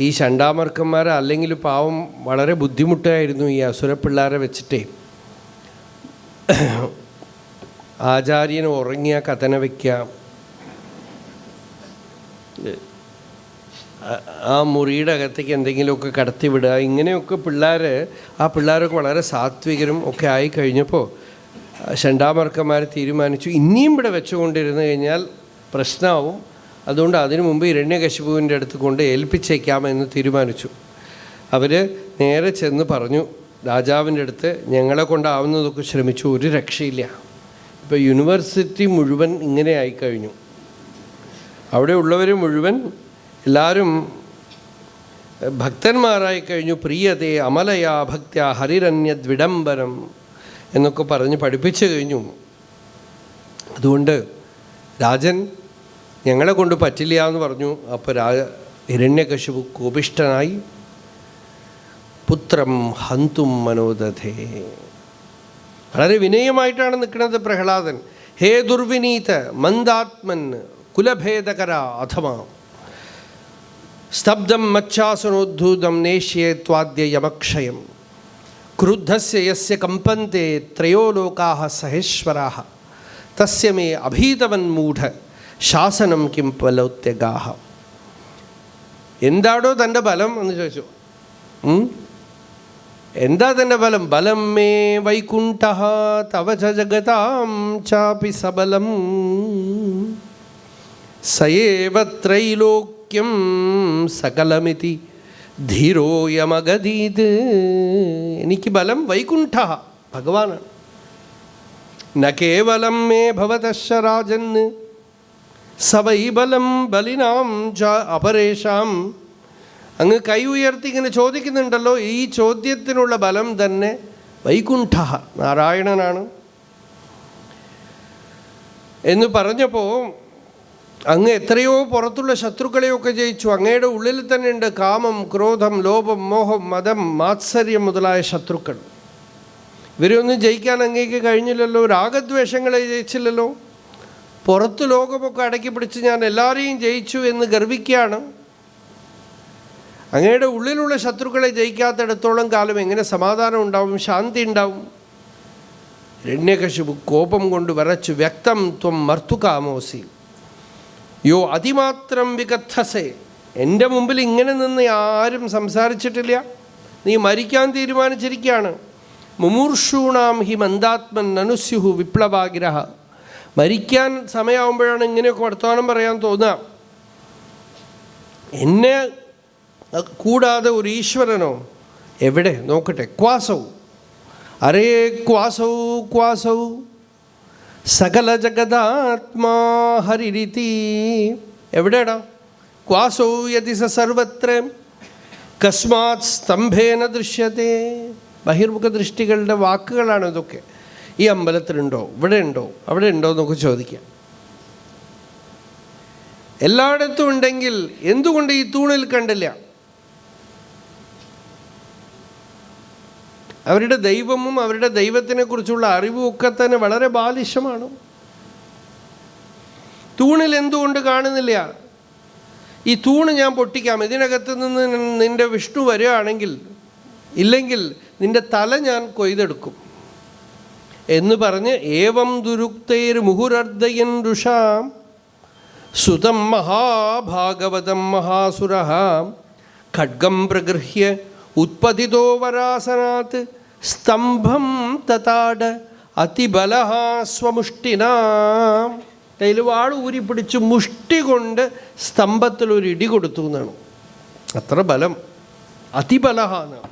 ഈ ചണ്ടാമർക്കന്മാർ അല്ലെങ്കിൽ പാവം വളരെ ബുദ്ധിമുട്ടായിരുന്നു ഈ അസുരപ്പിള്ളാരെ വെച്ചിട്ടേ. ആചാര്യന് ഉറങ്ങിയ കഥന വയ്ക്കാം, ആ മുറിയുടെ അകത്തേക്ക് എന്തെങ്കിലുമൊക്കെ കടത്തിവിടുക, ഇങ്ങനെയൊക്കെ ആ പിള്ളേരൊക്കെ വളരെ സാത്വികരും ഒക്കെ ആയി കഴിഞ്ഞപ്പോൾ ചണ്ടാമർക്കന്മാർ തീരുമാനിച്ചു ഇനിയും ഇവിടെ വെച്ചുകൊണ്ടിരുന്നു കഴിഞ്ഞാൽ പ്രശ്നമാവും, അതുകൊണ്ട് അതിനു മുമ്പ് ഹിരണ്യകശിപുവിൻ്റെ അടുത്ത് കൊണ്ട് ഏൽപ്പിച്ചേക്കാമെന്ന് തീരുമാനിച്ചു. അവർ നേരെ ചെന്ന് പറഞ്ഞു രാജാവിൻ്റെ അടുത്ത്, ഞങ്ങളെ കൊണ്ടാവുന്നതൊക്കെ ശ്രമിച്ചു, ഒരു രക്ഷയില്ല. ഇപ്പോൾ യൂണിവേഴ്സിറ്റി മുഴുവൻ ഇങ്ങനെ ആയിക്കഴിഞ്ഞു. അവിടെ ഉള്ളവർ മുഴുവൻ എല്ലാവരും ഭക്തന്മാരായി കഴിഞ്ഞു. പ്രിയതേ അമലയാ ഭക്ത്യാ ഹരിരന്യദ്വിഡംബരം എന്നൊക്കെ പറഞ്ഞ് പഠിപ്പിച്ചു കഴിഞ്ഞു. അതുകൊണ്ട് രാജൻ ഞങ്ങളെ കൊണ്ട് പറ്റില്ല എന്ന് പറഞ്ഞു. അപ്പോൾ ഹിരണ്യകശിപു കോപിഷ്ഠനായി പുത്രം ഹന്തും മനോദധേ. വളരെ വിനയമായിട്ടാണ് നിൽക്കുന്നത് പ്രഹ്ലാദൻ. ഹേ ദുർവിനീത മന്ദാത്മൻ കുലഭേദകര അധമാ സ്തബ്ധം മച്ചാസനോദ്ധൂതം നേഷ്യേ ത്വാദ്യ യമക്ഷയം ക്രുദ്ധസ്യ യസ്യ കമ്പന്തെ ത്രയോ ലോകാഃ സഹേശ്വരാഃ തസ്യ മേ അഭീതവൻ മൂഢ ശാസനം കിം ഫലോത്യഗാഃ. എന്താടോ തൻ്റെ ബലം എന്ന് ചോദിച്ചു. എന്താ തൻ്റെ ബലം? ബലം മേ വൈകുണ്ഠഃ തവ ച ജഗതാം ചാപി സബലം സയേവ ത്രൈലോക്യം സകലമിതി ധീരോയമഗതീത്. എനിക്ക് ബലം വൈകുണ്ഠഃ, ഭഗവാനാണ്. ന കേവലം മേ ഭവതശ്ച രാജൻ സവൈ ബലം ബലിനാം ച അപരേഷാം. അങ്ങ് കൈ ഉയർത്തി ഇങ്ങനെ ചോദിക്കുന്നുണ്ടല്ലോ, ഈ ചോദ്യത്തിനുള്ള ബലം തന്നെ വൈകുണ്ഠഃ, നാരായണനാണ് എന്ന് പറഞ്ഞപ്പോൾ അങ്ങ് എത്രയോ പുറത്തുള്ള ശത്രുക്കളെയൊക്കെ ജയിച്ചു. അങ്ങയുടെ ഉള്ളിൽ തന്നെ ഉണ്ട് കാമം, ക്രോധം, ലോഭം, മോഹം, മതം, മാത്സര്യം മുതലായ ശത്രുക്കൾ. ഇവരൊന്നും ജയിക്കാൻ അങ്ങേക്ക് കഴിഞ്ഞില്ലല്ലോ. രാഗദ്വേഷങ്ങളെ ജയിച്ചില്ലല്ലോ. പുറത്ത് ലോകമൊക്കെ അടക്കി പിടിച്ച് ഞാൻ എല്ലാവരെയും ജയിച്ചു എന്ന് ഗർവിക്കുകയാണ്. അങ്ങയുടെ ഉള്ളിലുള്ള ശത്രുക്കളെ ജയിക്കാത്തിടത്തോളം കാലം എങ്ങനെ സമാധാനം ഉണ്ടാവും, ശാന്തി ഉണ്ടാവും? ഹിരണ്യകശിപു കോപം കൊണ്ട് വിറച്ചു. വ്യക്തം ത്വം മർത്തുകാമോസി യോ അതിമാത്രം വികഥസേ. എൻ്റെ മുമ്പിൽ ഇങ്ങനെ നിന്ന് ആരും സംസാരിച്ചിട്ടില്ല. നീ മരിക്കാൻ തീരുമാനിച്ചിരിക്കുകയാണ്. മുമൂർഷൂണാം ഹി മന്ദാത്മൻ നനുസ്യുഹു വിപ്ലവാഗ്രഹ. മരിക്കാൻ സമയമാകുമ്പോഴാണ് ഇങ്ങനെയൊക്കെ വർത്തമാനം പറയാൻ തോന്നുക. എന്നെ കൂടാതെ ഒരു ഈശ്വരനോ? എവിടെ നോക്കട്ടെ. ക്വാസൗ അരേ ക്വാസൗ ക്വാസൗ സകല ജഗദാത്മാ ഹരിരിതി. എവിടെടാ? ക്വാസൗ യതി സ സർവത്ര കസ്മാത് സ്തംഭേന ദൃശ്യത്തെ. ബഹിർമുഖ ദൃഷ്ടികളുടെ വാക്കുകളാണ് ഇതൊക്കെ. ഈ അമ്പലത്തിലുണ്ടോ, ഇവിടെ ഉണ്ടോ, അവിടെ ഉണ്ടോ എന്നൊക്കെ ചോദിക്കാം. എല്ലായിടത്തും ഉണ്ടെങ്കിൽ എന്തുകൊണ്ട് ഈ തൂണിൽ കണ്ടില്ല? അവരുടെ ദൈവവും അവരുടെ ദൈവത്തിനെ കുറിച്ചുള്ള അറിവും ഒക്കെ തന്നെ വളരെ ബാലിശമാണ്. തൂണിൽ എന്തുകൊണ്ട് കാണുന്നില്ല? ഈ തൂണ് ഞാൻ പൊട്ടിക്കാം, ഇതിനകത്ത് നിന്ന് നിൻ്റെ വിഷ്ണു വരികയാണെങ്കിൽ, ഇല്ലെങ്കിൽ നിൻ്റെ തല ഞാൻ കൊയ്തെടുക്കും എന്ന് പറഞ്ഞ് ഏവം ദുരുക്തൈർ മുഹുരർദ്ധയൻ ഋഷാം സുതം മഹാഭാഗവതം മഹാസുരഃ ഖഡ്ഗം പ്രഗൃഹ്യ ഉത്പതിതോ വരാസനാത് സ്തംഭം തതാട അതിബലഃ സ്വമുഷ്ടിനാം. കയ്യിൽ വാൾ ഊരിപ്പിടിച്ച് മുഷ്ടി കൊണ്ട് സ്തംഭത്തിലൊരു ഇടി കൊടുത്തു എന്നാണ്. അത്ര ബലം, അതിബലഃ എന്നാണ്.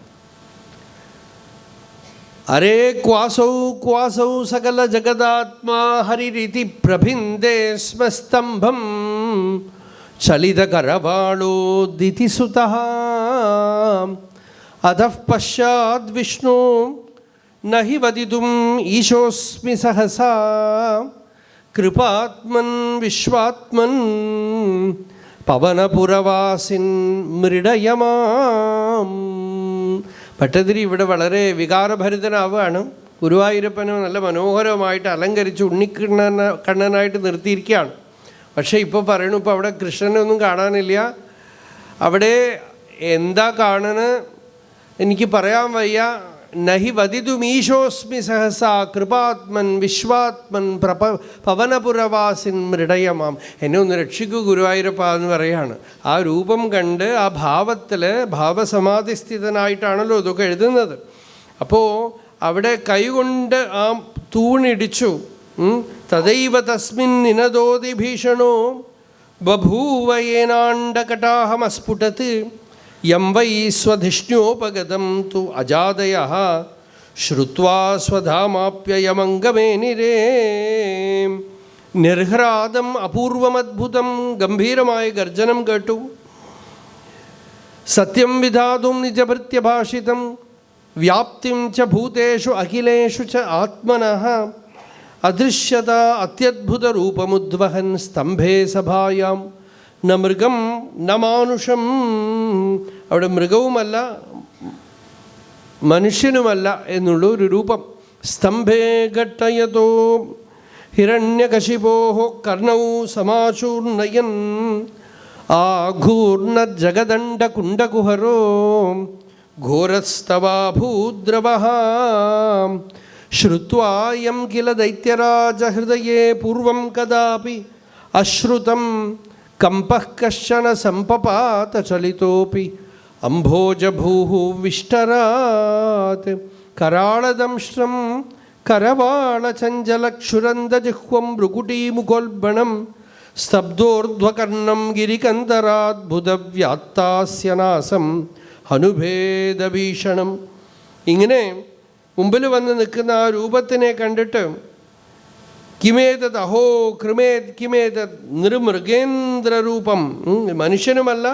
അരേ ക്വാസൗ ക്വാസൗ സകല ജഗദാത്മാ ഹരിരിതി പ്രഭിന്ദേ സ്മ സ്തംഭം ചലിതകരവാളോ ദിതിസുതഃ അധഃ പശ്ചാദ് വിഷ്ണു നഹി വദിതും ഈശോസ്മി സഹസാ കൃപാത്മൻ വിശ്വാത്മൻ പവനപുരവാസിൻ മൃഡയമാം. ഭട്ടതിരി ഇവിടെ വളരെ വികാരഭരിതനാവുകയാണ്. ഗുരുവായൂരപ്പനെ നല്ല മനോഹരമായിട്ട് അലങ്കരിച്ച് കണ്ണനായിട്ട് നിർത്തിയിരിക്കുകയാണ്. പക്ഷേ ഇപ്പോൾ പറയണു, ഇപ്പോൾ അവിടെ കൃഷ്ണനൊന്നും കാണാനില്ല. അവിടെ എന്താ കാണുന്നത് എനിക്ക് പറയാൻ വയ്യ. നഹി വദിതുമീശോസ്മി സഹസാ കൃപാത്മൻ വിശ്വാത്മൻ പവനപുരവാസിൻ മൃഡയമാം. എന്നെ ഒന്ന് രക്ഷിക്കൂ ഗുരുവായൂരപ്പ എന്ന് പറയാണ്. ആ രൂപം കണ്ട് ആ ഭാവത്തിൽ ഭാവസമാധിസ്ഥിതനായിട്ടാണല്ലോ ഇതൊക്കെ എഴുതുന്നത്. അപ്പോൾ അവിടെ കൈകൊണ്ട് ആ തൂണിടിച്ചു. തദൈവ തസ്മിൻ നിനദോതി ഭീഷണോ ബഭൂവയേനാണ്ടകടാഹമസ്ഫുടത് യം വൈ സ്വധിഷ്ണ്യോപഗതം തു അജാദയഃ ശ്രുത്വാ സ്വധാമാപ്യയമംഗമേനിരേ. നിർഹ്രാദം അപൂർവമദ്ഭുതം ഗംഭീരമായ ഗർജനം കേട്ടു. സത്യം വിധാതും നിജഭൃത്യഭാഷിതം വ്യാപ്തിം ച ഭൂതേഷു അഖിലേഷു ച ആത്മനഃ അദൃശ്യത അത്യദ്ഭുതരൂപമുദ്വഹൻ സ്തംഭേ സഭായാം ന മൃഗം ന മാനുഷം. അവിടെ മൃഗവുമല്ല മനുഷ്യനുമല്ല എന്നുള്ള ഒരു രൂപം. സ്തംഭേ ഘട്ടയതോ ഹിരണ്യകശിപോ കർണൗ സമാചൂർണയൻ ആഘൂർണജഗദണ്ഡകുണ്ടകുഹരോ ഘോരസ്തവാഭൂദ്രവഃ ശ്രുത്വായം കില ദൈത്യരാജഹൃദയേ പൂർവം കദാപി അശ്രുതം കമ്പഃ കശ്ചന സംപപാത ചലിതോപി അംഭോജഭൂഃ വിഷ്ടരാത് കരാളദംശ്രം കരവാളചഞ്ചലക്ഷുരന്തജിഹ്വം ഭൃകുടീമുഖോൽബണം സ്തബ്ധോർധ്വകർണം ഗിരികന്ധരാദ്ഭുതവ്യാത്താസ്യനാസം അനുഭേദഭീഷണം. ഇങ്ങനെ മുമ്പിൽ വന്ന് നിൽക്കുന്ന ആ രൂപത്തിനെ കണ്ടിട്ട് കിമേതത് അഹോ കൃമേത് കിമേതത് നിർമൃഗേന്ദ്രരൂപം, മനുഷ്യനുമല്ല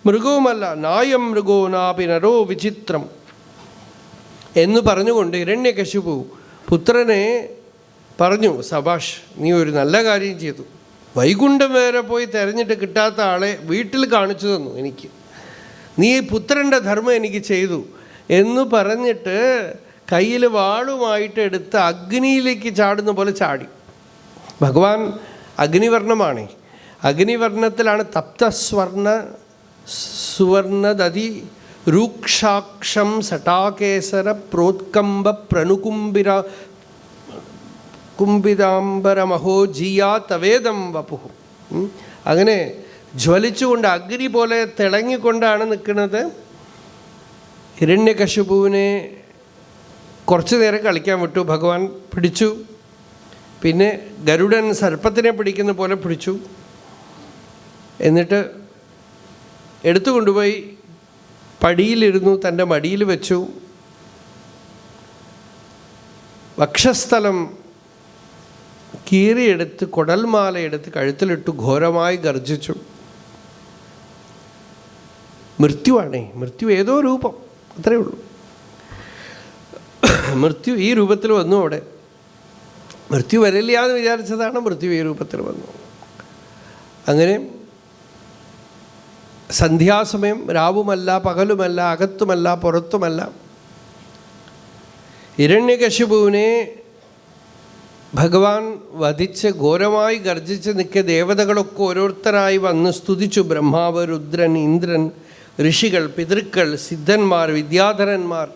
മൃഗവുമല്ല, നായം മൃഗോ നാപി നരോ വിചിത്രം എന്ന് പറഞ്ഞുകൊണ്ട് ഹിരണ്യകശിപു പുത്രനെ പറഞ്ഞു, സബാഷ്, നീ ഒരു നല്ല കാര്യം ചെയ്തു. വൈകുണ്ഠം വരെ പോയി തിരഞ്ഞിട്ട് കിട്ടാത്ത ആളെ വീട്ടിൽ കാണിച്ചു തന്നു എനിക്ക്. നീ പുത്രൻ്റെ ധർമ്മം എനിക്ക് ചെയ്തു എന്ന് പറഞ്ഞിട്ട് കയ്യിൽ വാളുമായിട്ട് എടുത്ത് അഗ്നിയിലേക്ക് ചാടുന്ന പോലെ ചാടി. ഭഗവാൻ അഗ്നിവർണ്ണമാണ്. അഗ്നിവർണ്ണത്തിലാണ് തപ്തസ്വർണ്ണ സുവർണദതി രൂക്ഷാക്ഷം സടാകേസര പ്രോത്കമ്പ കുംഭിതാംബരമഹോ ജിയാ തവേദം വപുഹു. അങ്ങനെ ജ്വലിച്ചുകൊണ്ട് അഗ്നി പോലെ തിളങ്ങിക്കൊണ്ടാണ് നിൽക്കുന്നത്. ഹിരണ്യകശിപുവിനെ കുറച്ചു നേരം കളിക്കാൻ വിട്ടു. ഭഗവാൻ പിടിച്ചു. പിന്നെ ഗരുഡൻ സർപ്പത്തിനെ പിടിക്കുന്ന പോലെ പിടിച്ചു. എന്നിട്ട് എടുത്തു കൊണ്ടുപോയി പടിയിലിരുന്നു, തൻ്റെ മടിയിൽ വെച്ചു. വക്ഷസ്ഥലം കീറിയെടുത്ത് കുടൽമാലയെടുത്ത് കഴുത്തിലിട്ടു. ഘോരമായി ഗർജിച്ചു. മൃത്യുവാണേ, മൃത്യു ഏതോ രൂപം, അത്രയേ ഉള്ളൂ. മൃത്യു ഈ രൂപത്തിൽ വന്നു. അവിടെ മൃത്യു വരില്ല എന്ന് വിചാരിച്ചതാണ്, മൃത്യു ഈ രൂപത്തിൽ വന്നു. അങ്ങനെ സന്ധ്യാസമയം, രാവുമല്ല പകലുമല്ല, അകത്തുമല്ല പുറത്തുമല്ല, ഹിരണ്യകശിപുവിനെ ഭഗവാൻ വധിച്ച് ഘോരമായി ഗർജിച്ച് നിൽക്കിയ ദേവതകളൊക്കെ ഓരോരുത്തരായി വന്ന് സ്തുതിച്ചു. ബ്രഹ്മാവ്, രുദ്രൻ, ഇന്ദ്രൻ, ഋഷികൾ, പിതൃക്കൾ, സിദ്ധന്മാർ, വിദ്യാധരന്മാർ,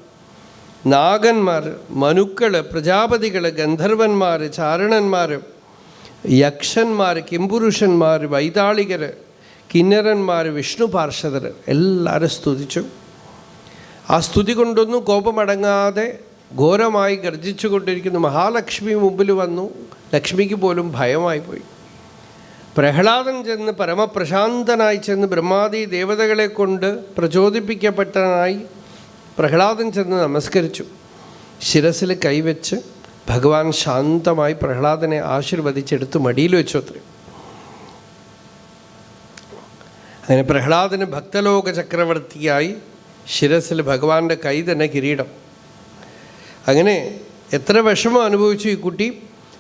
നാഗന്മാർ, മനുക്കൾ, പ്രജാപതികൾ, ഗന്ധർവന്മാർ, ചാരണന്മാർ, യക്ഷന്മാർ, കിംപുരുഷന്മാർ, വൈതാളികർ, കിന്നരന്മാർ, വിഷ്ണു പാർഷദർ എല്ലാവരും സ്തുതിച്ചു. ആ സ്തുതി കൊണ്ടൊന്നും കോപമടങ്ങാതെ ഘോരമായി ഗർജിച്ചു കൊണ്ടിരിക്കുന്നു. മഹാലക്ഷ്മി മുമ്പിൽ വന്നു. ലക്ഷ്മിക്ക് പോലും ഭയമായി പോയി. പ്രഹ്ലാദൻ ചെന്ന് പരമപ്രശാന്തനായി ചെന്ന് ബ്രഹ്മാദി ദേവതകളെ കൊണ്ട് പ്രചോദിപ്പിക്കപ്പെട്ടനായി പ്രഹ്ലാദൻ ചെന്ന് നമസ്കരിച്ചു. ശിരസിൽ കൈവച്ച് ഭഗവാൻ ശാന്തമായി പ്രഹ്ലാദനെ ആശീർവദിച്ചെടുത്ത് മടിയിൽ വെച്ചു അത്രേ. അങ്ങനെ പ്രഹ്ലാദന് ഭക്തലോക ചക്രവർത്തിയായി ശിരസിൽ ഭഗവാന്റെ കൈ തന്നെ കിരീടം. അങ്ങനെ എത്ര വിഷമം അനുഭവിച്ചു ഈ കുട്ടി.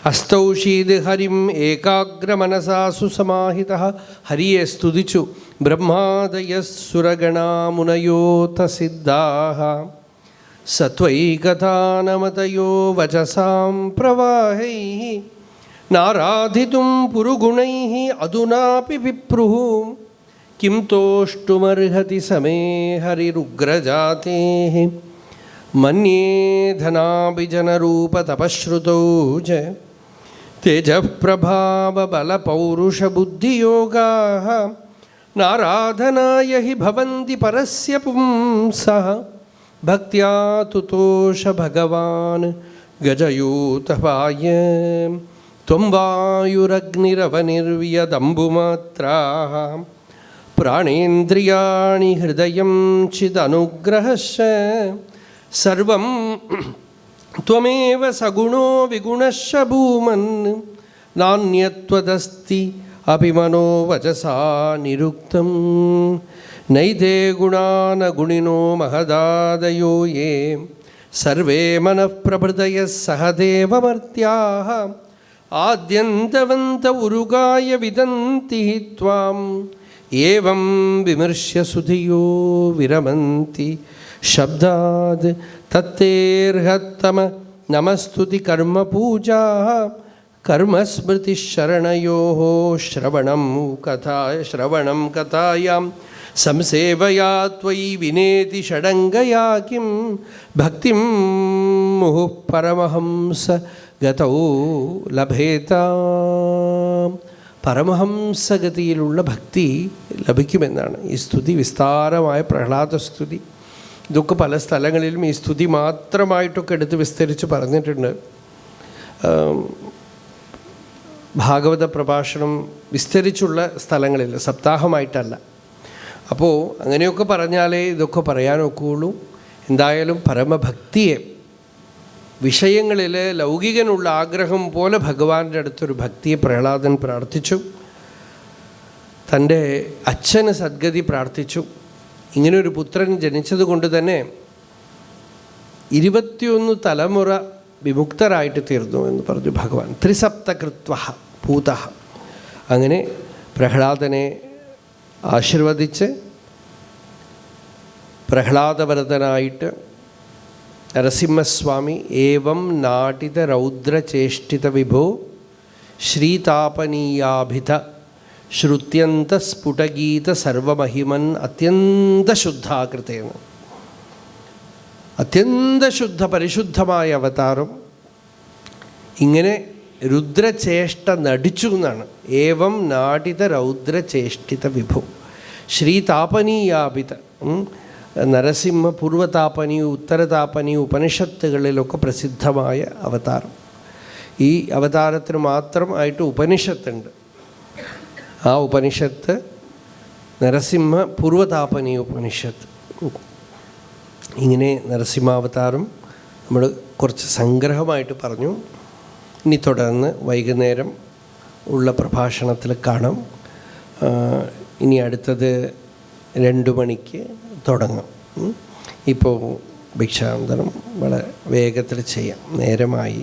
അസ്തൗഷീത് ഹരിം ഏകാഗ്രമനസാ സുസമാഹിത. ഹരിയെ സ്തുതിച്ചു. ബ്രഹ്മാദയ സുരഗണാമുനയോത സിദ്ധാഹ സത്വൈകഥാനമതയോ വചസാം പ്രവാഹൈഃ നാരാധിതും പുരുഗുണൈഃ അധുനാപി വിപ്രുഃ കിം തോഷ്ടുമർഹതി സമേ ഹരിരുഗ്രജാതേഃ മന്യേ ധനാഭിജനരൂപതപശ്രുതൗ ച തേജഃപ്രഭാവബലപൗരുഷബുദ്ധിയോഗാഃ നാരാധനായ ഹി ഭവന്തി പരസ്യ പുംസഃ ഭക്ത്യാ തുതോഷ ഭഗവാൻ ഗജയൂതപായ ത്വം വായുരഗ്നിരവനിർവ്യദംബുമാത്രാഃ പ്രാണേന്ദ്രിയാണി ഹൃദയം ചിദനുഗ്രഹശ്ച സർവം ത്വമേവ സഗുണോ വിഗുണശ്ച ഭൂമൻ നാന്യത്വദസ്തി അപി മനോ വചസാ നിരുക്തം നൈതേ ഗുണാന ഗുണിനോ മഹദാദയോ യേ സർവേ മനഃപ്രഭൃതയഃ സഹദേവമർത്യാഃ ആദ്യന്തവന്ത ഉരുഗായ വിദന്തി ത്വാം ഏവം വിമർശ്യ സുധിയോ വിരമന്തി ശബ്ദാദ് തത്തേർഹത്തമ നമസ്തുതി കർമ്മപൂജാ കർമ്മസ്മൃതിശരണയോഃ ശ്രവണം കഥായാം സംസേവയാ ത്വയി വിനേതി ഷഡംഗയാ കിം ഭക്തിം മുഹുഃ പരമഹംസ ഗതൗ ലഭേതാം. പരമഹംസഗതിയിലുള്ള ഭക്തി ലഭിക്കുമെന്നാണ് ഈ സ്തുതി. വിസ്താരമായ പ്രഹ്ലാദസ്തുതി. ഇതൊക്കെ പല സ്ഥലങ്ങളിലും ഈ സ്തുതി മാത്രമായിട്ടൊക്കെ എടുത്ത് വിസ്തരിച്ച് പറഞ്ഞിട്ടുണ്ട്. ഭാഗവത പ്രഭാഷണം വിസ്തരിച്ചുള്ള സ്ഥലങ്ങളിൽ, സപ്താഹമായിട്ടല്ല. അപ്പോൾ അങ്ങനെയൊക്കെ പറഞ്ഞാലേ ഇതൊക്കെ പറയാനൊക്കെയുള്ളൂ. എന്തായാലും പരമഭക്തിയെ, വിഷയങ്ങളിൽ ലൗകികനുള്ള ആഗ്രഹം പോലെ ഭഗവാന്റെ അടുത്തൊരു ഭക്തിയെ പ്രഹ്ലാദൻ പ്രാർത്ഥിച്ചു. തൻ്റെ അച്ഛന് സദ്ഗതി പ്രാർത്ഥിച്ചു. ഇങ്ങനൊരു പുത്രൻ ജനിച്ചത് കൊണ്ട് തന്നെ 21 തലമുറ വിമുക്തരായിട്ട് തീർന്നു എന്ന് പറഞ്ഞു ഭഗവാൻ. ത്രിസപ്തകൃത്വ ഭൂതഃ. അങ്ങനെ പ്രഹ്ലാദനെ ആശീർവദിച്ച് പ്രഹ്ലാദവരദനായിട്ട് നരസിംഹസ്വാമി ഏവം നാട്ടിത രൗദ്രചേഷ്ടിത വിഭോ ശ്രീതാപനീയാഭിത ശ്രുത്യന്ത സ്ഫുടഗീത സർവമഹിമൻ അത്യന്തശുദ്ധാകൃതേന. അത്യന്തശുദ്ധ പരിശുദ്ധമായ അവതാരം. ഇങ്ങനെ രുദ്രചേഷ്ട നടിച്ചു എന്നാണ്. ഏവം നാടിത രൗദ്രചേഷ്ടിത വിഭു ശ്രീതാപനീയാഭിത. നരസിംഹ പൂർവതാപനി, ഉത്തരതാപനി ഉപനിഷത്തുകളിലൊക്കെ പ്രസിദ്ധമായ അവതാരം. ഈ അവതാരത്തിന് മാത്രമായിട്ട് ഉപനിഷത്തുണ്ട്. ആ ഉപനിഷത്ത് നരസിംഹ പൂർവതാപനി ഉപനിഷത്ത്. ഇങ്ങനെ നരസിംഹാവതാരം നമ്മൾ കുറച്ച് സംഗ്രഹമായിട്ട് പറഞ്ഞു. ഇനി തുടർന്ന് വൈകുന്നേരം ഉള്ള പ്രഭാഷണത്തിൽ കാണാം. ഇനി അടുത്തത് 2 മണിക്ക് തുടങ്ങാം. ഇപ്പോൾ ഭിക്ഷാന്തരം വളരെ വേഗത്തിൽ ചെയ്യാം, നേരമായി.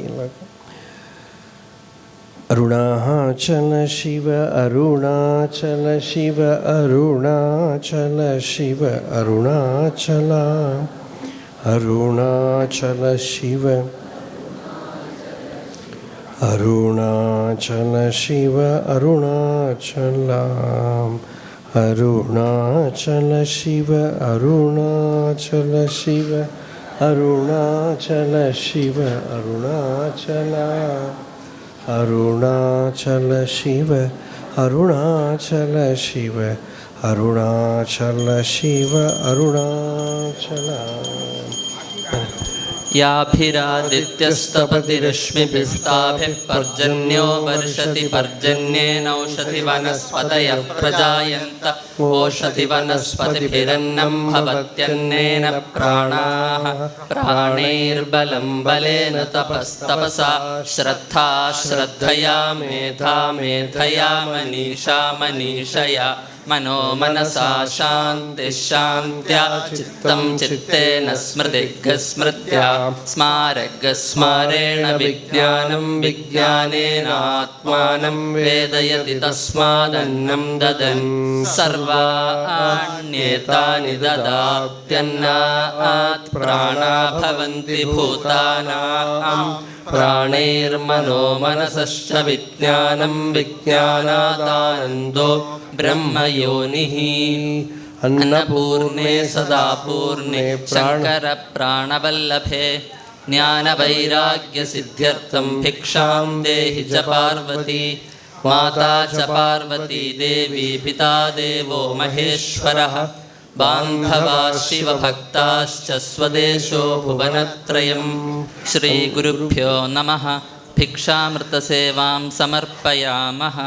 അരുണാചല ശിവ അരുണാചല ശിവ അരുണാചല ശിവ അരുണാചല അരുണാചല ശിവ അരുണാചല ശിവ അരുണാചല അരുണാചല ശിവ അരുണാചല ശിവ അരുണാചല ശിവ അരുണാചല അരുണാചല ശിവ അരുണാചല ശിവ അരുണാചല ശിവ അരുണാചല. യാഭിരാദിത്യസ്തപതിരശ്മിഭിസ്താഭിः പർജന്യോ വർഷതി പർജന്യേനൗഷധി വനസ്പതയഃ പ്രജായന്ത ഓഷധി വനസ്പതിഭിരന്നം ഭവത്യന്നേന പ്രാണാഃ പ്രാണൈർബലം ബലേന തപസ്തപസാ ശ്രദ്ധാ ശ്രദ്ധയാ മേധാ മേധയാ മനീഷാ മനീഷയാ മനോ മനസാ ശാന്തി ശാന്ത്യാ ചിത്തം ചിത്തേന സ്മൃതിഃ സ്മൃത്യാ സ്മാരക സ്മാരേണ വിജ്ഞാനം വിജ്ഞാനേനാത്മാനം വേദയതി തസ്മാദന്നം ദദൻ സർവ सर्वाण्येतानि ददात्यन्नात् प्राणा भवन्ति भूतानां प्राणैर्मनो मनसश्च विज्ञानं विज्ञानादानन्दो ब्रह्मयोनिः अन्नपूर्णे सदा पूर्णे शङ्करप्राणवल्लभे ज्ञानवैराग्यसिद्ध्यर्थं भिक्षां देहि च पार्वती माता च पार्वती देवी पिता देवो महेश्वरः बान्धवा शिवभक्ताश्च स्वदेशो भुवनत्रयं श्रीगुरुभ्यो नमः भिक्षामृतसेवां समर्पयामः।